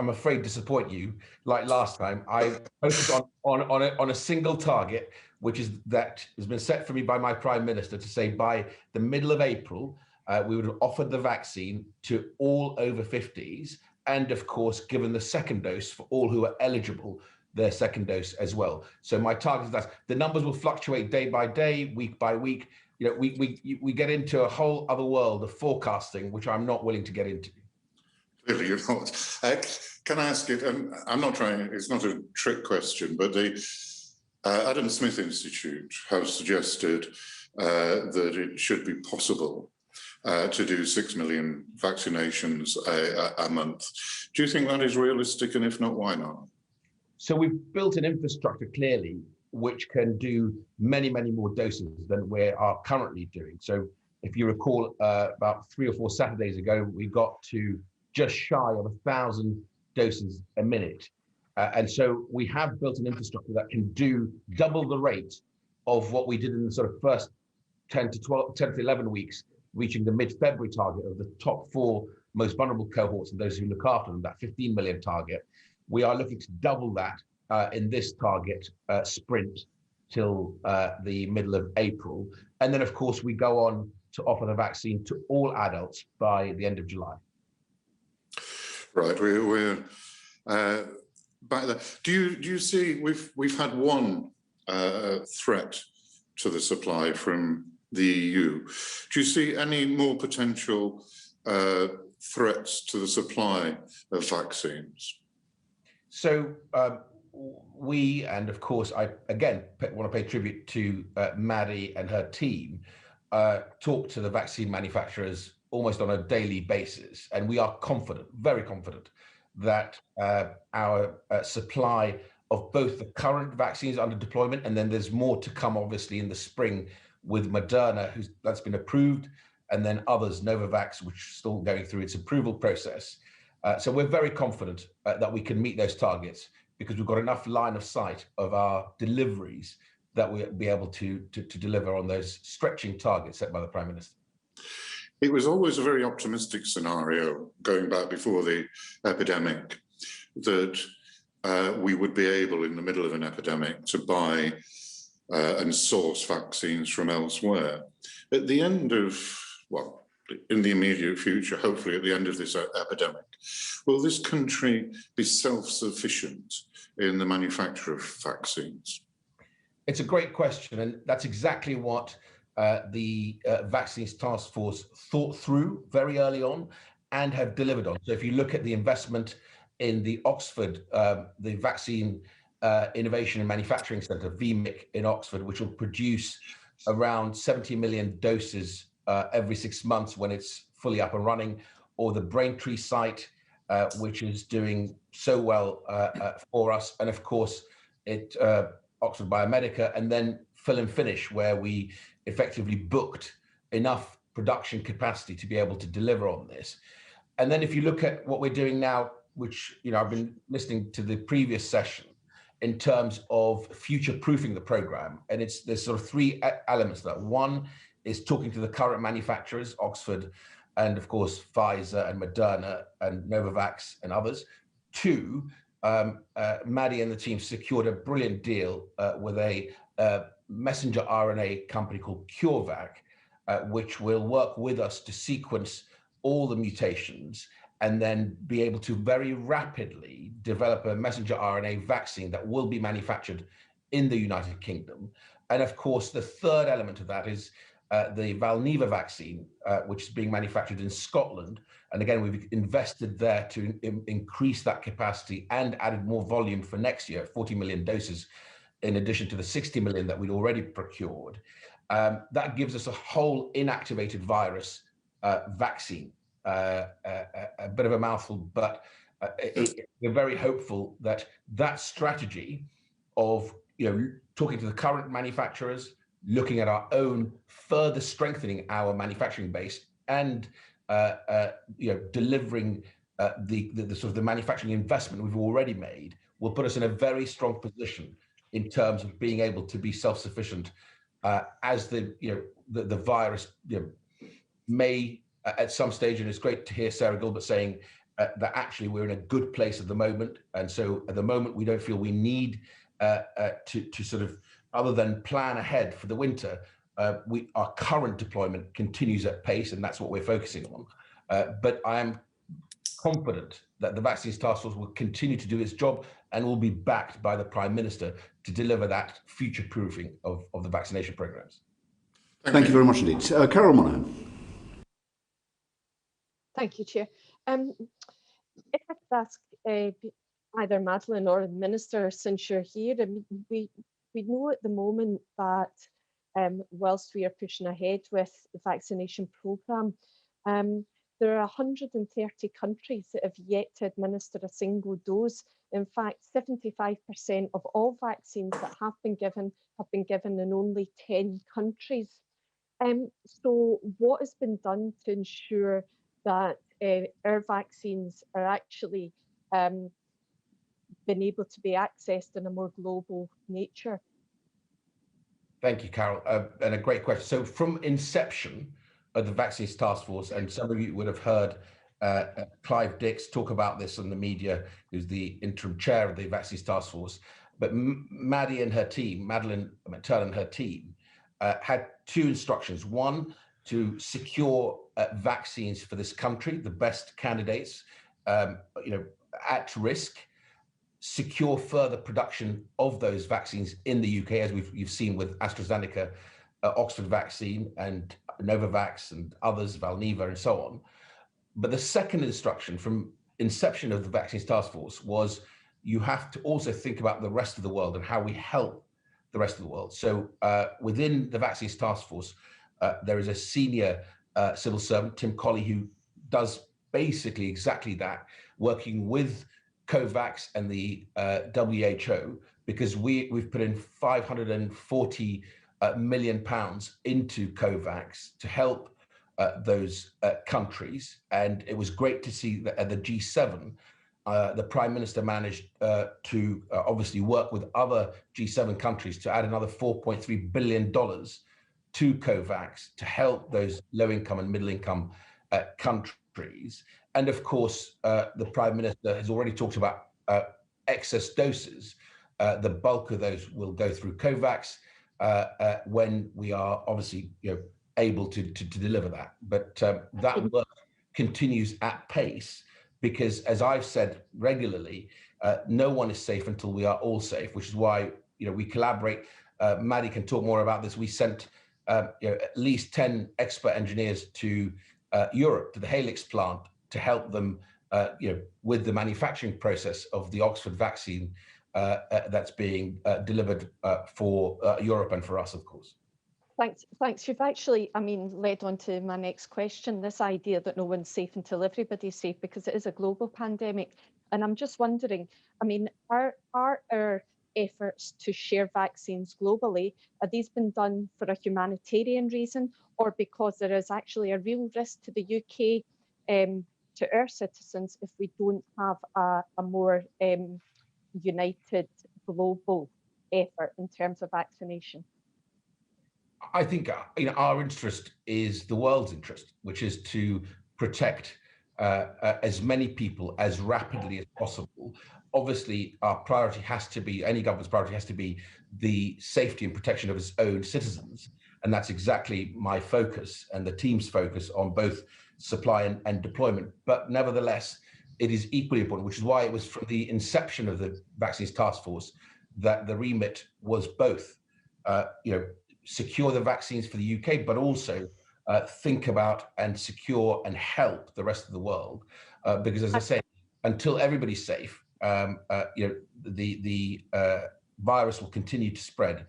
afraid to disappoint you. Like last time, I focused on a single target, which is that has been set for me by my Prime Minister to say by the middle of April, we would have offered the vaccine to all over 50s, and of course, given the second dose for all who are eligible, their second dose as well. So my target is that. The numbers will fluctuate day by day, week by week. You know, we get into a whole other world of forecasting, which I'm not willing to get into. Clearly, you're not. Can I ask it? I'm not trying. It's not a trick question, but the Adam Smith Institute have suggested that it should be possible to do 6 million vaccinations a month. Do you think that is realistic? And if not, why not? So we've built an infrastructure clearly which can do many, many more doses than we are currently doing. So if you recall, about 3 or 4 Saturdays ago, we got to just shy of 1,000 doses a minute. And so we have built an infrastructure that can do double the rate of what we did in the sort of first 10 to 11 weeks, reaching the mid-February target of the top 4 most vulnerable cohorts and those who look after them, that 15 million target. We are looking to double that in this target sprint till the middle of April. And then, of course, we go on to offer the vaccine to all adults by the end of July. Right, we're back there. Do you see we've had one threat to the supply from the EU? Do you see any more potential threats to the supply of vaccines? So we, and of course, I again want to pay tribute to Maddie and her team, talk to the vaccine manufacturers almost on a daily basis. And we are confident, very confident, that our supply of both the current vaccines under deployment, and then there's more to come, obviously, in the spring with Moderna, that's been approved, and then others, Novavax, which is still going through its approval process. So we're very confident that we can meet those targets because we've got enough line of sight of our deliveries that we'll be able to deliver on those stretching targets set by the Prime Minister. It was always a very optimistic scenario going back before the epidemic that we would be able in the middle of an epidemic to buy and source vaccines from elsewhere. At the end of, well, in the immediate future, hopefully at the end of this epidemic, will this country be self-sufficient in the manufacture of vaccines? It's a great question, and that's exactly what the Vaccines Taskforce thought through very early on and have delivered on. So if you look at the investment in the Oxford, the Vaccine Innovation and Manufacturing Centre, VMIC in Oxford, which will produce around 70 million doses every 6 months when it's fully up and running, or the Braintree site, which is doing so well for us, and of course, Oxford Biomedica, and then fill and finish, where we effectively booked enough production capacity to be able to deliver on this. And then if you look at what we're doing now, which, I've been listening to the previous session in terms of future-proofing the program, and there's sort of three elements to that. One is talking to the current manufacturers, Oxford, and of course, Pfizer and Moderna and Novavax and others. Two, Maddie and the team secured a brilliant deal with a messenger RNA company called CureVac, which will work with us to sequence all the mutations and then be able to very rapidly develop a messenger RNA vaccine that will be manufactured in the United Kingdom. And of course, the third element of that is the Valneva vaccine, which is being manufactured in Scotland. And again, we've invested there to increase that capacity and added more volume for next year, 40 million doses, in addition to the 60 million that we'd already procured. That gives us a whole inactivated virus vaccine. A bit of a mouthful, but we're very hopeful that that strategy of talking to the current manufacturers, looking at our own, further strengthening our manufacturing base, and delivering the sort of the manufacturing investment we've already made will put us in a very strong position in terms of being able to be self-sufficient as the virus may at some stage. And it's great to hear Sarah Gilbert saying that actually we're in a good place at the moment. And so at the moment, we don't feel we need to sort of, other than plan ahead for the winter, our current deployment continues at pace, and that's what we're focusing on. But I am confident that the Vaccines Task Force will continue to do its job and will be backed by the Prime Minister to deliver that future-proofing of the vaccination programs. Thank you very much indeed. Carol Monaghan. Thank you, Chair. If I could ask either Madelaine or the Minister, since you're here, we know at the moment that whilst we are pushing ahead with the vaccination programme, there are 130 countries that have yet to administer a single dose. In fact, 75% of all vaccines that have been given in only 10 countries. So what has been done to ensure that our vaccines are actually been able to be accessed in a more global nature? Thank you, Carol, and a great question. So from inception of the Vaccines Task Force, and some of you would have heard Clive Dix talk about this on the media, who's the interim chair of the Vaccines Task Force, but Maddie and her team, Madelaine McTernan and her team, had two instructions. One, to secure vaccines for this country, the best candidates, at risk, secure further production of those vaccines in the UK, as you've seen with AstraZeneca, Oxford vaccine, and Novavax and others, Valneva and so on. But the second instruction from inception of the Vaccines Task Force was you have to also think about the rest of the world and how we help the rest of the world. So within the Vaccines Task Force, there is a senior civil servant, Tim Colley, who does basically exactly that, working with COVAX and the WHO, because we've put in £540 million into COVAX to help those countries. And it was great to see that at the G7, the Prime Minister managed to obviously work with other G7 countries to add another $4.3 billion to COVAX to help those low-income and middle-income countries. And of course, the Prime Minister has already talked about excess doses. The bulk of those will go through COVAX when we are obviously able to deliver that. But that work continues at pace, because as I've said regularly, no one is safe until we are all safe, which is why we collaborate. Maddie can talk more about this. We sent at least 10 expert engineers to Europe, to the Helix plant, to help them with the manufacturing process of the Oxford vaccine that's being delivered for Europe and for us, of course. Thanks. You've actually, led on to my next question, this idea that no one's safe until everybody's safe, because it is a global pandemic. And I'm just wondering, are our efforts to share vaccines globally? Are these been done for a humanitarian reason, or because there is actually a real risk to the UK, to our citizens, if we don't have a more united global effort in terms of vaccination? I think our interest is the world's interest, which is to protect as many people as rapidly as possible. Obviously, our priority has to be, any government's priority has to be the safety and protection of its own citizens. And that's exactly my focus and the team's focus on both supply and deployment. But nevertheless, it is equally important, which is why it was from the inception of the Vaccines Task Force that the remit was both, secure the vaccines for the UK, but also think about and secure and help the rest of the world. Because as I say, until everybody's safe, the virus will continue to spread.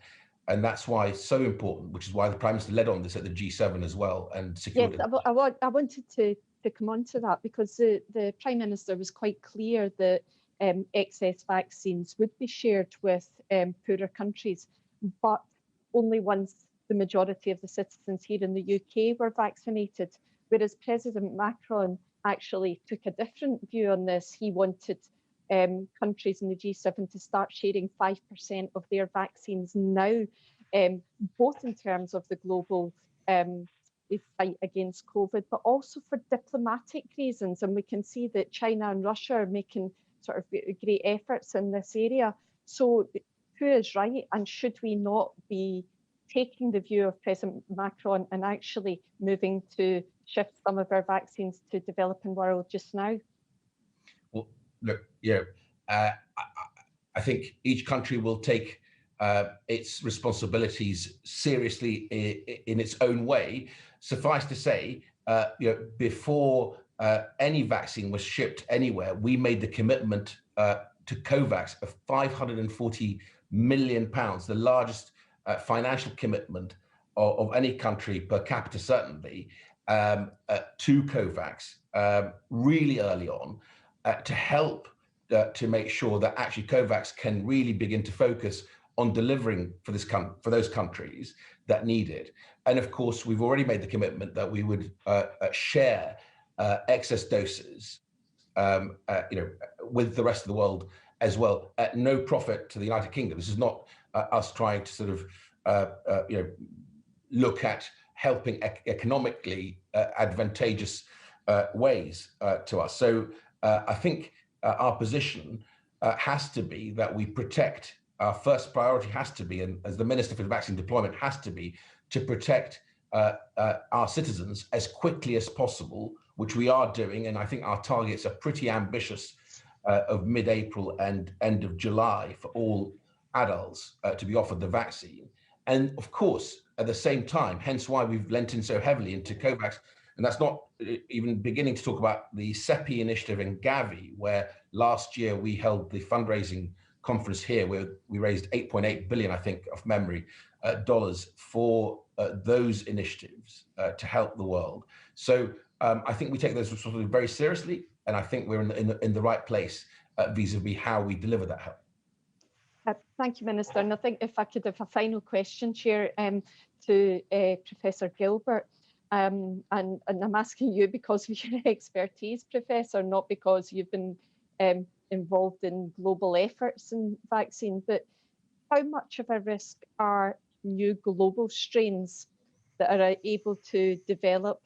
And that's why it's so important, which is why the Prime Minister led on this at the G7 as well and secured it. I wanted to come on to that, because the Prime Minister was quite clear that excess vaccines would be shared with poorer countries, but only once the majority of the citizens here in the UK were vaccinated, whereas President Macron actually took a different view on this. He wanted countries in the G7 to start sharing 5% of their vaccines now, both in terms of the global fight against COVID, but also for diplomatic reasons. And we can see that China and Russia are making sort of great efforts in this area. So who is right, and should we not be taking the view of President Macron and actually moving to shift some of our vaccines to developing world just now? Well, look, I think each country will take its responsibilities seriously in its own way. Suffice to say, before any vaccine was shipped anywhere, we made the commitment to COVAX of £540 million, the largest financial commitment of any country per capita, certainly, to COVAX really early on, to help to make sure that actually COVAX can really begin to focus on delivering for those countries that need it. And of course, we've already made the commitment that we would share excess doses, with the rest of the world as well, at no profit to the United Kingdom. This is not us trying to sort of, look at helping economically advantageous ways to us. So I think our position has to be that we protect. Our first priority has to be, and as the Minister for Vaccine Deployment has to be, to protect our citizens as quickly as possible, which we are doing. And I think our targets are pretty ambitious of mid-April and end of July for all adults to be offered the vaccine. And of course, at the same time, hence why we've lent in so heavily into COVAX. And that's not even beginning to talk about the CEPI initiative in Gavi, where last year we held the fundraising conference here, where we raised 8.8 billion, I think, of memory, dollars for those initiatives to help the world. So I think we take those responsibilities very seriously, and I think we're in the right place vis-a-vis how we deliver that help. Thank you, Minister. And I think if I could have a final question, Chair, to Professor Gilbert. And I'm asking you because of your expertise, Professor, not because you've been involved in global efforts in vaccine, but how much of a risk are new global strains that are able to develop?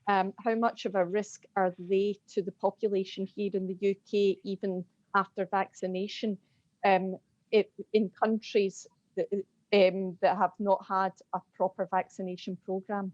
How much of a risk are they to the population here in the UK, even after vaccination, in countries that have not had a proper vaccination programme?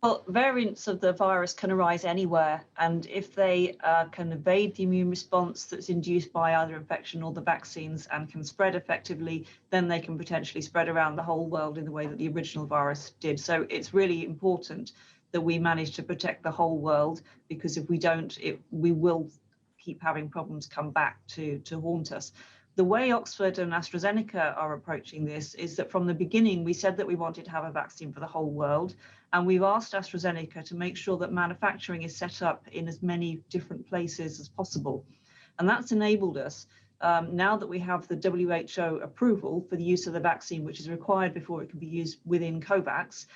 Well, variants of the virus can arise anywhere, and if they can evade the immune response that's induced by either infection or the vaccines and can spread effectively, then they can potentially spread around the whole world in the way that the original virus did. So it's really important that we manage to protect the whole world, because if we don't, we will keep having problems come back to haunt us. The way Oxford and AstraZeneca are approaching this is that from the beginning, we said that we wanted to have a vaccine for the whole world. And we've asked AstraZeneca to make sure that manufacturing is set up in as many different places as possible. And that's enabled us now that we have the WHO approval for the use of the vaccine, which is required before it can be used within COVAX,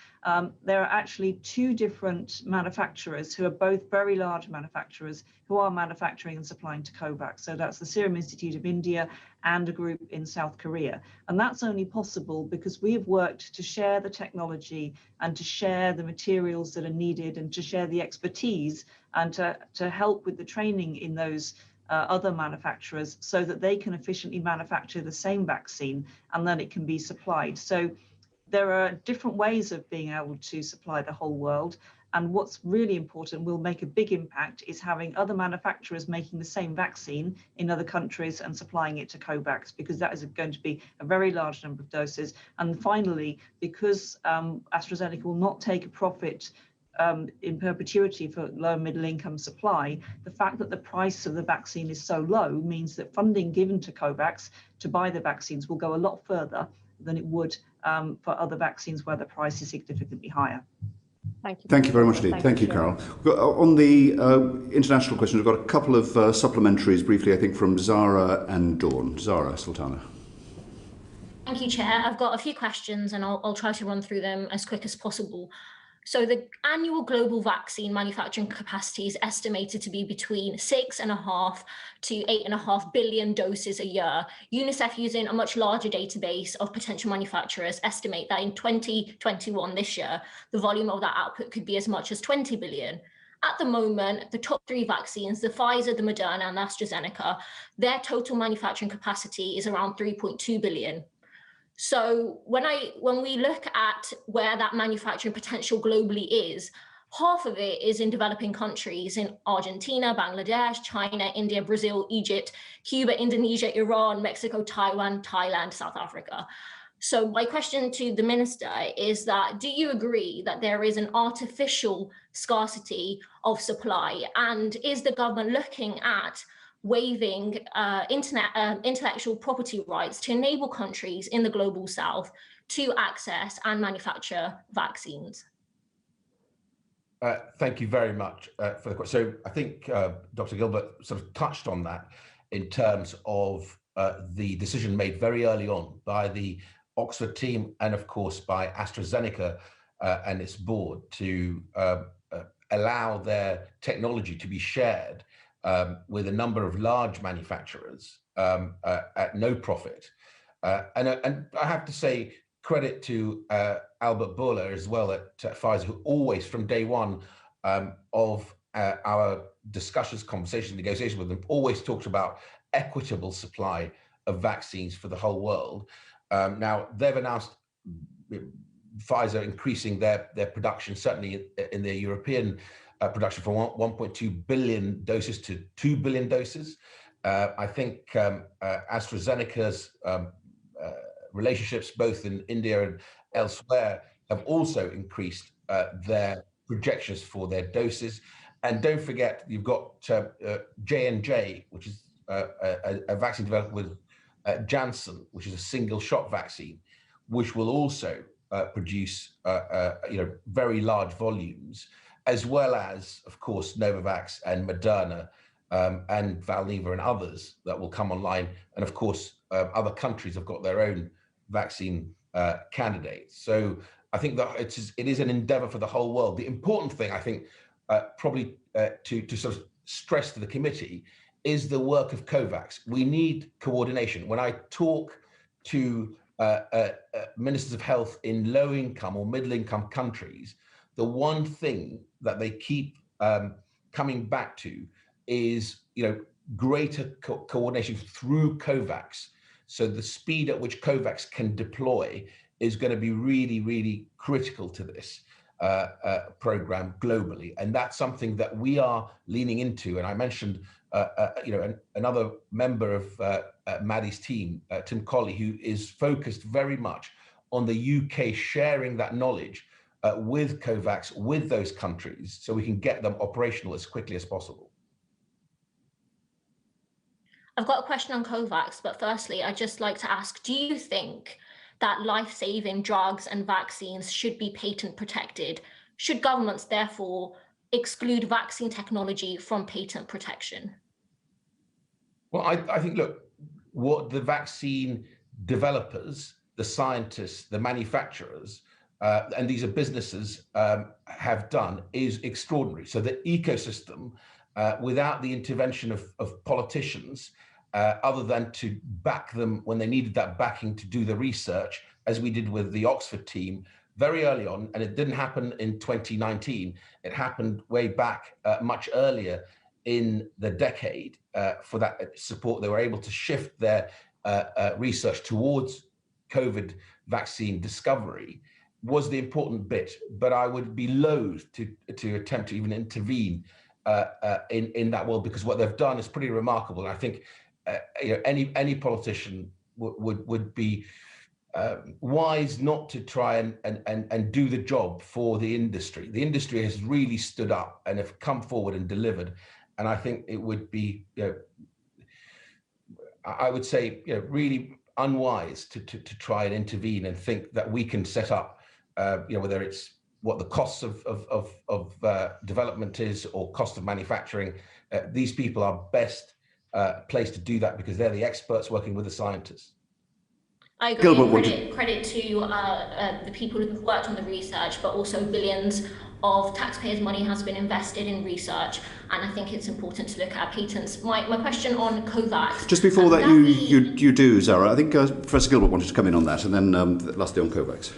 there are actually two different manufacturers who are both very large manufacturers who are manufacturing and supplying to COVAX. So that's the Serum Institute of India and a group in South Korea. And that's only possible because we have worked to share the technology and to share the materials that are needed and to share the expertise and to help with the training in those other manufacturers so that they can efficiently manufacture the same vaccine and then it can be supplied. So there are different ways of being able to supply the whole world. And what's really important, will make a big impact, is having other manufacturers making the same vaccine in other countries and supplying it to COVAX, because that is going to be a very large number of doses. And finally, because AstraZeneca will not take a profit in perpetuity for low and middle income supply, the fact that the price of the vaccine is so low means that funding given to COVAX to buy the vaccines will go a lot further than it would for other vaccines where the price is significantly higher. Thank you. Thank you very much indeed. Thank you, Carol. On the international question, we've got a couple of supplementaries briefly, I think, from Zara and Dawn. Zara Sultana. Thank you, Chair. I've got a few questions and I'll try to run through them as quick as possible. So the annual global vaccine manufacturing capacity is estimated to be between 6.5 to 8.5 billion doses a year. UNICEF, using a much larger database of potential manufacturers, estimate that in 2021, this year, the volume of that output could be as much as 20 billion. At the moment, the top three vaccines, the Pfizer, the Moderna, and the AstraZeneca, their total manufacturing capacity is around 3.2 billion. So when we look at where that manufacturing potential globally is, half of it is in developing countries in Argentina, Bangladesh, China, India, Brazil, Egypt, Cuba, Indonesia, Iran, Mexico, Taiwan, Thailand, South Africa. So my question to the Minister is that, do you agree that there is an artificial scarcity of supply? And is the government looking at waiving intellectual property rights to enable countries in the global south to access and manufacture vaccines? Thank you very much for the question. So I think Dr. Gilbert sort of touched on that in terms of the decision made very early on by the Oxford team and of course by AstraZeneca and its board to allow their technology to be shared with a number of large manufacturers at no profit. And I have to say credit to Albert Bourla as well at Pfizer, who always from day one of our discussions, conversations, negotiations with them, always talked about equitable supply of vaccines for the whole world. Now, they've announced Pfizer increasing their production, certainly in their European production from 1.2 billion doses to 2 billion doses. I think AstraZeneca's relationships both in India and elsewhere have also increased their projections for their doses. And don't forget, you've got J&J, which is a vaccine developed with Janssen, which is a single shot vaccine, which will also produce very large volumes, as well as, of course, Novavax and Moderna and Valneva and others that will come online. And of course, other countries have got their own vaccine candidates. So I think that it is an endeavor for the whole world. The important thing, I think, probably to sort of stress to the committee is the work of COVAX. We need coordination. When I talk to ministers of health in low income or middle income countries, the one thing that they keep coming back to is, greater coordination through COVAX. So the speed at which COVAX can deploy is going to be really, really critical to this program globally. And that's something that we are leaning into. And I mentioned, another member of Maddie's team, Tim Colley, who is focused very much on the UK sharing that knowledge with COVAX, with those countries, so we can get them operational as quickly as possible. I've got a question on COVAX, but firstly, I'd just like to ask, do you think that life-saving drugs and vaccines should be patent protected? Should governments therefore exclude vaccine technology from patent protection? Well, I think, look, what the vaccine developers, the scientists, the manufacturers, and these are businesses, have done is extraordinary. So the ecosystem, without the intervention of politicians, other than to back them when they needed that backing to do the research, as we did with the Oxford team very early on, and it didn't happen in 2019, it happened way back much earlier in the decade. For that support, they were able to shift their research towards COVID vaccine discovery, was the important bit. But I would be loath to attempt to even intervene in that world, because what they've done is pretty remarkable. And I think any politician would be wise not to try and do the job for the industry. The industry has really stood up and have come forward and delivered. And I think it would be, I would say, really unwise to try and intervene and think that we can set up, whether it's what the costs of development is or cost of manufacturing. These people are best placed to do that because they're the experts working with the scientists. I agree. Credit to the people who've worked on the research, but also billions of taxpayers' money has been invested in research, and I think it's important to look at patents. My question on COVAX. Just before that, you do, Zara. I think Professor Gilbert wanted to come in on that, and then lastly on COVAX.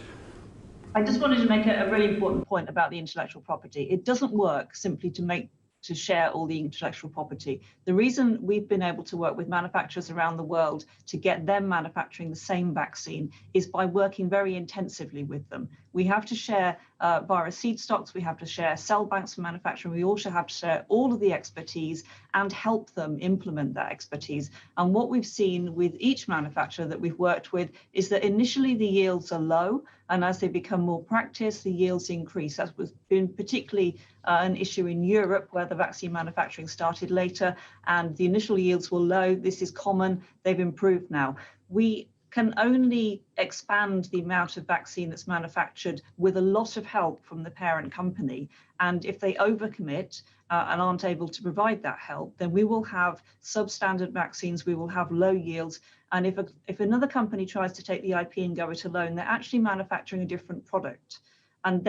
I just wanted to make a really important point about the intellectual property. It doesn't work simply to share all the intellectual property. The reason we've been able to work with manufacturers around the world to get them manufacturing the same vaccine is by working very intensively with them. We have to share virus seed stocks, we have to share cell banks for manufacturing, we also have to share all of the expertise and help them implement that expertise. And what we've seen with each manufacturer that we've worked with is that initially the yields are low, and as they become more practiced, the yields increase. That's been particularly an issue in Europe, where the vaccine manufacturing started later and the initial yields were low. This is common, they've improved now. We can only expand the amount of vaccine that's manufactured with a lot of help from the parent company. And if they overcommit and aren't able to provide that help, then we will have substandard vaccines, we will have low yields. And if another company tries to take the IP and go it alone, they're actually manufacturing a different product. And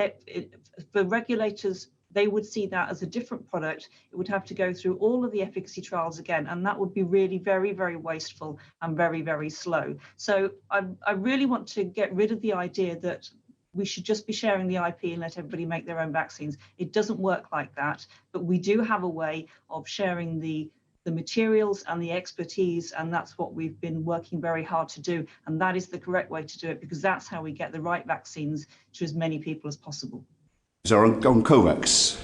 for regulators, they would see that as a different product. It would have to go through all of the efficacy trials again, and that would be really very, very wasteful and very, very slow. So I really want to get rid of the idea that we should just be sharing the IP and let everybody make their own vaccines. It doesn't work like that, but we do have a way of sharing the materials and the expertise, and that's what we've been working very hard to do. And that is the correct way to do it, because that's how we get the right vaccines to as many people as possible. So on COVAX.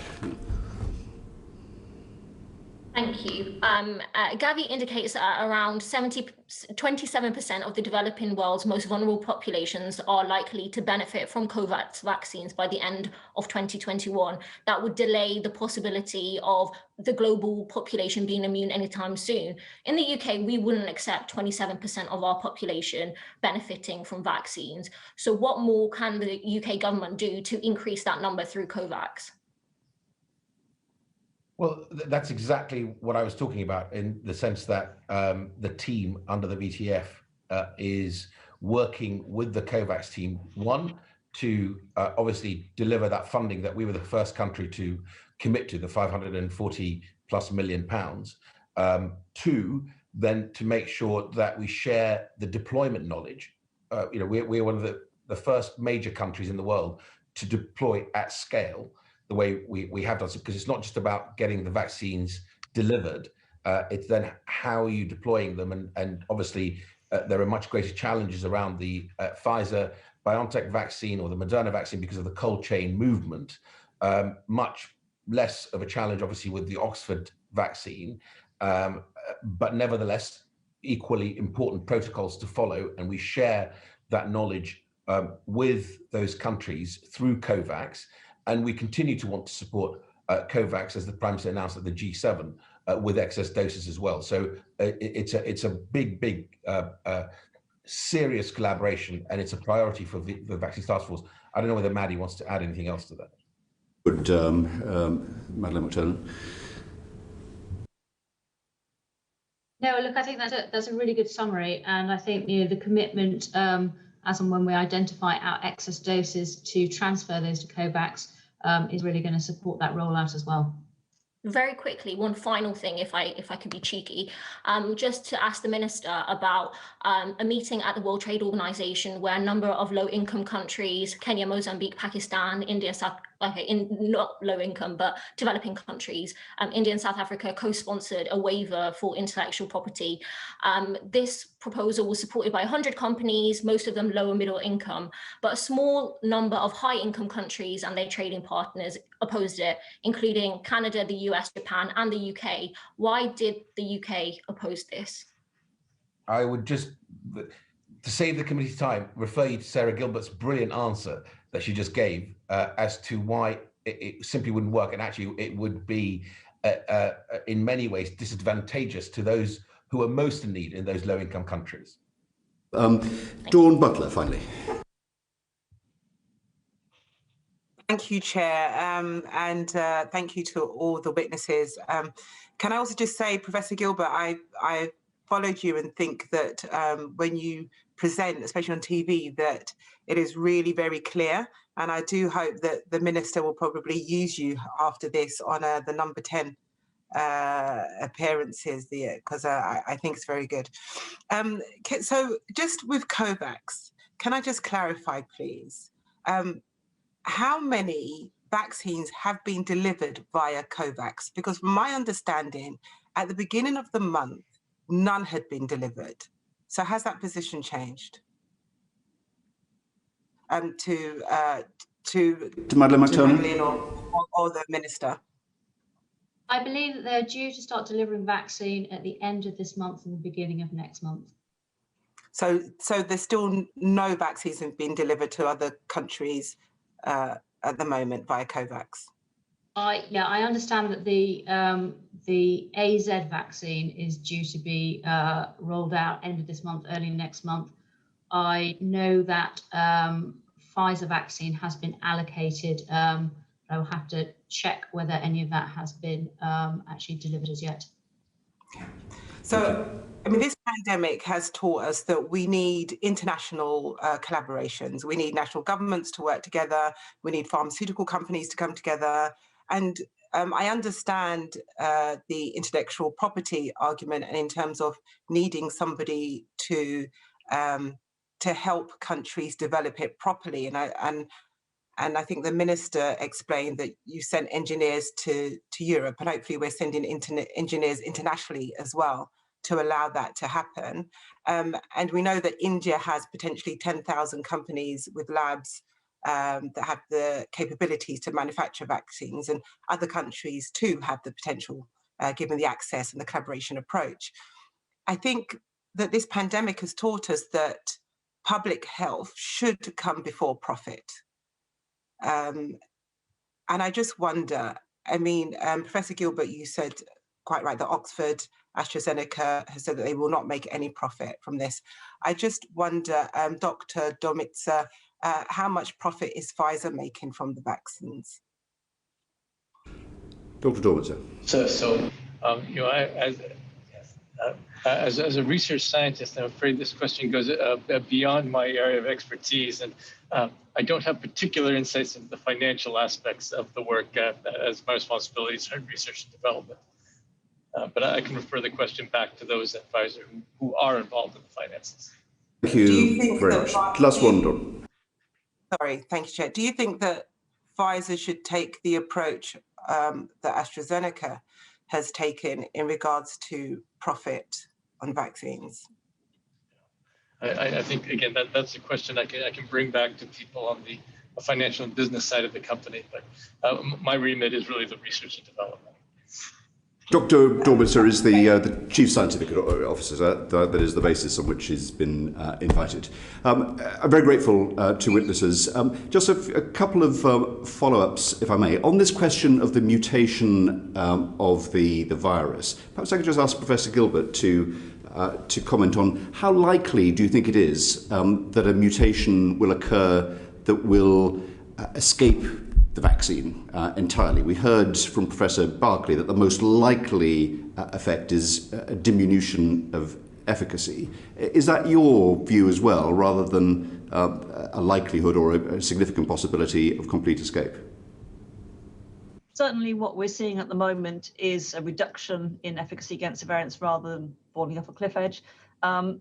Thank you. Gavi indicates that around 27% of the developing world's most vulnerable populations are likely to benefit from COVAX vaccines by the end of 2021. That would delay the possibility of the global population being immune anytime soon. In the UK, we wouldn't accept 27% of our population benefiting from vaccines. So what more can the UK government do to increase that number through COVAX? Well, that's exactly what I was talking about, in the sense that the team under the VTF is working with the COVAX team, one, to obviously deliver that funding that we were the first country to commit to, the 540+ million pounds. Two, then to make sure that we share the deployment knowledge. We're one of the first major countries in the world to deploy at scale the way we have done, because it's not just about getting the vaccines delivered, it's then how are you deploying them, and obviously there are much greater challenges around the Pfizer BioNTech vaccine or the Moderna vaccine because of the cold chain movement. Much less of a challenge obviously with the Oxford vaccine, but nevertheless equally important protocols to follow, and we share that knowledge with those countries through COVAX. And we continue to want to support COVAX, as the Prime Minister announced at the G7, with excess doses as well. So it's a big, serious collaboration, and it's a priority for the Vaccine Taskforce. I don't know whether Maddie wants to add anything else to that. Good, Madelaine McTernan. No, look, I think that's a really good summary, and I think the commitment, as and when we identify our excess doses, to transfer those to COVAX is really going to support that rollout as well. Very quickly, one final thing, if I could be cheeky, just to ask the Minister about a meeting at the World Trade Organization where a number of low-income countries, Kenya, Mozambique, Pakistan, India, not low-income, but developing countries, India and South Africa co-sponsored a waiver for intellectual property. This proposal was supported by 100 companies, most of them low and middle income, but a small number of high-income countries and their trading partners opposed it, including Canada, the US, Japan, and the UK. Why did the UK oppose this? I would just, to save the committee time, refer you to Sarah Gilbert's brilliant answer that she just gave as to why it simply wouldn't work. And actually, it would be, in many ways, disadvantageous to those who are most in need in those low-income countries. Dawn Butler, finally. Thank you, Chair, and thank you to all the witnesses. Can I also just say, Professor Gilbert, I followed you and think that when you present, especially on TV, that it is really very clear. And I do hope that the Minister will probably use you after this on the number 10 appearances, because I think it's very good. So just with COVAX, can I just clarify, please? How many vaccines have been delivered via COVAX? Because from my understanding, at the beginning of the month, none had been delivered. So has that position changed? To Madelaine McTernan? Madelaine or the Minister? I believe that they're due to start delivering vaccine at the end of this month and the beginning of next month. So there's still no vaccines have been delivered to other countries at the moment via COVAX? I understand that the AZ vaccine is due to be rolled out end of this month, early next month. I know that Pfizer vaccine has been allocated. I'll have to check whether any of that has been actually delivered as yet. So, I mean, this pandemic has taught us that we need international collaborations. We need national governments to work together. We need pharmaceutical companies to come together. And I understand the intellectual property argument, and in terms of needing somebody to help countries develop it properly. And I think the Minister explained that you sent engineers to Europe, and hopefully we're sending engineers internationally as well to allow that to happen. And we know that India has potentially 10,000 companies with labs that have the capabilities to manufacture vaccines, and other countries too have the potential, given the access and the collaboration approach. I think that this pandemic has taught us that public health should come before profit. And I just wonder, I mean, Professor Gilbert, you said quite right that Oxford, AstraZeneca has said that they will not make any profit from this. I just wonder, Dr. Dormitzer, how much profit is Pfizer making from the vaccines? Dr. Dormitzer. You know, as a research scientist, I'm afraid this question goes beyond my area of expertise, and I don't have particular insights into the financial aspects of the work as my responsibilities are in research and development. But I can refer the question back to those at Pfizer who are involved in the finances. Thank you very much. Last one, Dawn. Sorry, thank you, Chair. Do you think that Pfizer should take the approach that AstraZeneca has taken in regards to profit on vaccines? I think, again, that's a question I can bring back to people on the financial and business side of the company, but my remit is really the research and development. Dr. Dormitzer is the Chief Scientific Officer. That is the basis on which he's been invited. I'm very grateful to witnesses. Just a couple of follow-ups, if I may. On this question of the mutation of the virus, perhaps I could just ask Professor Gilbert to comment on how likely do you think it is that a mutation will occur that will escape the vaccine entirely. We heard from Professor Barclay that the most likely effect is a diminution of efficacy. Is that your view as well, rather than a likelihood or a significant possibility of complete escape? Certainly what we're seeing at the moment is a reduction in efficacy against the variants rather than falling off a cliff edge.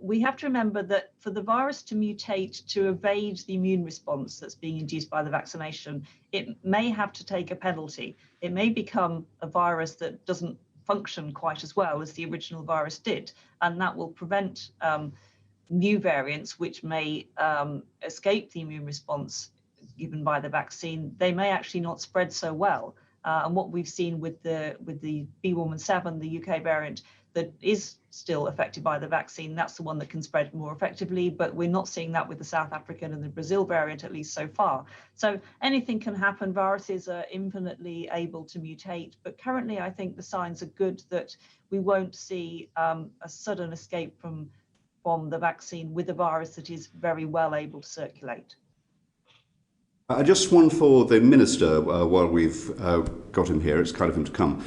We have to remember that for the virus to mutate to evade the immune response that's being induced by the vaccination, it may have to take a penalty. It may become a virus that doesn't function quite as well as the original virus did, and that will prevent new variants which may escape the immune response given by the vaccine. They may actually not spread so well. And what we've seen with the B117, the UK variant, that is still affected by the vaccine, that's the one that can spread more effectively, but we're not seeing that with the South African and the Brazil variant, at least so far. So anything can happen. Viruses are infinitely able to mutate, but currently I think the signs are good that we won't see a sudden escape from the vaccine with a virus that is very well able to circulate. Just one for the Minister while we've got him here. It's kind of him to come.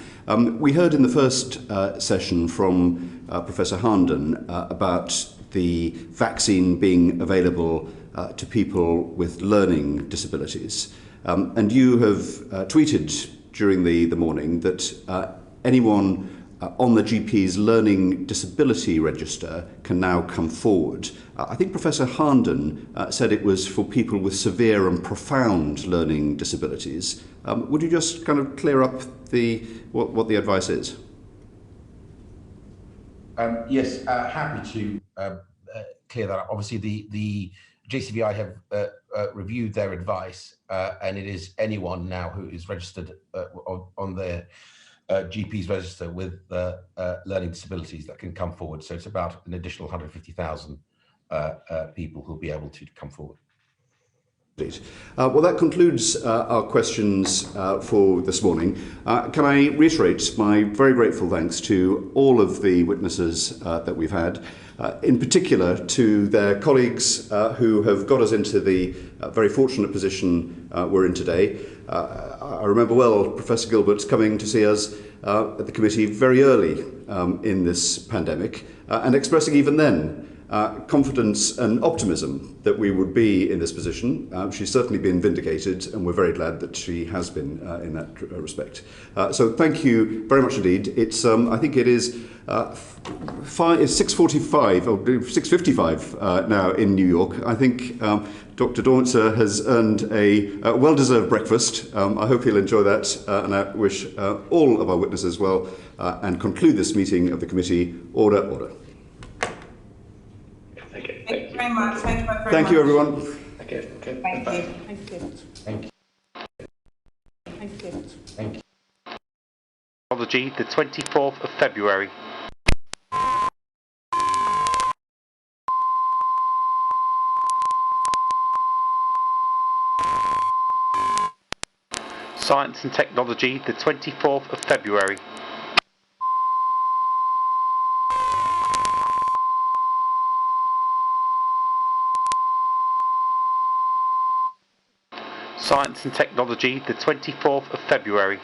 We heard in the first session from Professor Harnden about the vaccine being available to people with learning disabilities. And you have tweeted during the morning that anyone on the GP's learning disability register can now come forward. I think Professor Harnden said it was for people with severe and profound learning disabilities. Would you just kind of clear up what the advice is? Yes, happy to clear that up. Obviously, the JCVI have reviewed their advice, and it is anyone now who is registered on their GP's register with learning disabilities that can come forward. So it's about an additional 150,000 people who'll be able to come forward. Well, that concludes our questions for this morning. Can I reiterate my very grateful thanks to all of the witnesses that we've had, in particular to their colleagues who have got us into the very fortunate position we're in today. I remember well Professor Gilbert coming to see us at the committee very early in this pandemic and expressing even then confidence and optimism that we would be in this position. She's certainly been vindicated, and we're very glad that she has been in that respect. So thank you very much indeed. It's I think it is it's 6:45 or 6:55 now in New York. I think Dr. Dormitzer has earned a well-deserved breakfast. I hope he'll enjoy that, and I wish all of our witnesses well, and conclude this meeting of the committee. Order. Thank you very much. Thank you very much. Thank you, everyone. Thank you. Thank you. Thank you. Thank you. Thank you. Technology, the 24th of February. Science and Technology, the 24th of February. Science and Technology, the 24th of February.